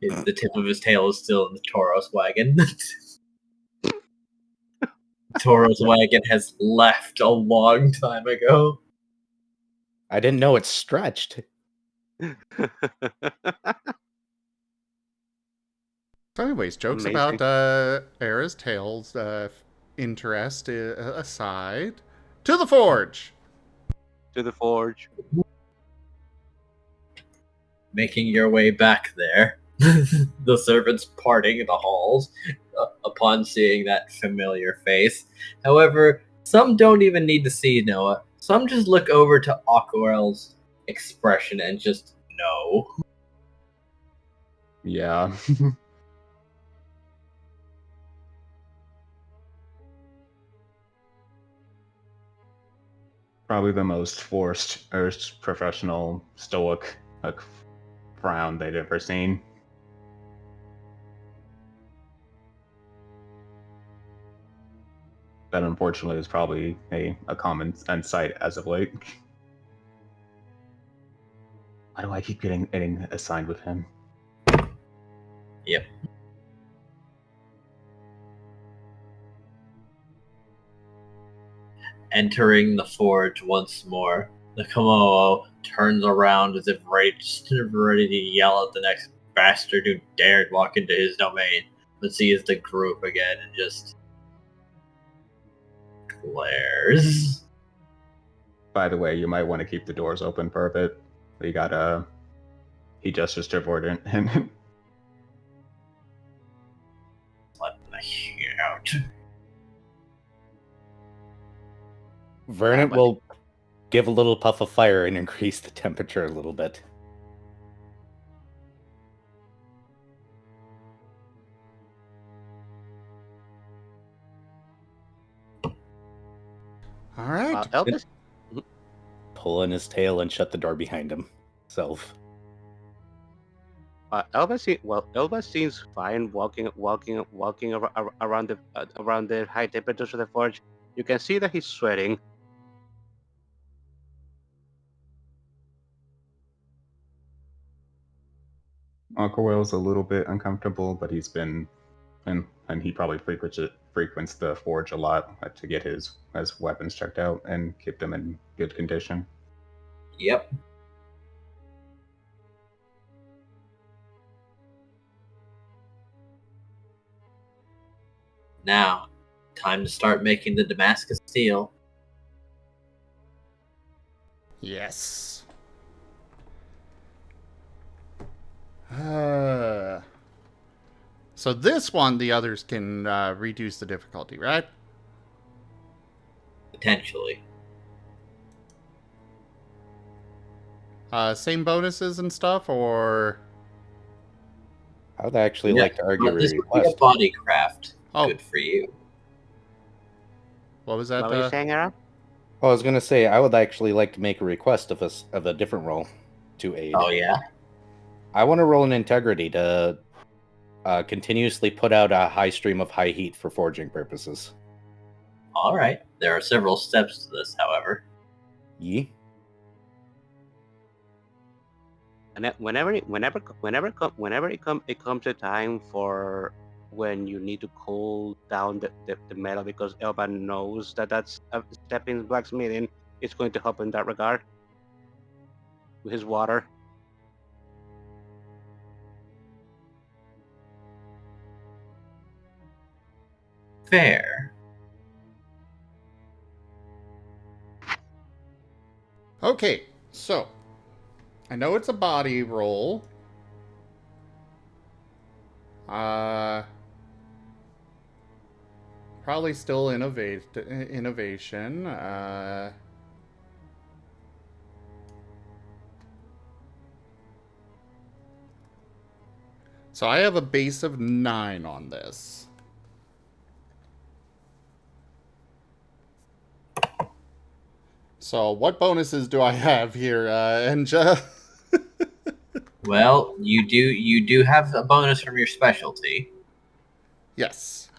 The tip of his tail is still in the Tauros wagon. Tauros wagon has left a long time ago. I didn't know it stretched. So anyways, jokes Amazing. about Era's tail's interest aside, to the forge! To the forge. Making your way back there, the servants parting in the halls upon seeing that familiar face. However, some don't even need to see Noah. Some just look over to Aquarelle's expression and just know. Yeah. Probably the most forced or professional stoic frown they'd ever seen. That unfortunately is probably a common sight as of late. Why do I keep getting assigned with him? Yep. Entering the forge once more, the Komodo turns around as if ready to yell at the next bastard who dared walk into his domain, but sees the group again and just glares. By the way, you might want to keep the doors open for a bit. We got he gestures to Vordan and Let the heat out. Vernon will give a little puff of fire and increase the temperature a little bit. All right. Elvis? Pull in his tail and shut the door behind him. Self. Elvis seems fine walking around the high temperatures of the forge. You can see that he's sweating. Aquarelle's a little bit uncomfortable, but he's been and he probably frequents the forge a lot to get his weapons checked out and keep them in good condition. Yep. Now, time to start making the Damascus steel. Yes. So this one, the others can reduce the difficulty, right? Potentially. Same bonuses and stuff, or... I would actually like to argue a This would be a request. body craft. Oh. Good for you. What was that? What were you saying, Aaron? Well, I was going to say, I would actually like to make a request of a different role to aid. Oh, yeah? I want to roll an integrity to continuously put out a high stream of high heat for forging purposes. Alright. There are several steps to this, however. Yee. And whenever it comes a time for when you need to cool down the metal, because Elba knows that's a step in blacksmithing, it's going to help in that regard with his water. Fair. Okay, so I know it's a body roll. Probably still innovation. So I have a base of 9 on this. So what bonuses do I have here, Enja? Well, you do have a bonus from your specialty. Yes.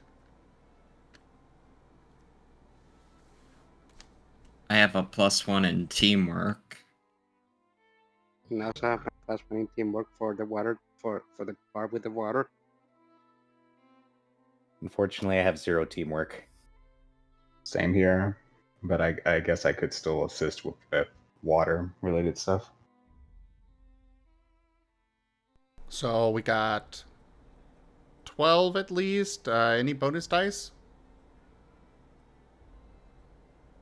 I have a +1 in teamwork. And also have a +1 in teamwork for the water for the part with the water. Unfortunately, I have 0 teamwork. Same here, but I guess I could still assist with water-related stuff. So we got 12 at least. Any bonus dice?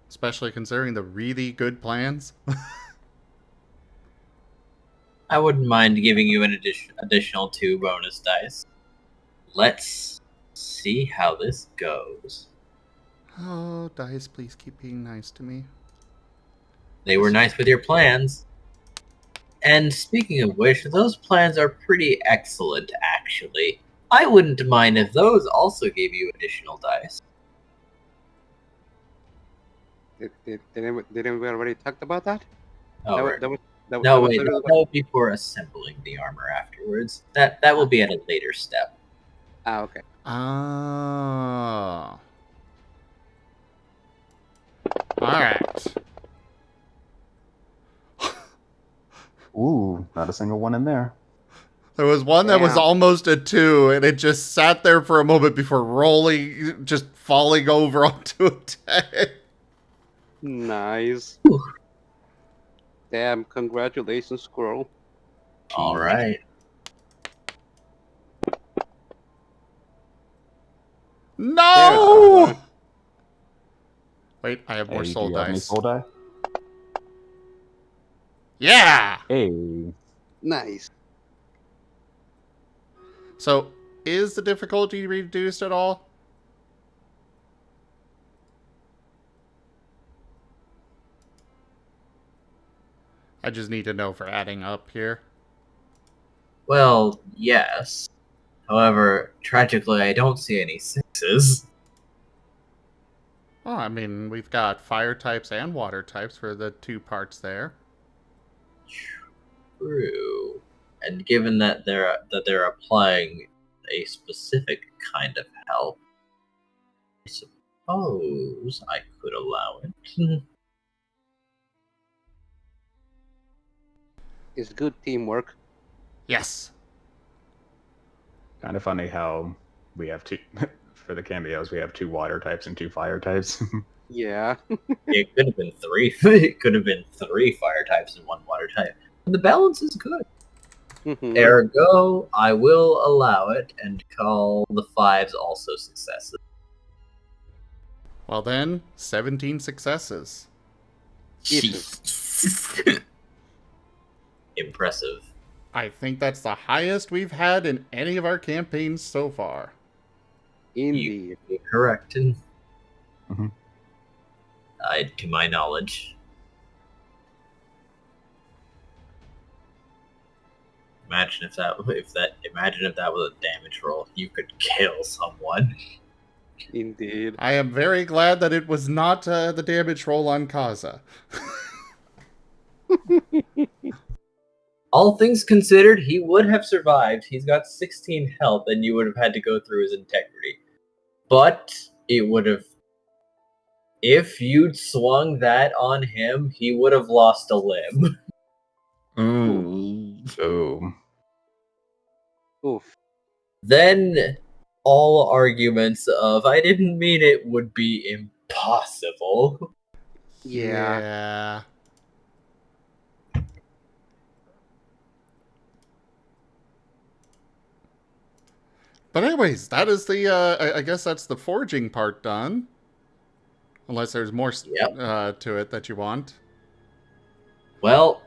Especially considering the really good plans. I wouldn't mind giving you an additional 2 bonus dice. Let's see how this goes. Oh, dice, please keep being nice to me. They were nice with your plans. And speaking of which, those plans are pretty excellent, actually. I wouldn't mind if those also gave you additional dice. Didn't we already talked about that? Oh, That wa- right. that was- that- No, that was wait, the- that would be for assembling the armor afterwards. That will be at a later step. okay. Ah. Alright. Ooh, not a single one in there. There was one that was Damn. almost a 2, and it just sat there for a moment before rolling, just falling over onto a 10. Nice. Whew. Damn! Congratulations, Squirrel. All right. No! Wait, I have more Hey, soul do you have any dice. soul die? Yeah! Hey, Nice. So, is the difficulty reduced at all? I just need to know for adding up here. Well, yes. However, tragically, I don't see any 6s. Oh, I mean, we've got fire types and water types for the 2 parts there. True. And given that they're applying a specific kind of help, I suppose I could allow it. It's good teamwork. Yes. kind of funny how we have 2 for the cameos. We have 2 water types and 2 fire types. Yeah. It could have been 3. It could have been 3 fire types and 1 water type. The balance is good. Mhm. Ergo, I will allow it and call the 5s also successes. Well then, 17 successes. Jesus. Impressive. I think that's the highest we've had in any of our campaigns so far. Indeed. You're correct. Mhm. To my knowledge. Imagine if that was a damage roll. You could kill someone. Indeed. I am very glad that it was not the damage roll on Kaza. All things considered, he would have survived. He's got 16 health, and you would have had to go through his integrity. But it would have. If you'd swung that on him, he would have lost a limb. Ooh. Oh, Oof. Then all arguments of I didn't mean it would be impossible. Yeah. But anyways, that is the, I guess that's the forging part done. Unless there's more Yep. to it that you want. Well,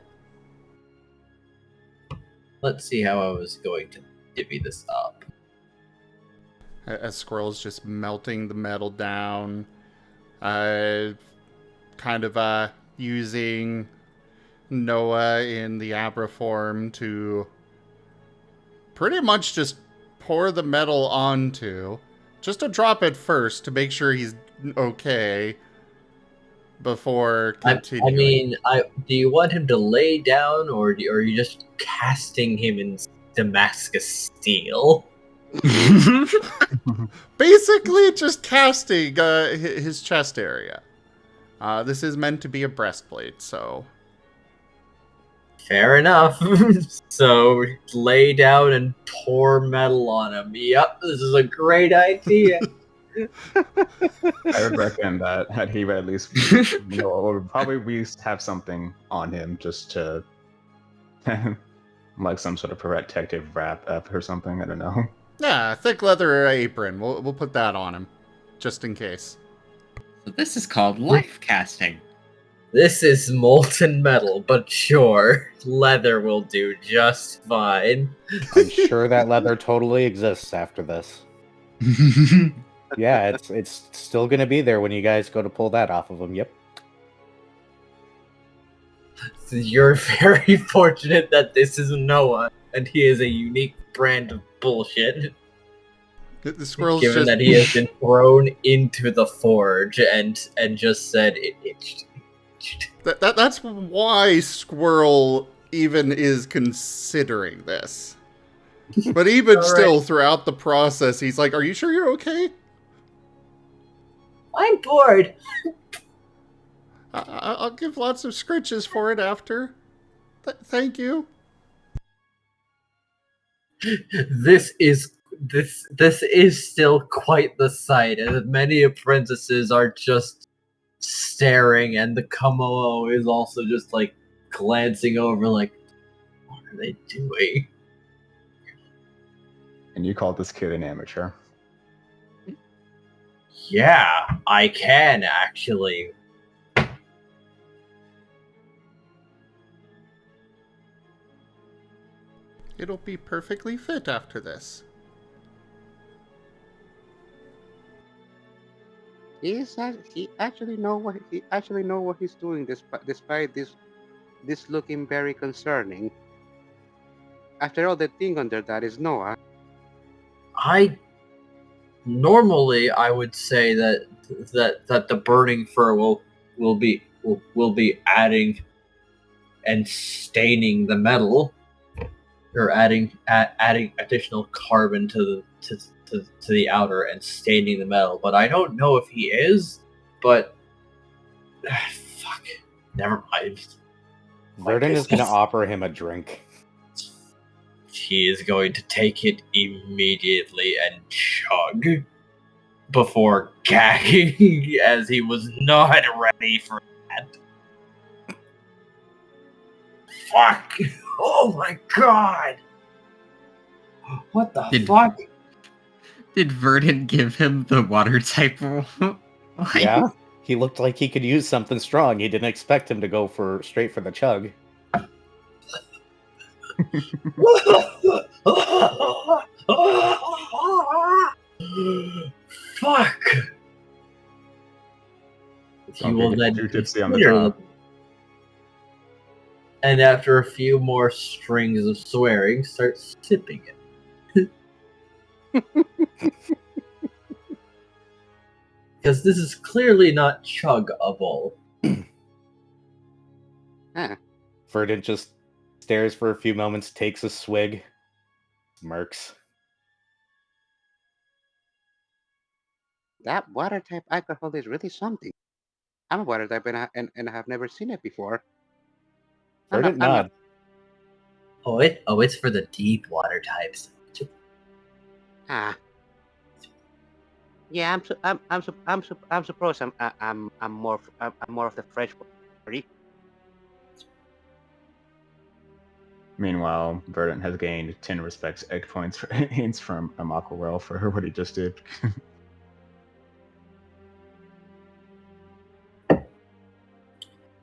let's see how I was going to divvy this up. As Squirrel's just melting the metal down. Kind of using Noah in the Abra form to pretty much just pour the metal onto, just to drop it first to make sure he's okay before continuing. Do you want him to lay down, or are you just casting him in Damascus steel? Basically, just casting his chest area. This is meant to be a breastplate, so... Fair enough. So, lay down and pour metal on him. Yep, this is a great idea. I would recommend that he would at least, or probably we have something on him just to, like some sort of protective wrap up or something. I don't know. Yeah, thick leather apron. We'll put that on him, just in case. So this is called life casting. This is molten metal, but sure, leather will do just fine. I'm sure that leather totally exists after this. Yeah, it's still gonna be there when you guys go to pull that off of him. Yep. You're very fortunate that this is Noah, and he is a unique brand of bullshit. The squirrel's Given just... that he has been thrown into the forge and just said it itched. That's why Squirrel even is considering this. But even still, throughout the process, he's like, "Are you sure you're okay?" I'm bored. I'll give lots of scritches for it after. Thank you. This is still quite the sight, as many apprentices are just staring, and the Kamao is also just like glancing over, like, what are they doing? And you called this kid an amateur. Yeah, I can actually. It'll be perfectly fit after this. He actually know what he's doing, despite this looking very concerning. After all, the thing under that is Noah. Normally I would say that the burning fur will be adding and staining the metal, or adding additional carbon to the outer and staining the metal. But I don't know if he is. But fuck, never mind. Verdun is going to offer him a drink. He is going to take it immediately and chug before gagging, as he was not ready for that. Fuck! Oh my god! What the fuck? Did Verdun give him the water type rule? Yeah, he looked like he could use something strong. He didn't expect him to go straight for the chug. Fuck! He will then too tipsy on the top. And after a few more strings of swearing, start sipping it. Because this is clearly not chuggable. Verdun just stares for a few moments, takes a swig, smirks. That water type alcohol is really something. I'm a water type and I have never seen it before. Verdun nod. It's for the deep water types. Yeah, I'm surprised. I'm more of the fresh water. Meanwhile, Verdun has gained 10 respects egg points from Aquarelle for what he just did.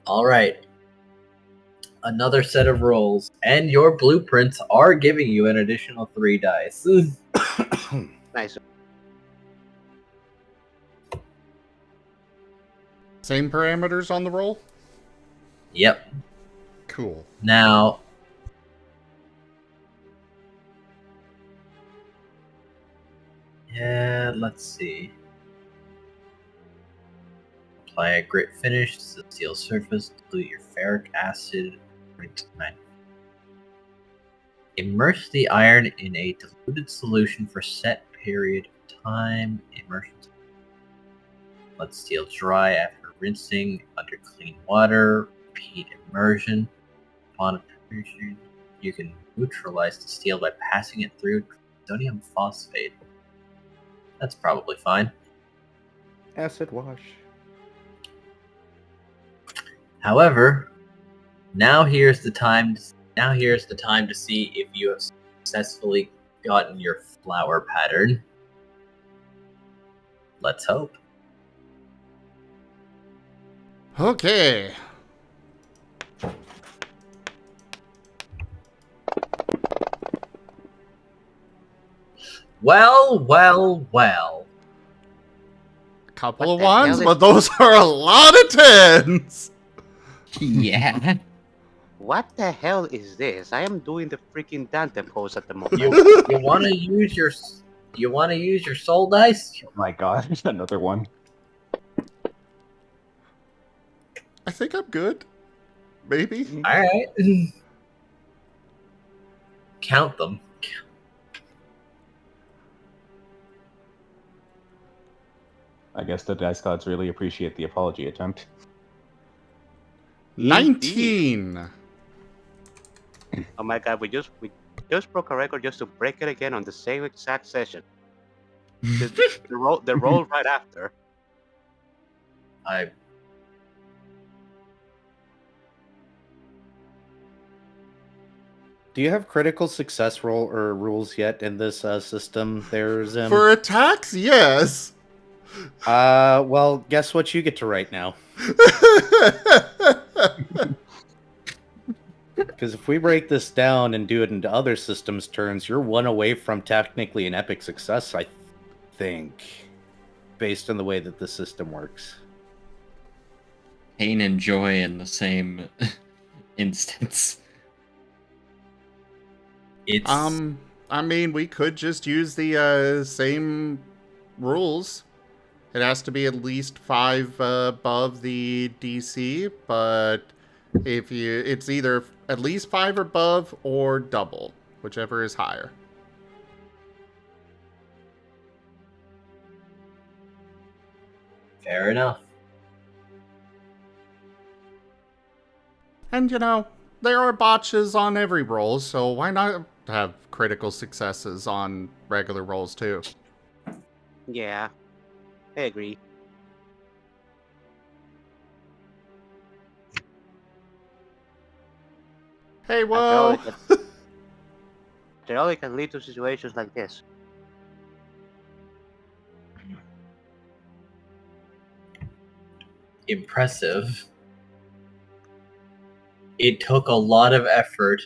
Alright. Another set of rolls, and your blueprints are giving you an additional 3 dice. Nice. Same parameters on the roll? Yep. Cool. Now, Yeah, let's see. Apply a grit finish to the steel surface, dilute your ferric acid. Immerse the iron in a diluted solution for set period of time. Immersion. Let steel dry after rinsing under clean water. Repeat immersion. Upon immersion, you can neutralize the steel by passing it through sodium phosphate. That's probably fine. Acid wash. However, now here's the time. Now here's the time to see if you have successfully gotten your flower pattern. Let's hope. Okay. Well, well, well. Couple What of the hell ones, is- but those are a lot of tens. Yeah. What the hell is this? I am doing the freaking Dante pose at the moment. You want to use your soul dice? Oh my god, another one. I think I'm good. Maybe. All right. Count them. I guess the dice gods really appreciate the apology attempt. 19. Oh my god, we just broke a record just to break it again on the same exact session. The roll right after. Do you have critical success roll or rules yet in this system? There's For attacks, yes. well, guess what you get to write now. Because if we break this down and do it into other systems' turns, you're one away from technically an epic success, I think, based on the way that the system works. Pain and joy in the same instance. It's I mean, we could just use the same rules. It has to be at least 5 above the DC, but it's either at least 5 above or double, whichever is higher. fair enough. And there are botches on every roll, so why not have critical successes on regular rolls too? Yeah, I agree. Hey, whoa! After all, it can lead to situations like this. Impressive. It took a lot of effort,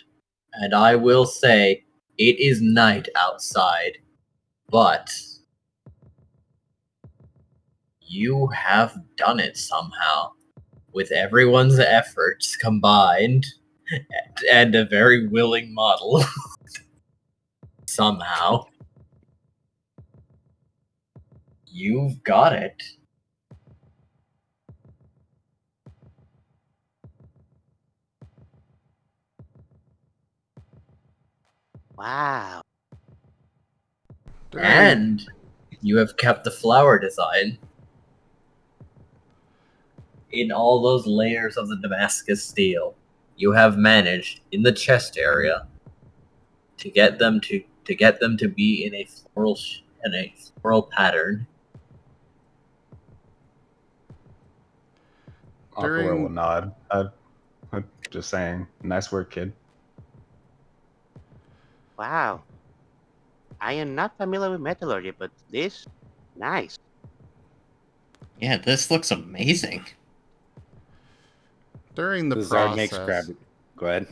and I will say it is night outside, but you have done it somehow. With everyone's efforts combined, and a very willing model. Somehow. You've got it. Wow. And you have kept the flower design in all those layers of the Damascus steel. You have managed in the chest area to get them to be in a floral pattern. Aquarelle will nod. I'm just saying, nice work, kid. Wow. I am not familiar with metallurgy, but this, nice. Yeah, this looks amazing. During the Zard makes process, Go ahead.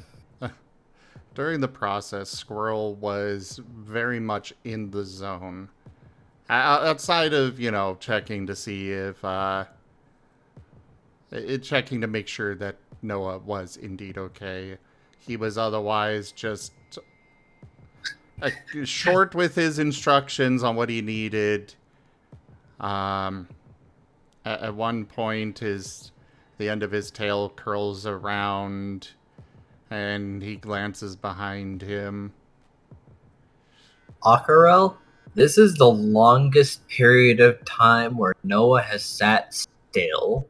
during the process, Squirrel was very much in the zone. Outside of, checking to see if, checking to make sure that Noah was indeed okay. He was otherwise just short with his instructions on what he needed. At one point, the end of his tail curls around, and he glances behind him. Aquarelle, this is the longest period of time where Noah has sat still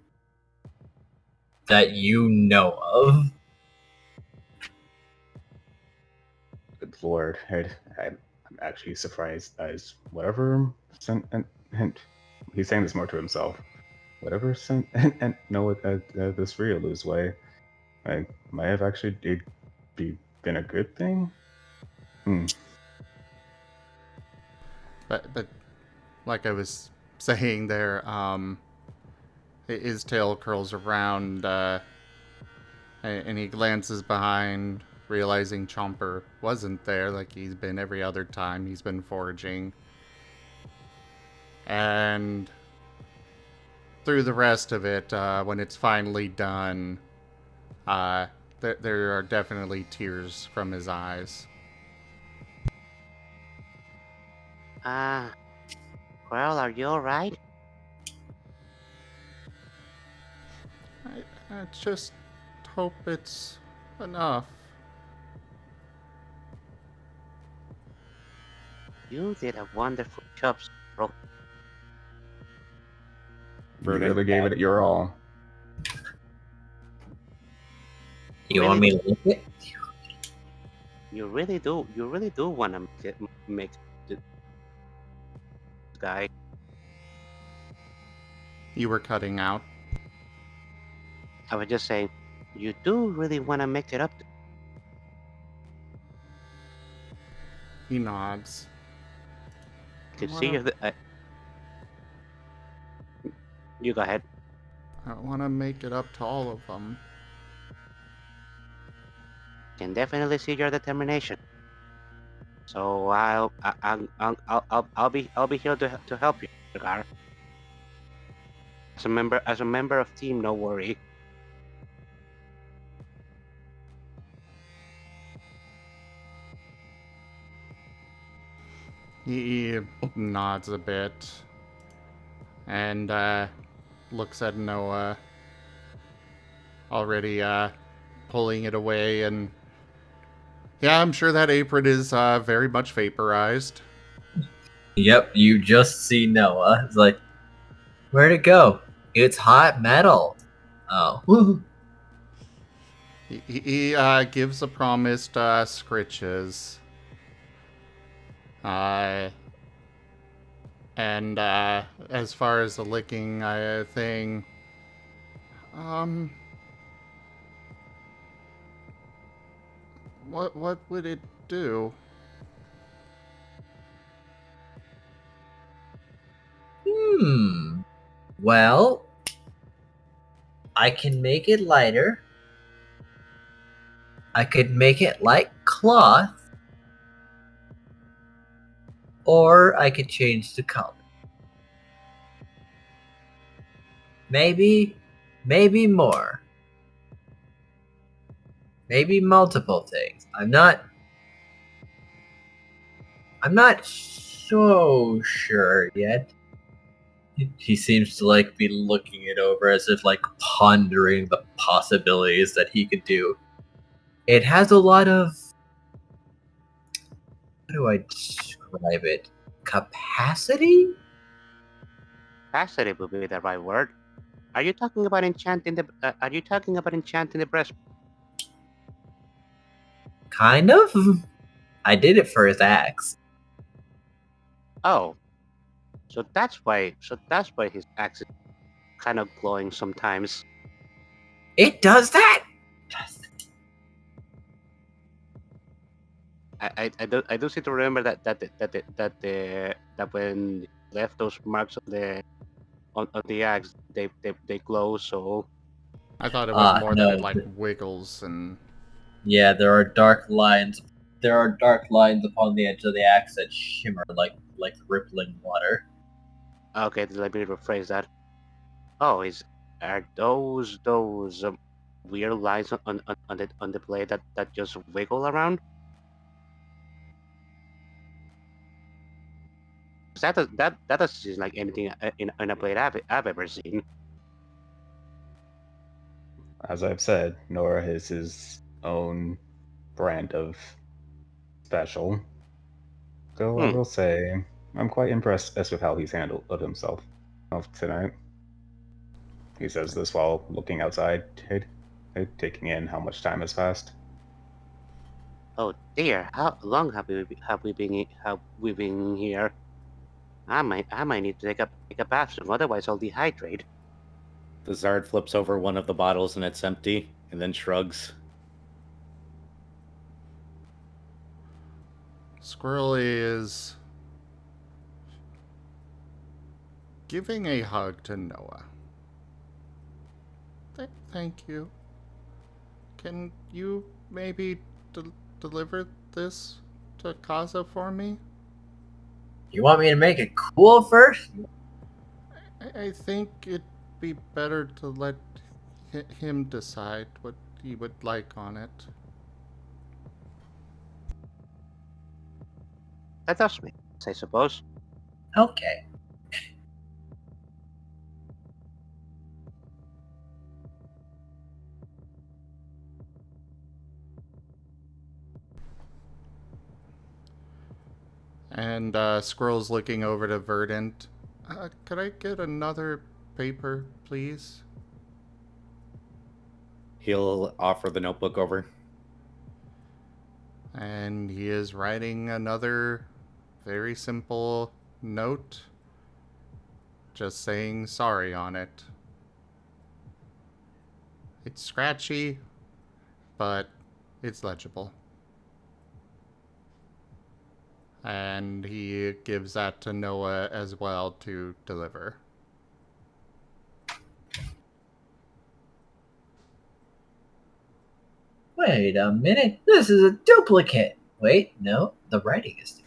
that you know of. Good lord, I'm actually surprised as whatever sent and he's saying this more to himself. Whatever sent and Noah this Riolu's way, might have actually been a good thing. But like I was saying there, his tail curls around, and he glances behind, realizing Chomper wasn't there like he's been every other time he's been foraging. And through the rest of it, when it's finally done, there are definitely tears from his eyes. Well, are you alright? I just hope it's enough. You did a wonderful job, bro. You really gave it your all. You want me to lick it? You really do want to make this guy. You were cutting out. I was just saying, you do really want to make it up. He nods. I can see you go ahead. I want to make it up to all of them. Can definitely see your determination. So I'll be here to help you, Raharu. As a member of team, no worry. He nods a bit and looks at Noah, already pulling it away, and yeah, I'm sure that apron is very much vaporized. Yep, you just see Noah. It's like, where'd it go? It's hot metal. Oh. He gives the promised scritches. And as far as the licking thing, what would it do? Well, I can make it lighter. I could make it like cloth. Or I could change the color. Maybe more. Maybe multiple things. I'm not so sure yet. He seems to be looking it over as if pondering the possibilities that he could do. It has a lot of, how do I describe it? Capacity? Capacity would be the right word. Are you talking about enchanting the breast? Kind of. I did it for his axe. Oh, so that's why his axe is kind of glowing sometimes. It does that. I do seem to remember that when he left those marks on the axe, they glow. So I thought it was more no, that it wiggles and. Yeah, there are dark lines. There are dark lines upon the edge of the axe that shimmer like rippling water. Okay, let me rephrase that. Oh, are those weird lines on the blade that just wiggle around? that doesn't seem like anything in a blade I've ever seen. As I've said, Nora is his own brand of special. Though I will say, I'm quite impressed with how he's handled himself tonight. He says this while looking outside, taking in how much time has passed. Oh dear, how long have we been here? I might need to take a bath soon, otherwise I'll dehydrate. The Zard flips over one of the bottles and it's empty, and then shrugs. Squirrel is giving a hug to Noah. Thank you. Can you maybe deliver this to Kaza for me? You want me to make it cool first? I think it'd be better to let him decide what he would like on it. That does make sense, I suppose. Okay. And Squirrel's looking over to Verdant. Could I get another paper, please? He'll offer the notebook over. And he is writing another very simple note, just saying sorry on it. It's scratchy, but it's legible. And he gives that to Noah as well to deliver. Wait a minute. This is a duplicate. Wait, no, the writing is different.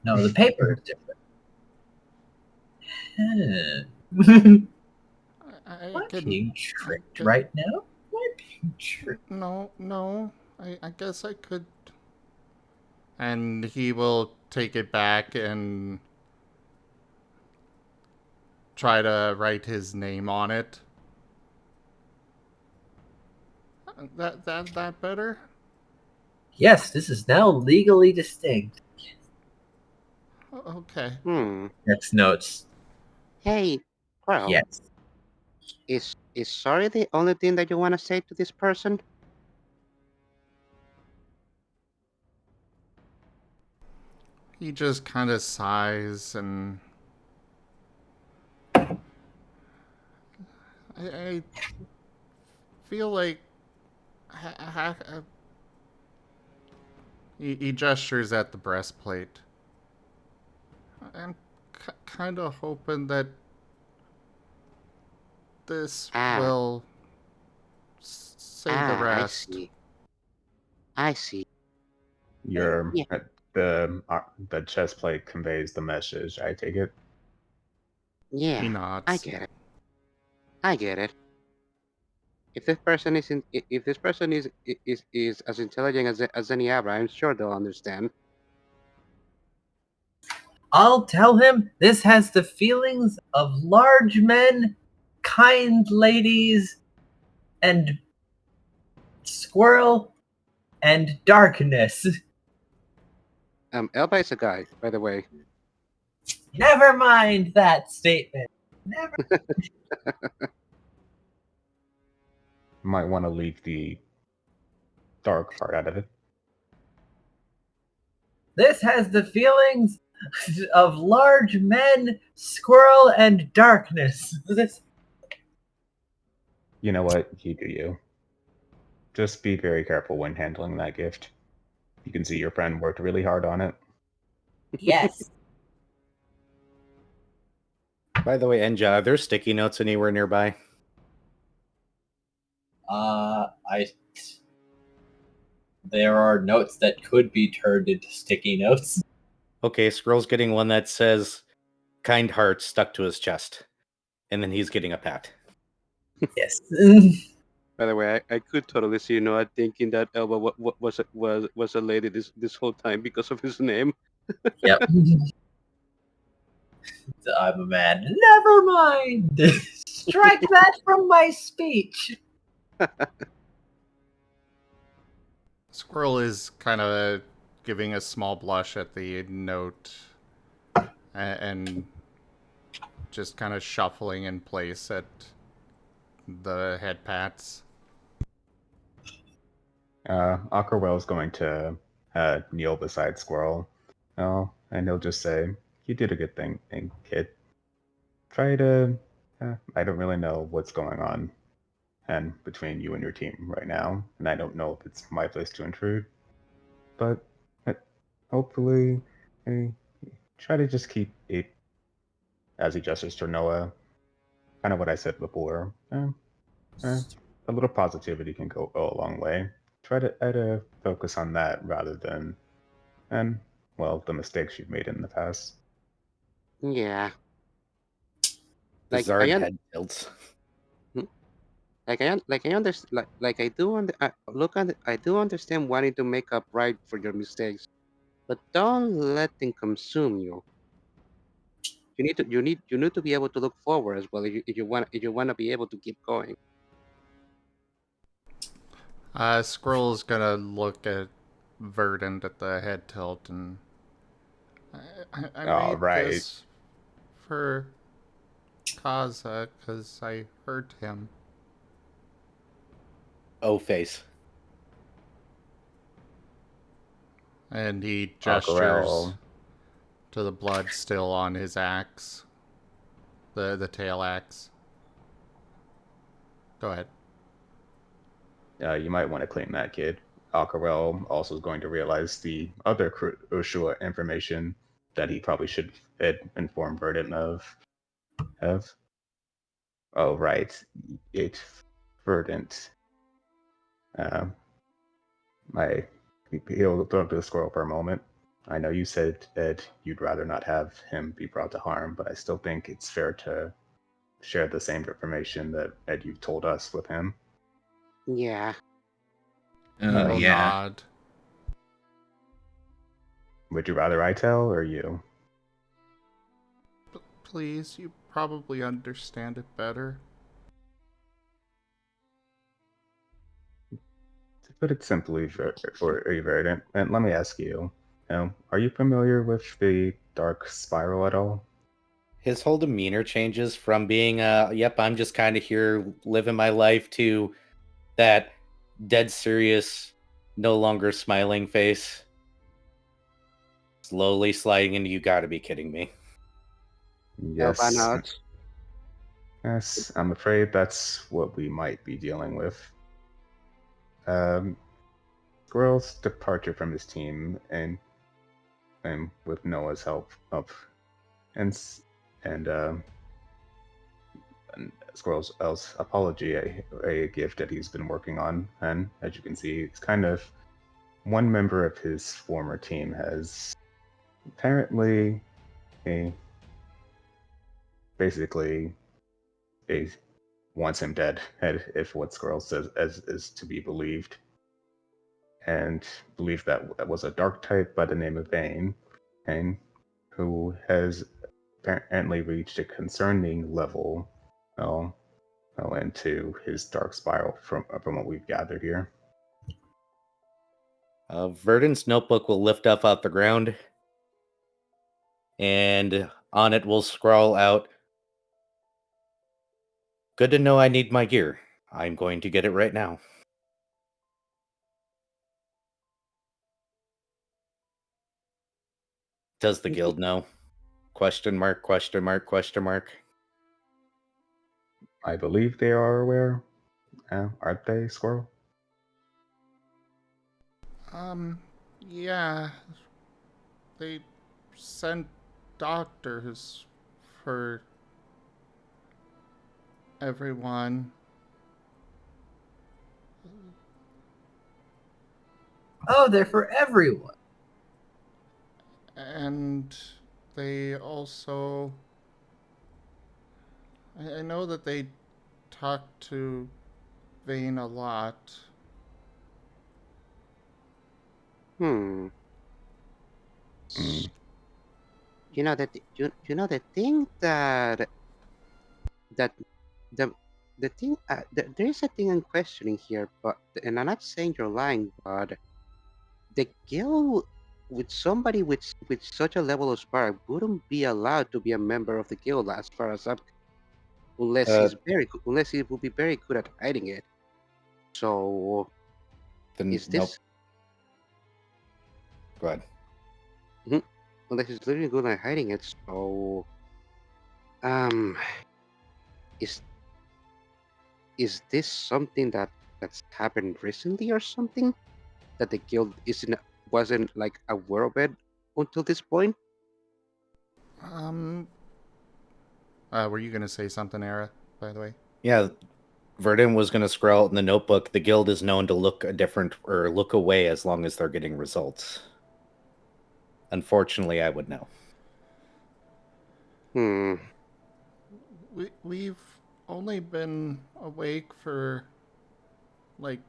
No, the paper is different. Am I being tricked right now? Am I being tricked? No. I guess I could. And he will take it back and try to write his name on it. That better? Yes, this is now legally distinct. Okay. Next notes. Hey, well, Yes. Is sorry the only thing that you want to say to this person? He just kind of sighs and I feel like he gestures at the breastplate. I'm kind of hoping that this will say the rest. I see. The chest plate conveys the message. I take it. Yeah, He nods. I get it. If this person is as intelligent as any Abra, I'm sure they'll understand. I'll tell him this has the feelings of large men, kind ladies, and squirrel and darkness. Elba is a guy, by the way. Never mind that statement. Never. Might want to leave the dark part out of it. This has the feelings of large men, squirrel, and darkness. You know what? You do you. Just be very careful when handling that gift. You can see your friend worked really hard on it. Yes. By the way, Enja, are there sticky notes anywhere nearby? There are notes that could be turned into sticky notes. Okay, Squirrel's getting one that says kind heart stuck to his chest. And then he's getting a pat. Yes. By the way, I could totally see Noah thinking that Elba was a lady this whole time because of his name. Yep. I'm a man. Never mind. Strike that from my speech. Squirrel is kind of giving a small blush at the note and just kind of shuffling in place at the head pats. Aquarelle is going to kneel beside Squirrel. Oh, and he'll just say, "You did a good thing, kid. Try to. I don't really know what's going on, and between you and your team right now, and I don't know if it's my place to intrude. But hopefully, uh, try to just keep it." As he gestures to Noah, kind of what I said before. A little positivity can go a long way. Try to focus on that rather than, and well, the mistakes you've made in the past. Yeah. The Like Zard head tilts. I understand. Like I do. I do understand wanting to make up right for your mistakes, but don't let them consume you. You need to be able to look forward as well if you want to be able to keep going. Squirrel's gonna look at Verdant at the head tilt, and I All made right. this for Kaza because I hurt him. Oh, face. And he gestures Aquarelle. to the blood still on his axe. The tail axe. Go ahead. You might want to claim that, kid. Aquarelle also is going to realize the other crucial information that he probably should inform Verdant of. Oh, right. It Verdant. Uh, my he'll throw up to the squirrel for a moment. I know you said, Ed, you'd rather not have him be brought to harm, but I still think it's fair to share the same information that Ed you told us with him. Yeah. Oh, He'll yeah. nod. Would you rather I tell or you? Please, you probably understand it better. To put it simply for Verdant, and let me ask you, are you familiar with the dark spiral at all? His whole demeanor changes from being, yep, I'm just kind of here living my life, to that dead serious, no longer smiling face. Slowly sliding into, you gotta be kidding me. Elba Yes. nods. Yes, I'm afraid that's what we might be dealing with. Squirrel's departure from his team and with Noah's help up and and Squirrel's else apology, a gift that he's been working on, and as you can see, it's kind of one member of his former team has apparently a basically a wants him dead, if what Squirrel says as is to be believed, and believe that was a dark type by the name of Vane, and who has apparently reached a concerning level, well, into his dark spiral from what we've gathered here. Verdant's notebook will lift up out the ground, and on it will scrawl out, "Good to know I need my gear. I'm going to get it right now." Does the guild know? Question mark, question mark, question mark. I believe they are aware, aren't they, Squirrel? Yeah. They sent doctors for everyone. Oh, they're for everyone. And they also. I know that they talked to Vane a lot. Hmm. Mm. you know that you know the thing that the the thing there is a thing I'm questioning here, but and I'm not saying you're lying, but the guild with somebody with such a level of spark wouldn't be allowed to be a member of the guild as far as I'm, unless Uh, he's very good, unless he will be very good at hiding it. So then is nope. this Go ahead. unless he's literally good at hiding it? So um, is is this something that's happened recently or something that the guild wasn't like aware of it until this point? Um, were you gonna say something, Era? By the way. Yeah, Verdun was going to scroll out in the notebook. The guild is known to look a different or look away as long as they're getting results. Unfortunately, I would know. We've only been awake for like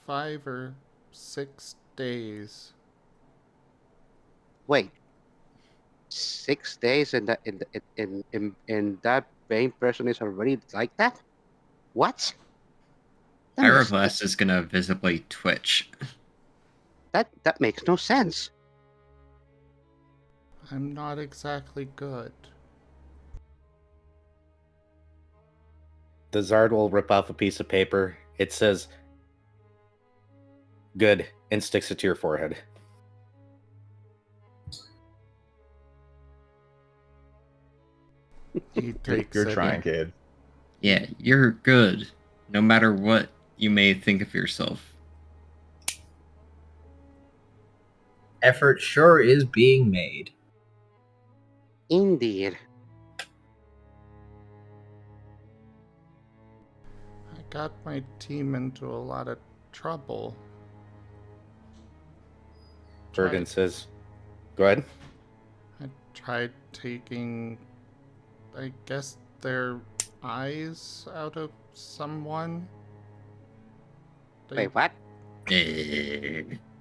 5 or 6 days. Wait, 6 days and that and that vain person is already like that? What? That makes Pyroclast is gonna visibly twitch. that makes no sense. I'm not exactly good. The Zard will rip off a piece of paper. It says, "Good," and sticks it to your forehead. He takes You're it. trying, kid. Yeah, you're good, no matter what you may think of yourself. Effort sure is being made. Indeed. I got my team into a lot of trouble. Verdun says, "Go ahead." I tried taking, I guess, their eyes out of someone. Wait, what?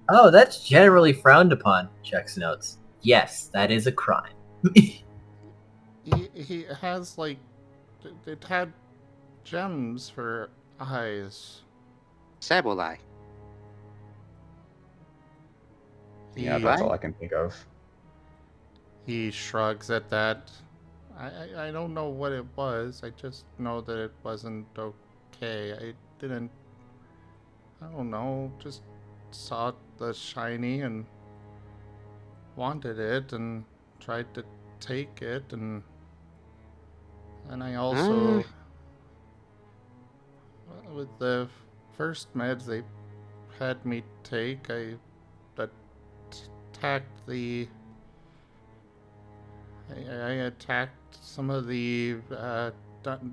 Oh, that's generally frowned upon, checks notes. Yes, that is a crime. He has, like, it had gems for eyes. Sableye. Yeah, that's all I can think of. He shrugs at that. I don't know what it was. I just know that it wasn't okay. I didn't. I don't know. Just saw the shiny and wanted it and tried to take it, and I also with the first meds they had me take, I attacked the. I attacked some of the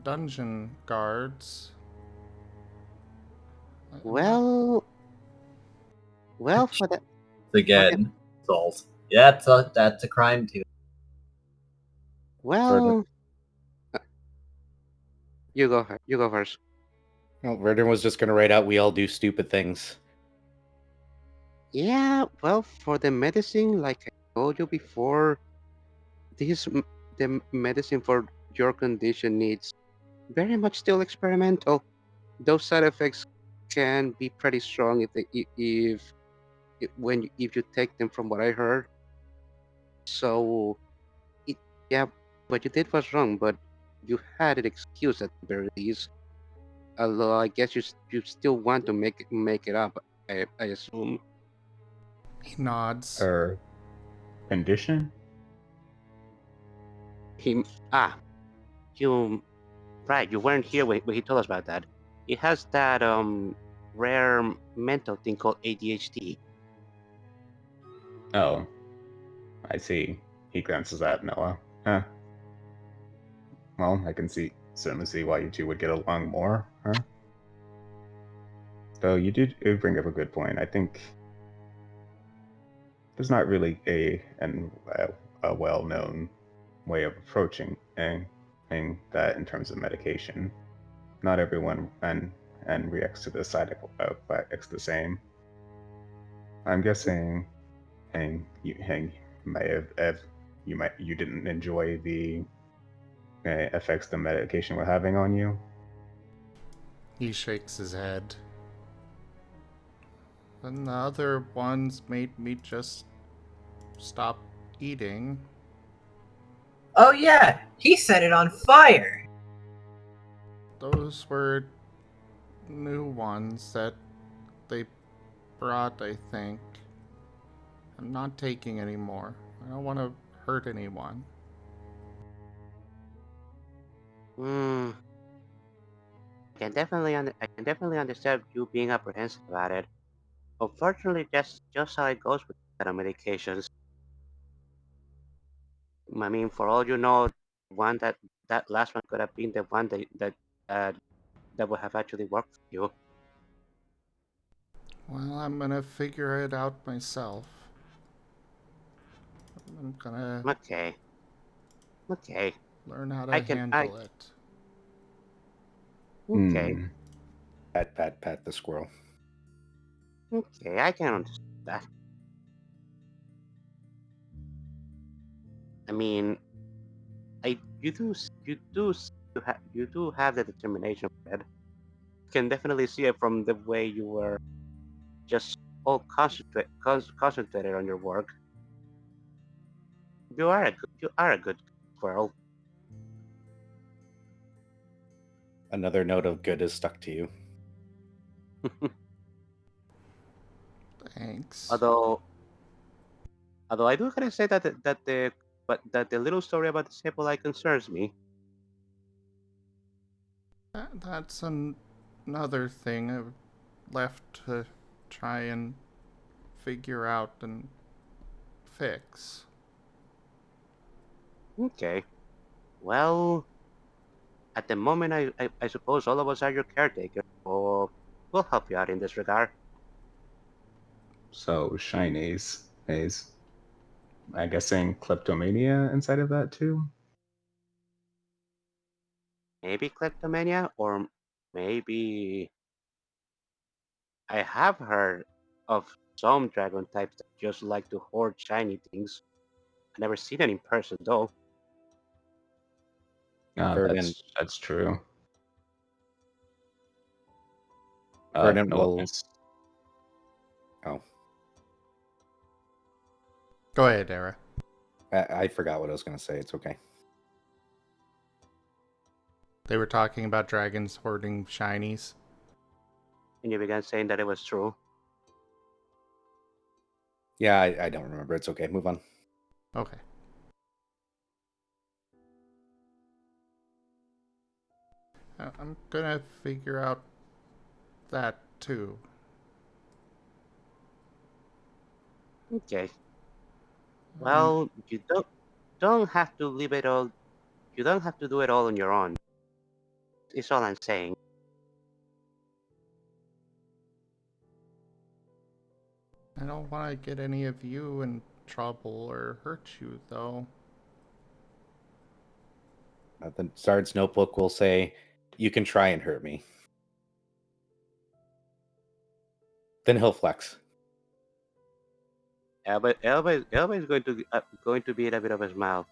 dungeon guards. Well, for the Again, assault. Yeah, that's a crime too. well, you go first. Well, Verdun was just going to write out, "We all do stupid things." Yeah, well, for the medicine, like I told you before, the medicine for your condition needs very much still experimental. Those side effects can be pretty strong if you take them, from what I heard. So, it, yeah, what you did was wrong, but you had an excuse at the very least. Although I guess you still want to make it up. I assume. He nods. Her condition? You right? You weren't here when he told us about that. He has that rare mental thing called ADHD. Oh, I see. He glances at Noah. Huh. Well, I can certainly see why you two would get along more, huh? Though you did bring up a good point. I think there's not really a well-known way of approaching that in terms of medication. Not everyone and reacts to the side effects the same. I'm guessing you may have you didn't enjoy the effects the medication were having on you. He shakes his head. And the other ones made me just stop eating. Oh yeah, he set it on fire. Those were new ones that they brought, I think. I'm not taking any more. I don't want to hurt anyone. I can definitely understand you being apprehensive about it. Unfortunately, that's just how it goes with kind of medications. I mean, for all you know, one that last one could have been the one that would have actually worked for you. Well, I'm gonna figure it out myself. I'm gonna Okay. Okay. learn how I to can. I. handle it. Okay. Pat, pat, pat the squirrel. Okay. I can understand that. I mean, you do have the determination for it. Can definitely see it from the way you were just all concentrated on your work. You are a good squirrel. Another note of good is stuck to you. Thanks. Although I do gotta say that the little story about the Sableye concerns me. That's another thing I've left to try and figure out and fix. Okay. Well, at the moment, I suppose all of us are your caretakers, so we'll help you out in this regard. So shinies is, I guessing, kleptomania inside of that too. Maybe kleptomania, or maybe I have heard of some dragon types that just like to hoard shiny things. I never seen it in person though. Verdant, That's true. Verdant No will. offense. Oh, Go ahead, Era. I forgot what I was going to say. It's okay. They were talking about dragons hoarding shinies. And you began saying that it was true. Yeah, I don't remember. It's okay. Move on. Okay. I'm gonna figure out that too. Okay. Well, you don't have to leave it all. You don't have to do it all on your own. It's all I'm saying. I don't want to get any of you in trouble or hurt you, though. The Zard's notebook will say, "You can try and hurt me." Then he'll flex. Elba is going to be a bit of a smile.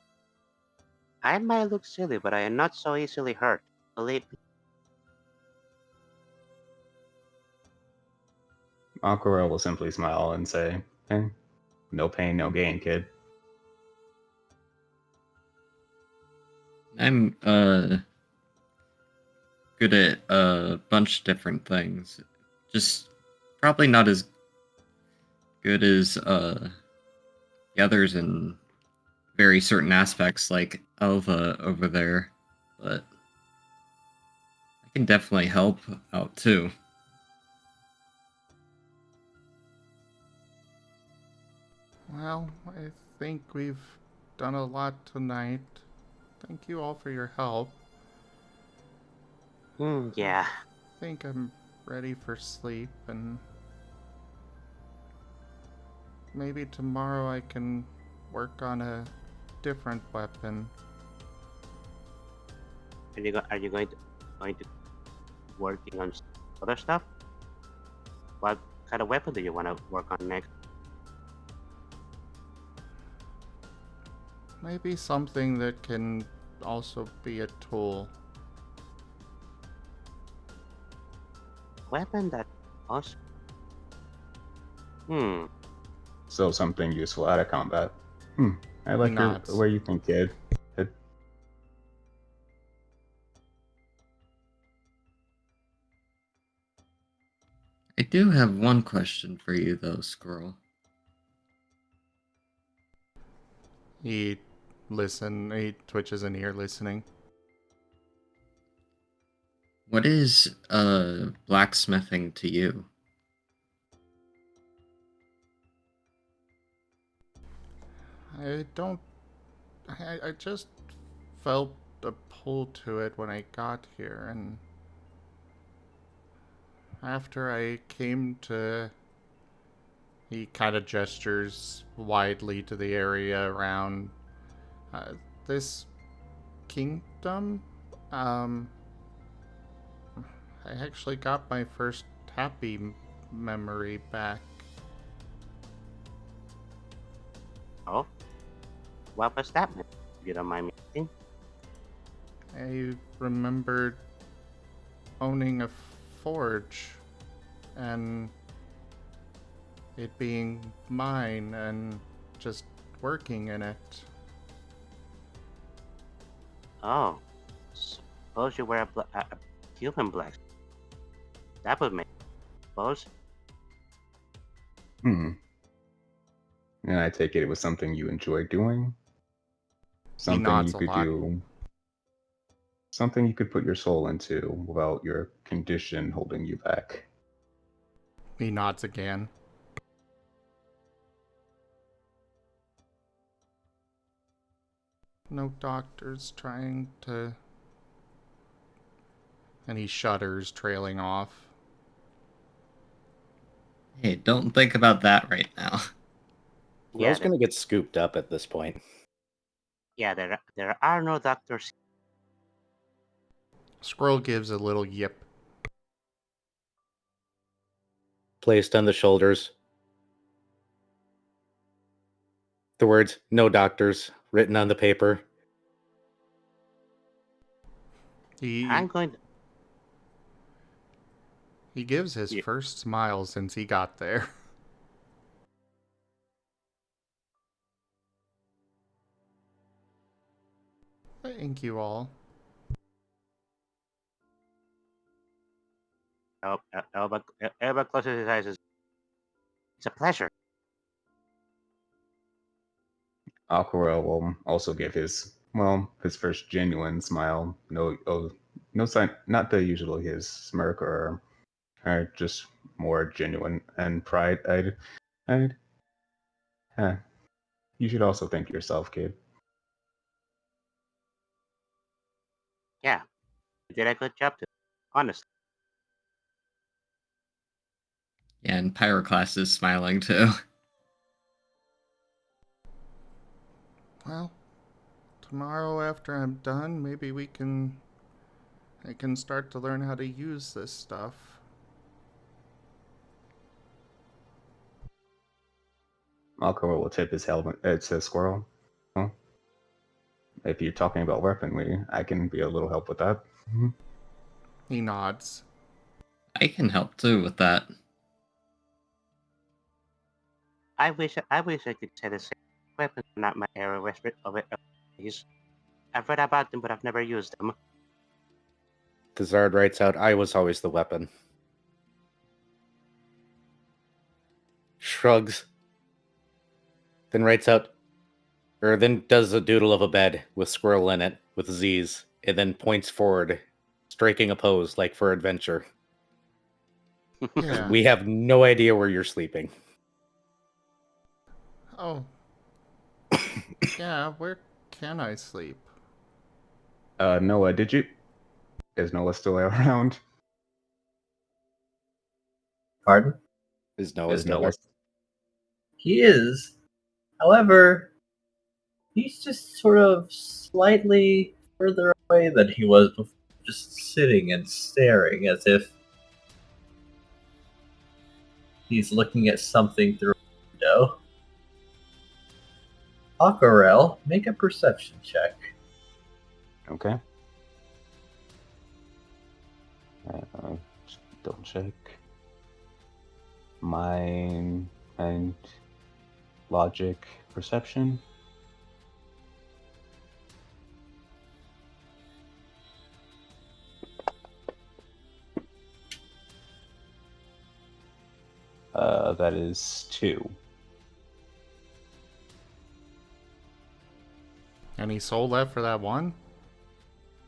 I might look silly, but I am not so easily hurt. Believe me. Aquarelle will simply smile and say, "Hey, no pain, no gain, kid." I'm good at a bunch of different things. Just probably not as good as the others in very certain aspects, like Elva over there. But I can definitely help out too. Well, I think we've done a lot tonight. Thank you all for your help. Yeah. I think I'm ready for sleep, and maybe tomorrow I can work on a different weapon. Are you going to working on other stuff? What kind of weapon do you want to work on next? maybe something that can also be a tool. Weapon that also. So something useful out of combat. I like your nods. where you think, kid. I do have one question for you, though, Squirrel. He twitches an ear listening. What is blacksmithing to you? I just felt a pull to it when I got here, and after I came to... He kind of gestures widely to the area around this kingdom. I actually got my first happy memory back. Oh? What was that, man? If you don't mind me asking. I remembered owning a forge and it being mine and just working in it. Oh. Suppose you were a human blacksmith. That would make suppose. And I take it was something you enjoy doing? Something nods you a could lot. do. Something you could put your soul into without your condition holding you back. He nods again. No doctors trying to... And he shudders, trailing off. Hey, don't think about that right now. Will's gonna get scooped up at this point. Yeah, there are no doctors. Squirrel gives a little yip. Placed on the shoulders. The words, no doctors, written on the paper. I'm going to... He gives his first smile since he got there. Thank you all. Elba closes his eyes. It's a pleasure. Aquarelle will also give his first genuine smile. No sign, not the usual his smirk or just more genuine and pride. You should also thank yourself, kid. Yeah, you did a good job too. Honestly. Yeah, and Pyroclast is smiling too. Well, tomorrow after I'm done, maybe I can start to learn how to use this stuff. Aquarelle will tip his helmet. It's a squirrel. Huh? If you're talking about weaponry, I can be a little help with that. He nods. I can help too with that. I wish I could say the same. Weapons are not my area of it. I've read about them, but I've never used them. The Zard writes out, I was always the weapon. Shrugs. Then writes out, or then does a doodle of a bed with Squirrel in it, with Z's, and then points forward, striking a pose like for adventure. Yeah. We have no idea where you're sleeping. Oh. Yeah, where can I sleep? Noah, is Noah still around? Pardon? Is Noah still there? He is. However, he's just sort of slightly further away than he was before, just sitting and staring as if he's looking at something through a window. Aquarelle, make a perception check. Okay. Just double check. Mind and logic perception. That is 2. Any soul left for that one?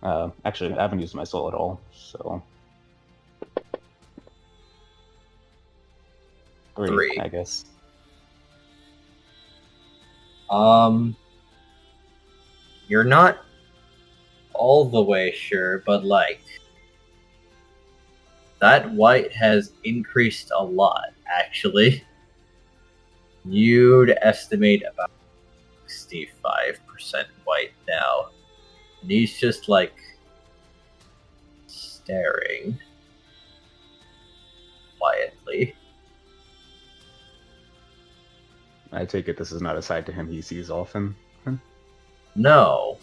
Actually, I haven't used my soul at all, so 3, I guess. You're not all the way sure, but like that white has increased a lot, actually. You'd estimate about 65% white now. And he's just like staring quietly. I take it this is not a side to him he sees often. No.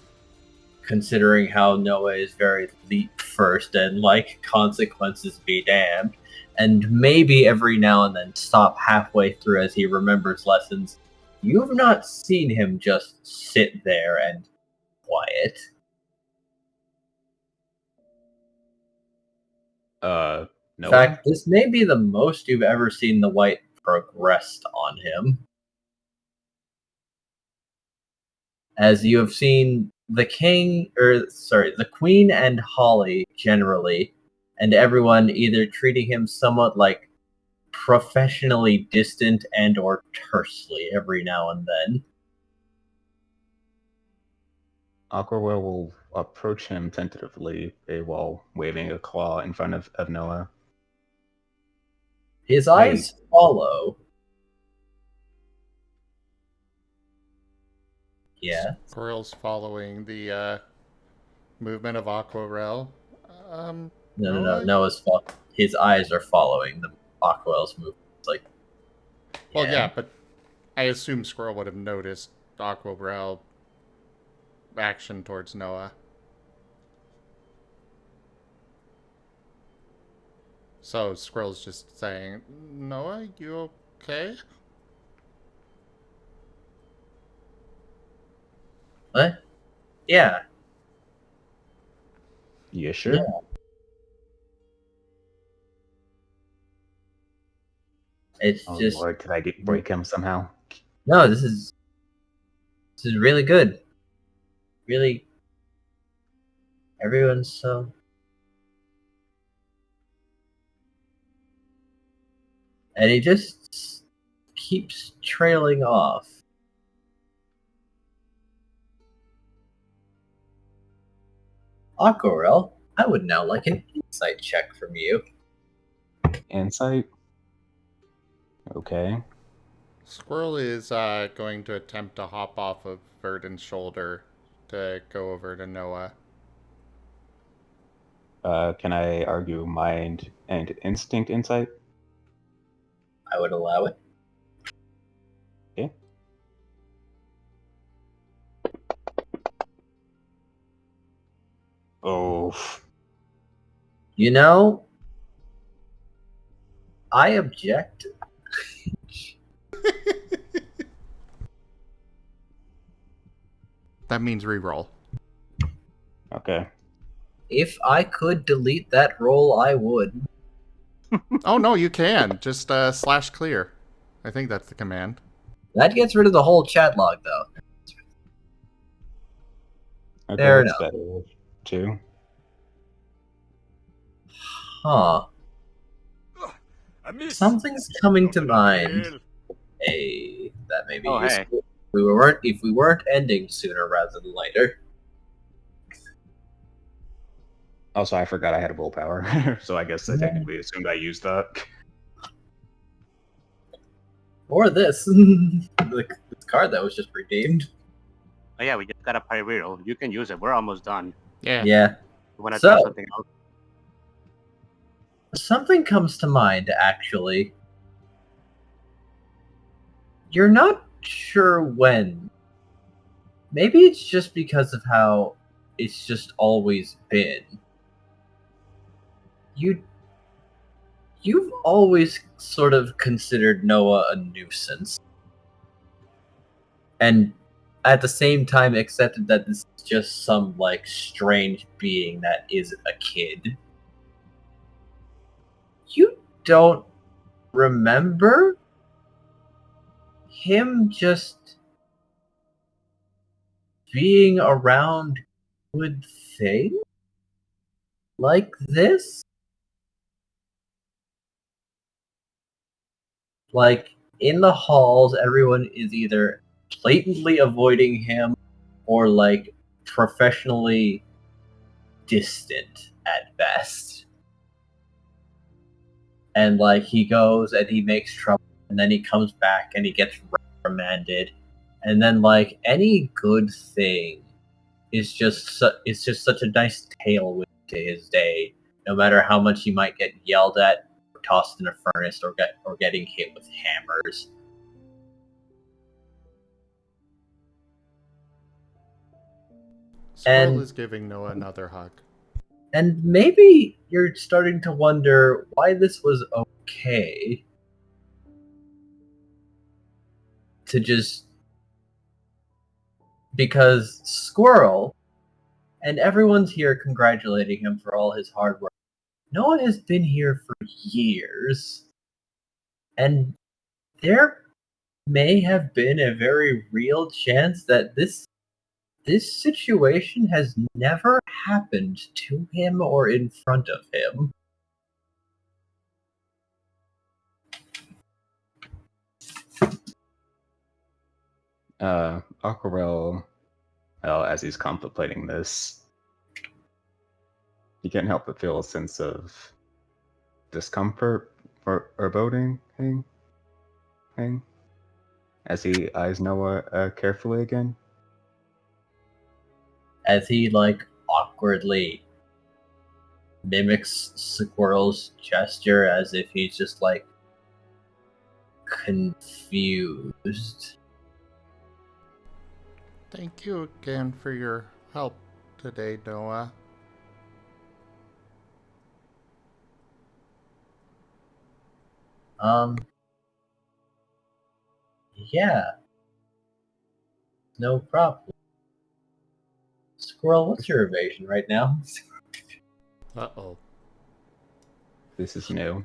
Considering how Noah is very leap first and like consequences be damned, and maybe every now and then stop halfway through as he remembers lessons, you've not seen him just sit there and quiet. No. In fact, this may be the most you've ever seen the white progressed on him. As you have seen the the queen and Holly generally, and everyone either treating him somewhat like professionally distant and or tersely every now and then. Aquarelle will approach him tentatively while waving a claw in front of Noah. His eyes follow. Yeah. Squirrel's following the movement of Aquarelle. No. His eyes are following the Aquarelle's movement. It's like, well, yeah, but I assume Squirrel would have noticed Aquarelle action towards Noah. So Squirrel's just saying, Noah, you okay? What? Yeah. You sure? Yeah. It's just. Lord, could I break him somehow? No, this is really good. Really, everyone's so. And he just keeps trailing off. Aquarelle, I would now like an insight check from you. Insight? Okay. Squirrel is going to attempt to hop off of Verdon's shoulder to go over to Noah. Can I argue mind and instinct insight? I would allow it. Okay. Oh. You know, I object. That means reroll. Okay. If I could delete that roll, I would. Oh, no, you can. Just slash clear. I think that's the command. That gets rid of the whole chat log, though. Okay, Fair that's enough. better. 2. Huh. Something's coming to mind. Hey, that may be useful. If we weren't ending sooner rather than later. Also, I forgot I had a willpower, so I guess I technically assumed I used that. Or this. This card that was just redeemed. Oh yeah, we just got a Pyroclast. You can use it. We're almost done. Yeah. Yeah. You want to So- try something else? Something comes to mind, actually. You're not sure when maybe it's just because of how it's just always been. You've always sort of considered Noah a nuisance. And at the same time accepted that this is just some, like, strange being that is a kid. You don't remember him just being around good things like this? Like, in the halls, everyone is either blatantly avoiding him or, like, professionally distant at best. And, like, he goes and he makes trouble, and then he comes back and he gets reprimanded. And then, like, any good thing is just it's just such a nice tailwind to his day, no matter how much he might get yelled at, or tossed in a furnace, or getting hit with hammers. Squirrel is giving Noah another hug. And maybe you're starting to wonder why this was okay to just... Because Squirrel, and everyone's here congratulating him for all his hard work, Noah has been here for years. And there may have been a very real chance that this situation has never happened to him or in front of him. Aquarelle, as he's contemplating this, he can't help but feel a sense of discomfort or boding thing as he eyes Noah carefully again. As he, like, awkwardly mimics Squirrel's gesture as if he's just, like, confused. Thank you again for your help today, Noah. Yeah. No problem. Squirrel, what's your evasion right now? Uh-oh. This is new.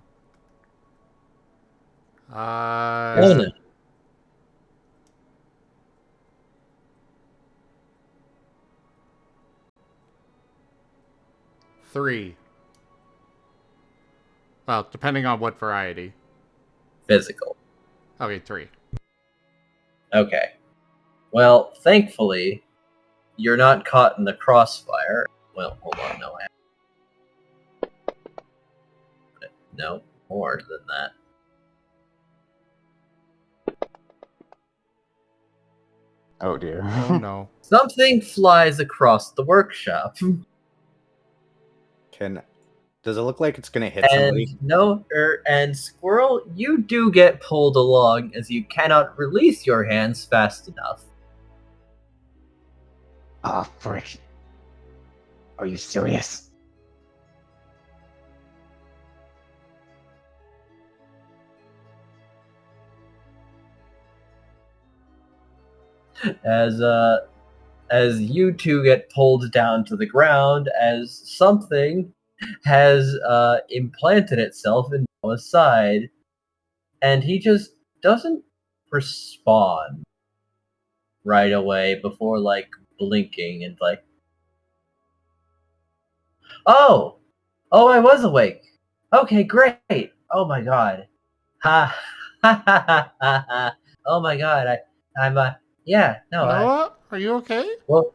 No. 3. Well, depending on what variety. Physical. Okay, 3. Okay. Well, thankfully, you're not caught in the crossfire. Well, hold on, no. No, more than that. Oh dear. Oh no. Something flies across the workshop. Does it look like it's gonna hit somebody? And Squirrel, you do get pulled along as you cannot release your hands fast enough. Ah, frick. Are you serious? As you two get pulled down to the ground, as something has implanted itself in Noah's side, and he just doesn't respond right away before, like, blinking and like, oh, I was awake. Okay, great. Oh my god. Ha ha ha ha ha. Oh my god. I'm yeah, no. Noah, are you okay? Well,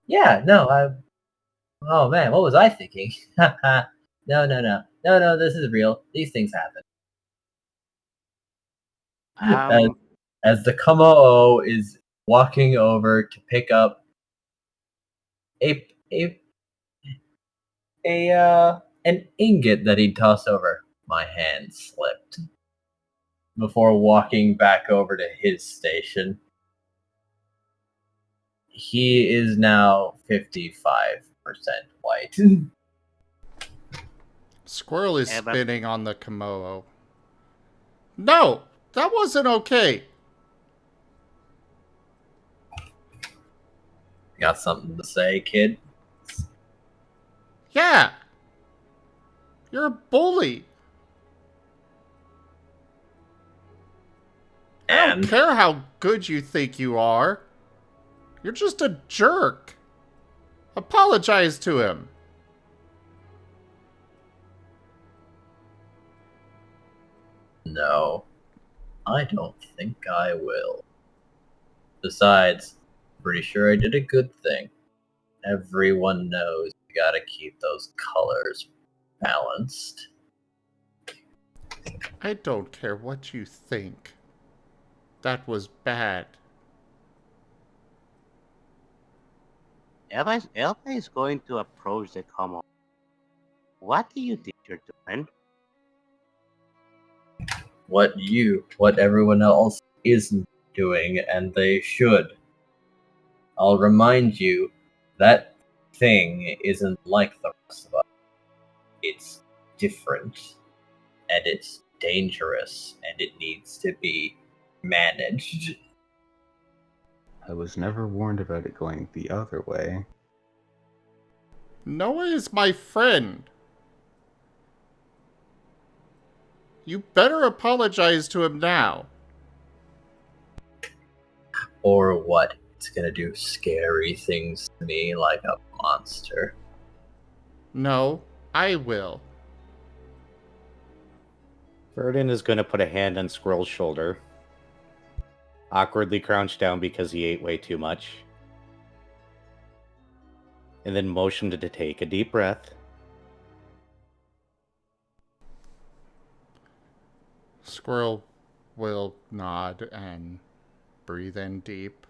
yeah, no. Oh man, what was I thinking? No. This is real. These things happen. As the Kama'o is walking over to pick up an ingot that he tossed over. My hand slipped before walking back over to his station. He is now 55% white. Squirrel is Yeah, but- spinning on the Komodo. No! That wasn't okay! Got something to say, kid? Yeah! You're a bully! I don't And care how good you think you are. You're just a jerk. Apologize to him. no, I don't think I will. Besides, pretty sure I did a good thing. Everyone knows you gotta keep those colors balanced. I don't care what you think. That was bad. Elba is going to approach the Como. What do you think you're doing? What everyone else isn't doing, and they should. I'll remind you, that thing isn't like the rest of us. It's different, and it's dangerous, and it needs to be managed. I was never warned about it going the other way. Noah is my friend. You better apologize to him now. Or what? It's gonna do scary things to me like a monster. No, I will. Verdant is going to put a hand on Squirrel's shoulder, awkwardly crouch down because he ate way too much, and then motion to take a deep breath. Squirrel will nod and breathe in deep.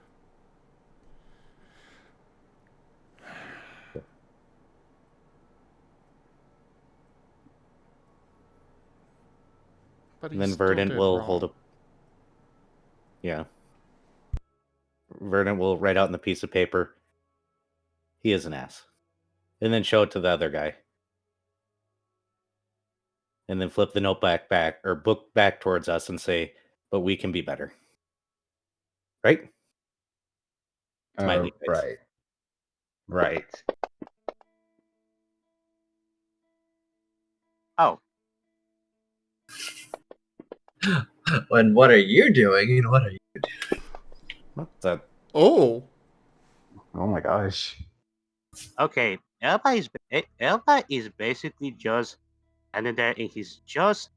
But And then Verdant will hold up. Yeah. Verdant will write out in the piece of paper, he is an ass. And then show it to the other guy. And then flip the note book back towards us and say, but we can be better. Right? Smiley face. Right. Oh, When what are you doing? And what are you doing? What's that? Oh! Oh my gosh. okay. Elba is basically just standing there and he's just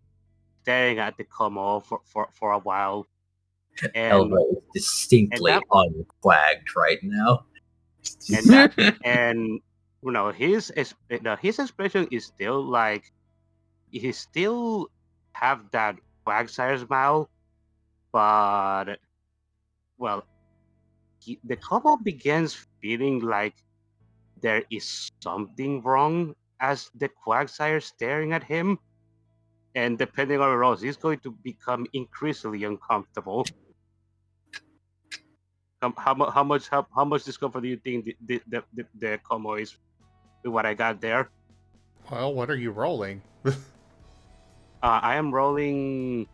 staring at the Como for a while. And Elva is distinctly unquagged right now. and you know his expression is still like he still have that quagsire smile, but well, the couple begins feeling like there is something wrong as the quagsire staring at him, and depending on the roles, he's going to become increasingly uncomfortable. How much discomfort do you think the Como is with what I got there? Well, what are you rolling? I am rolling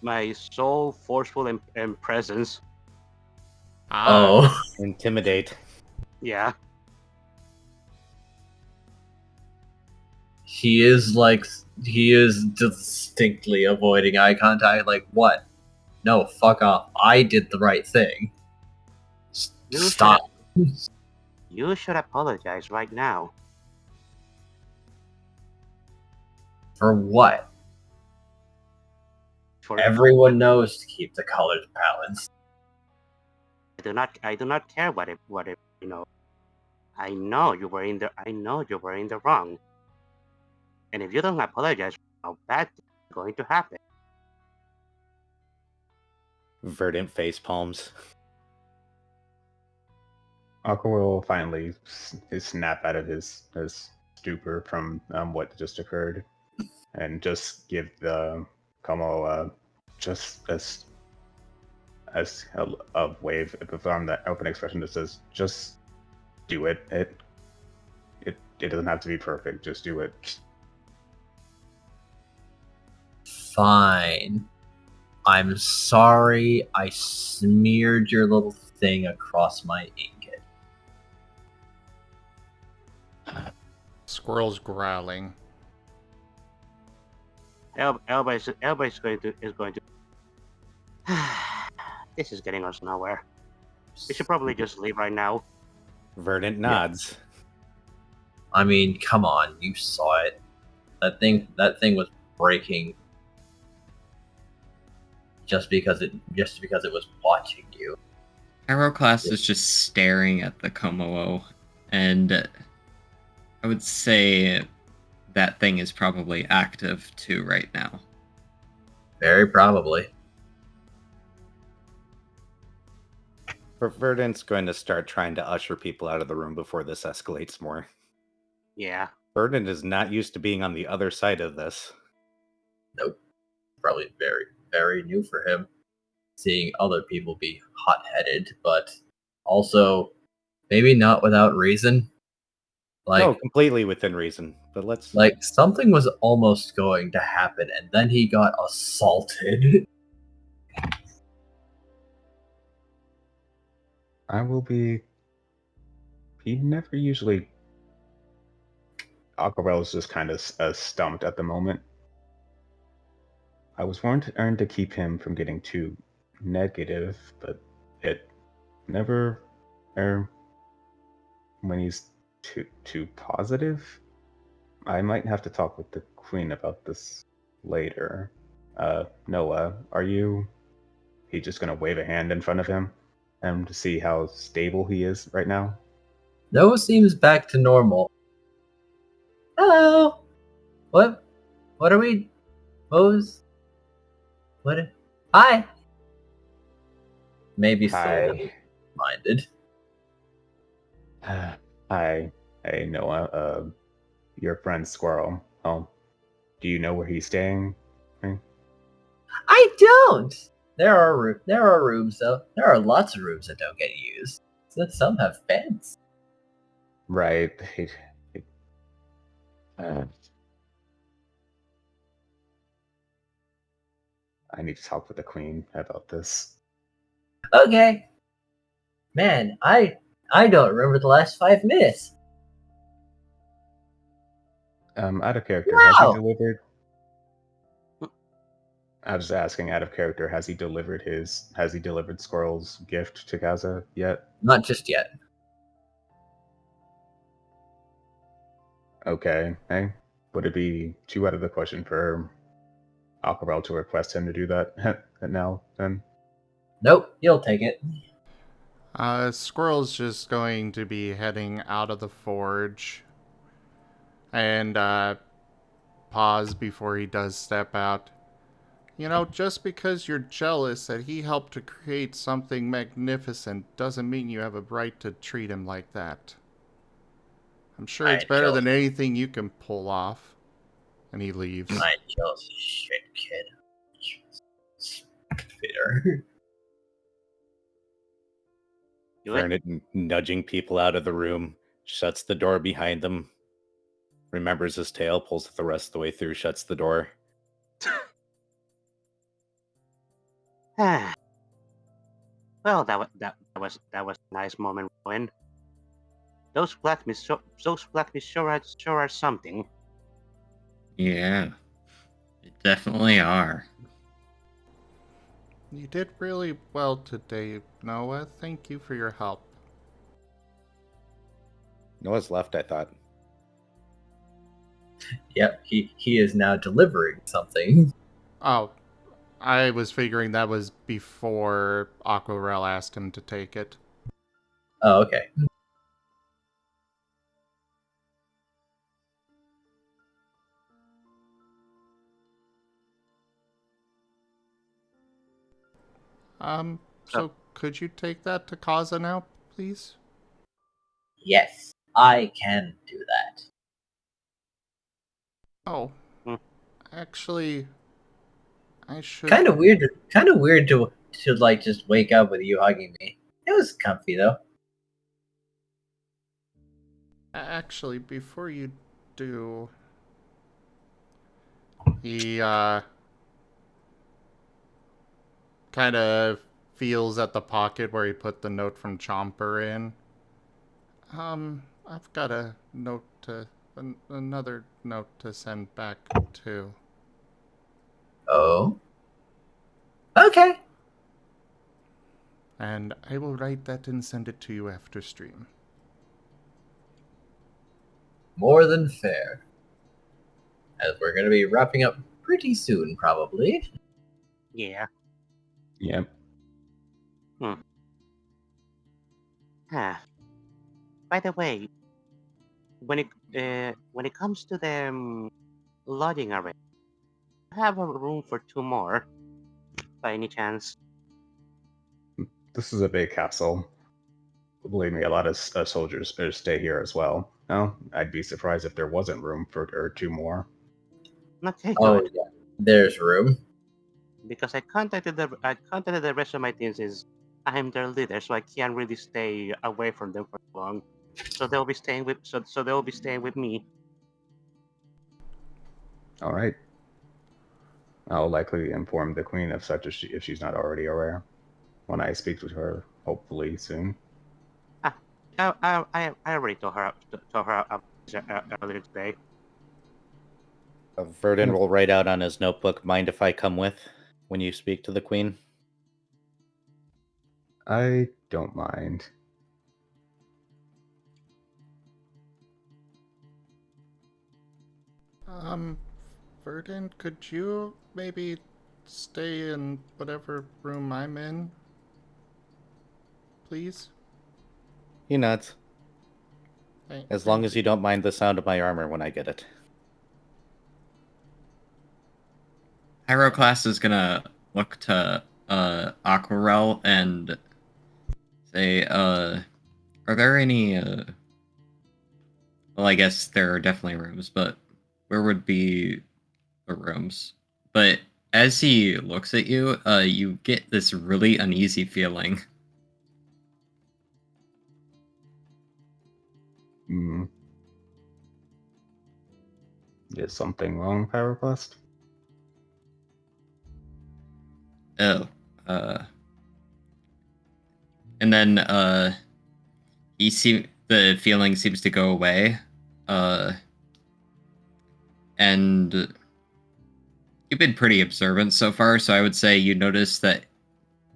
my soul, forceful, and presence. Oh, Intimidate. Yeah. he is distinctly avoiding eye contact. Like, what? No, fuck off. I did the right thing. Stop. You should apologize right now. For what? For Everyone knows to keep the colors balanced. I do not care what it you know. I know you were in the wrong. And if you don't apologize, how bad things are going to happen. Verdant face palms. Aqua will finally snap out of his stupor from what just occurred, and just give the Como just as a wave from that open expression that says, "Just do it. It doesn't have to be perfect. Just do it." Fine. I'm sorry I smeared your little thing across my ingot. Squirrel's growling. Elba is going to. This is getting us nowhere. We should probably just leave right now. Verdant nods. I mean, come on, you saw it. That thing was breaking just because it was watching you. Pyroclast is just staring at the Komodo, and I would say that thing is probably active too right now. Very probably. Verdant's going to start trying to usher people out of the room before this escalates more. Yeah. Verdant is not used to being on the other side of this. Nope. Probably very, very new for him. Seeing other people be hot-headed, but also maybe not without reason. No, completely within reason. But let's something was almost going to happen, and then he got assaulted. I will be. He never usually. Aquarelle is just kind of stumped at the moment. I was warned to keep him from getting too negative, but it never. When he's too positive, I might have to talk with the queen about this later. Noah, are you? He just gonna wave a hand in front of him, and to see how stable he is right now. Noah seems back to normal. Hello. What are we? What? Hi. Maybe slowly minded. Hi, hey Noah. Your friend Squirrel. Oh, do you know where he's staying? I don't. There are rooms though. There are lots of rooms that don't get used. So some have beds. Right. I need to talk with the queen about this. Okay. Man, I don't remember the last 5 minutes. Out of character, Wow. has he delivered? I was asking, out of character, has he delivered Squirrel's gift to Kaza yet? Not just yet. Okay. Hey, would it be too out of the question for Aquarelle to request him to do that now? Then. Nope, you'll take it. Squirrel's just going to be heading out of the forge and pause before he does step out. You know, just because you're jealous that he helped to create something magnificent doesn't mean you have a right to treat him like that. I'm sure it's better than anything you can pull off. And he leaves. I jealous shit, kid. Bitter. Vernet nudging people out of the room, shuts the door behind them, remembers his tail, pulls it the rest of the way through, shuts the door. Well, that was a nice moment, Rowan. Those blacksmiths sure are something. Yeah, they definitely are. You did really well today, Noah. Thank you for your help. Noah's left, I thought. Yep, he is now delivering something. Oh, I was figuring that was before Aquarelle asked him to take it. Oh, okay. So could you take that to Kaza now, please? Yes, I can do that. Oh, actually, I should. Kind of weird to to like just wake up with you hugging me. It was comfy though. Actually, before you do, he kind of feels at the pocket where he put the note from Chomper in. I've got a note to another note to send back too. Oh. Okay. And I will write that and send it to you after stream. More than fair. As we're going to be wrapping up pretty soon, probably. Yeah. Yep. By the way, when it comes to the lodging array, I have a room for 2 more. By any chance? This is a big castle. Believe me, a lot of soldiers stay here as well. No, I'd be surprised if there wasn't room for 2 more. Okay, Oh, good. yeah. There's room. Because I contacted the rest of my teams. Is I'm their leader, so I can't really stay away from them for long. So they'll be staying with so they'll be staying with me. All right. I'll likely inform the queen of such if she's not already aware when I speak with her, hopefully soon. I already told her earlier today. Verdun will write out on his notebook, mind if I come with when you speak to the queen? I don't mind. Verdun, could you maybe stay in whatever room I'm in? Please? He nods. As long as you don't mind the sound of my armor when I get it. Pyroclast is gonna look to Aquarelle and say, are there any well, I guess there are definitely rooms, but where would be the rooms? But as he looks at you, you get this really uneasy feeling. Is something wrong, Pyroclast? Oh, and then the feeling seems to go away, and you've been pretty observant so far. So I would say you notice that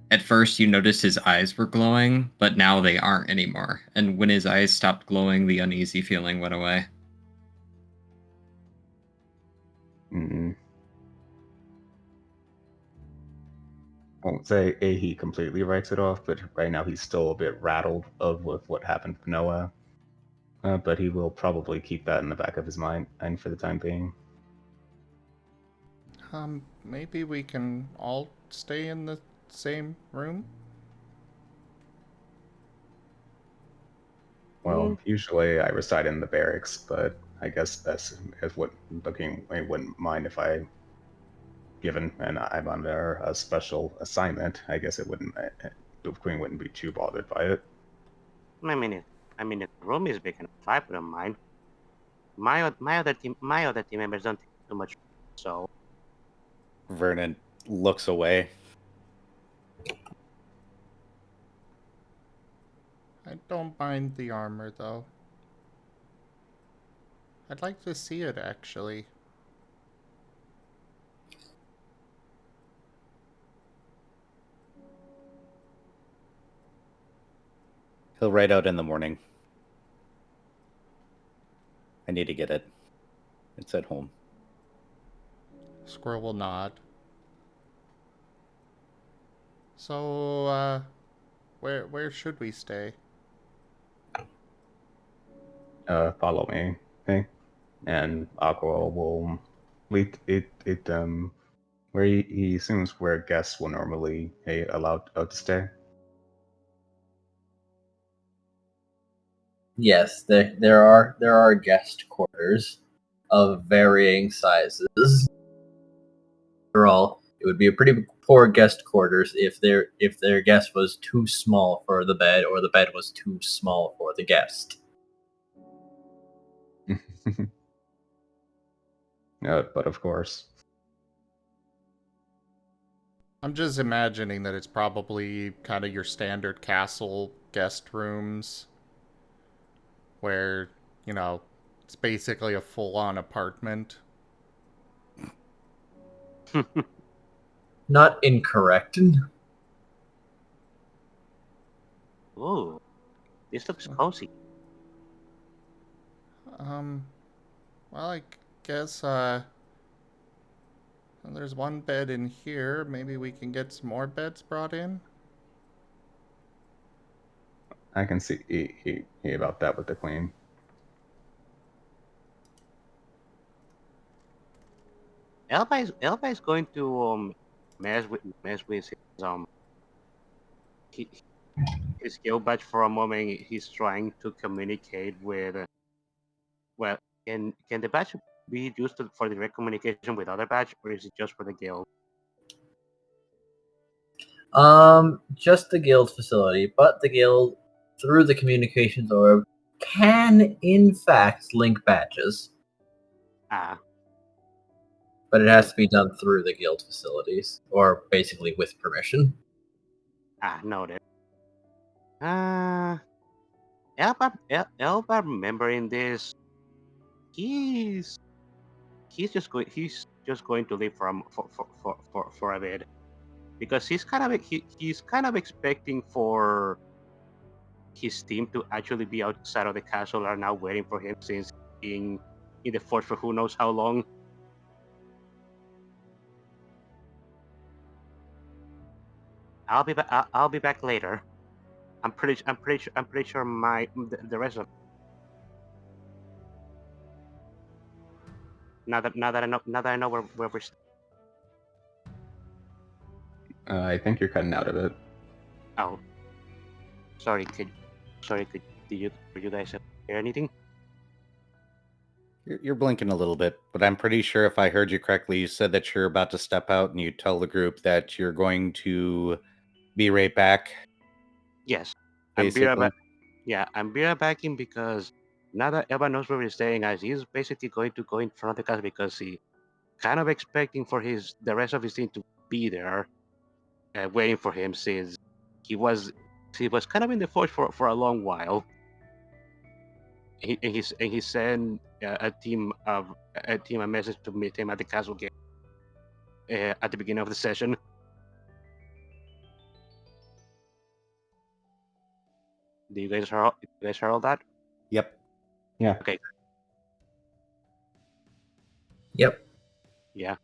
at first you noticed his eyes were glowing, but now they aren't anymore. And when his eyes stopped glowing, the uneasy feeling went away. I won't say he completely writes it off, but right now he's still a bit rattled with what happened to Noah. But he will probably keep that in the back of his mind and for the time being. Maybe we can all stay in the same room? Well, usually I reside in the barracks, but I guess that's what the king wouldn't mind if I, given and I'm under a special assignment, I guess it wouldn't, the queen wouldn't be too bothered by it. I mean, the room is big enough. I wouldn't mind. My other team members don't take too much, so. Vernon looks away. I don't mind the armor, though. I'd like to see it, actually. He'll write out in the morning. I need to get it. It's at home. Squirrel will nod. So, where should we stay? Follow me, okay? And Aqua will lead it where he assumes where guests will normally allowed to stay. Yes, there are guest quarters of varying sizes. They're all It would be a pretty poor guest quarters if their guest was too small for the bed or the bed was too small for the guest. But of course. I'm just imagining that it's probably kind of your standard castle guest rooms where, you know, it's basically a full-on apartment. Not incorrect. Ooh, this looks cozy. Well, I guess, there's one bed in here. Maybe we can get some more beds brought in? I can see about that with the queen. Elba is going to mess with his guild badge for a moment. He's trying to communicate with. Well, can the badge be used for direct communication with other badge, or is it just for the guild? Just the guild facility, but the guild, through the communications orb, can in fact link badges. Ah. But it has to be done through the guild facilities, or basically with permission. Ah, noted. Elba remembering this, he's just going to leave for a bit, because he's kind of expecting for his team to actually be outside of the castle, are now waiting for him since being in the fort for who knows how long. I'll be back. I'll be back later. I'm pretty sure the rest of. Now that I know where we're. I think you're cutting out of it. Oh, sorry. Did you guys hear anything? You're blinking a little bit, but I'm pretty sure if I heard you correctly, you said that you're about to step out and you tell the group that you're going to be right back. Yes, basically. I'm be right back in because now that Eva knows where he's staying, as he's basically going to go in front of the castle because he kind of expecting for the rest of his team to be there, waiting for him since he was kind of in the forge for a long while. He sent a team a message to meet him at the castle gate at the beginning of the session. Do you guys hear all that? Yep. Yeah. Okay. Yep. Yeah.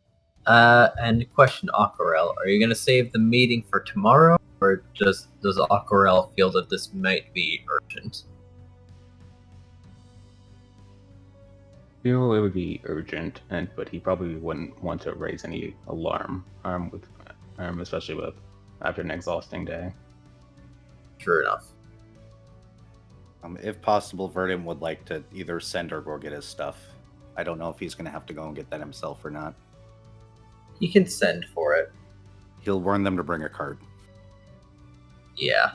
And question, Aquarelle, are you going to save the meeting for tomorrow, or does Aquarelle feel that this might be urgent? Feel it would be urgent, but he probably wouldn't want to raise any alarm, especially after an exhausting day. True enough. If possible, Verdant would like to either send or go get his stuff. I don't know if he's going to have to go and get that himself or not. He can send for it. He'll warn them to bring a cart. Yeah.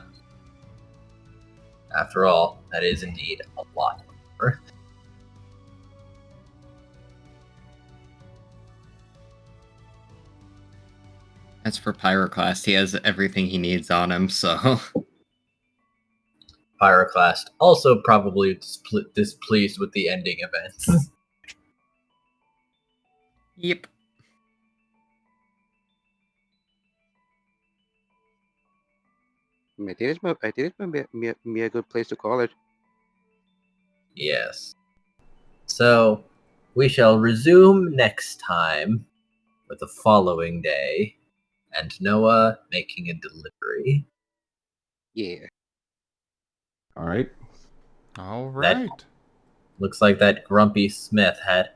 After all, that is indeed a lot of work. As for Pyroclast, he has everything he needs on him, so... Pyroclast also probably displeased with the ending events. Yep. I think it might be a good place to call it. Yes. So, we shall resume next time with the following day, and Noah making a delivery. Yeah. All right. All right. Looks like that grumpy Smith had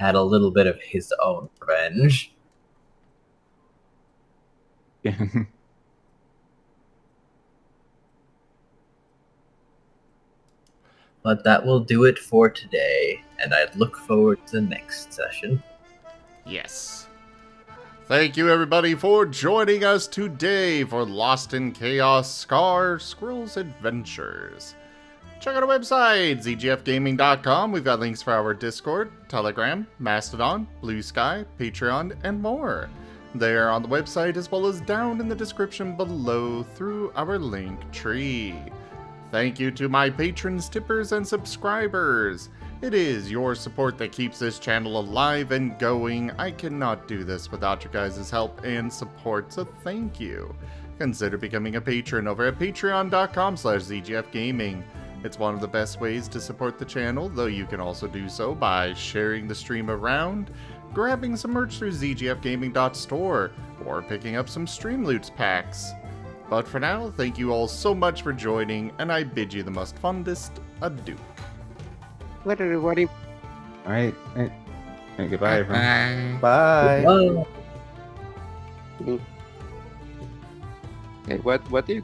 a little bit of his own revenge. But that will do it for today, and I look forward to the next session. Yes. Thank you, everybody, for joining us today for Lost in Chaos Squirrel's Adventures. Check out our website, zgfgaming.com. We've got links for our Discord, Telegram, Mastodon, Blue Sky, Patreon, and more. They are on the website as well as down in the description below through our link tree. Thank you to my patrons, tippers, and subscribers. It is your support that keeps this channel alive and going. I cannot do this without your guys' help and support, so thank you. Consider becoming a patron over at patreon.com/zgfgaming. It's one of the best ways to support the channel, though you can also do so by sharing the stream around, grabbing some merch through zgfgaming.store, or picking up some Stream Loots packs. But for now, thank you all so much for joining, and I bid you the most fondest adieu. Later, everybody. All right. Goodbye, everyone. Bye. Well, Hey, what do you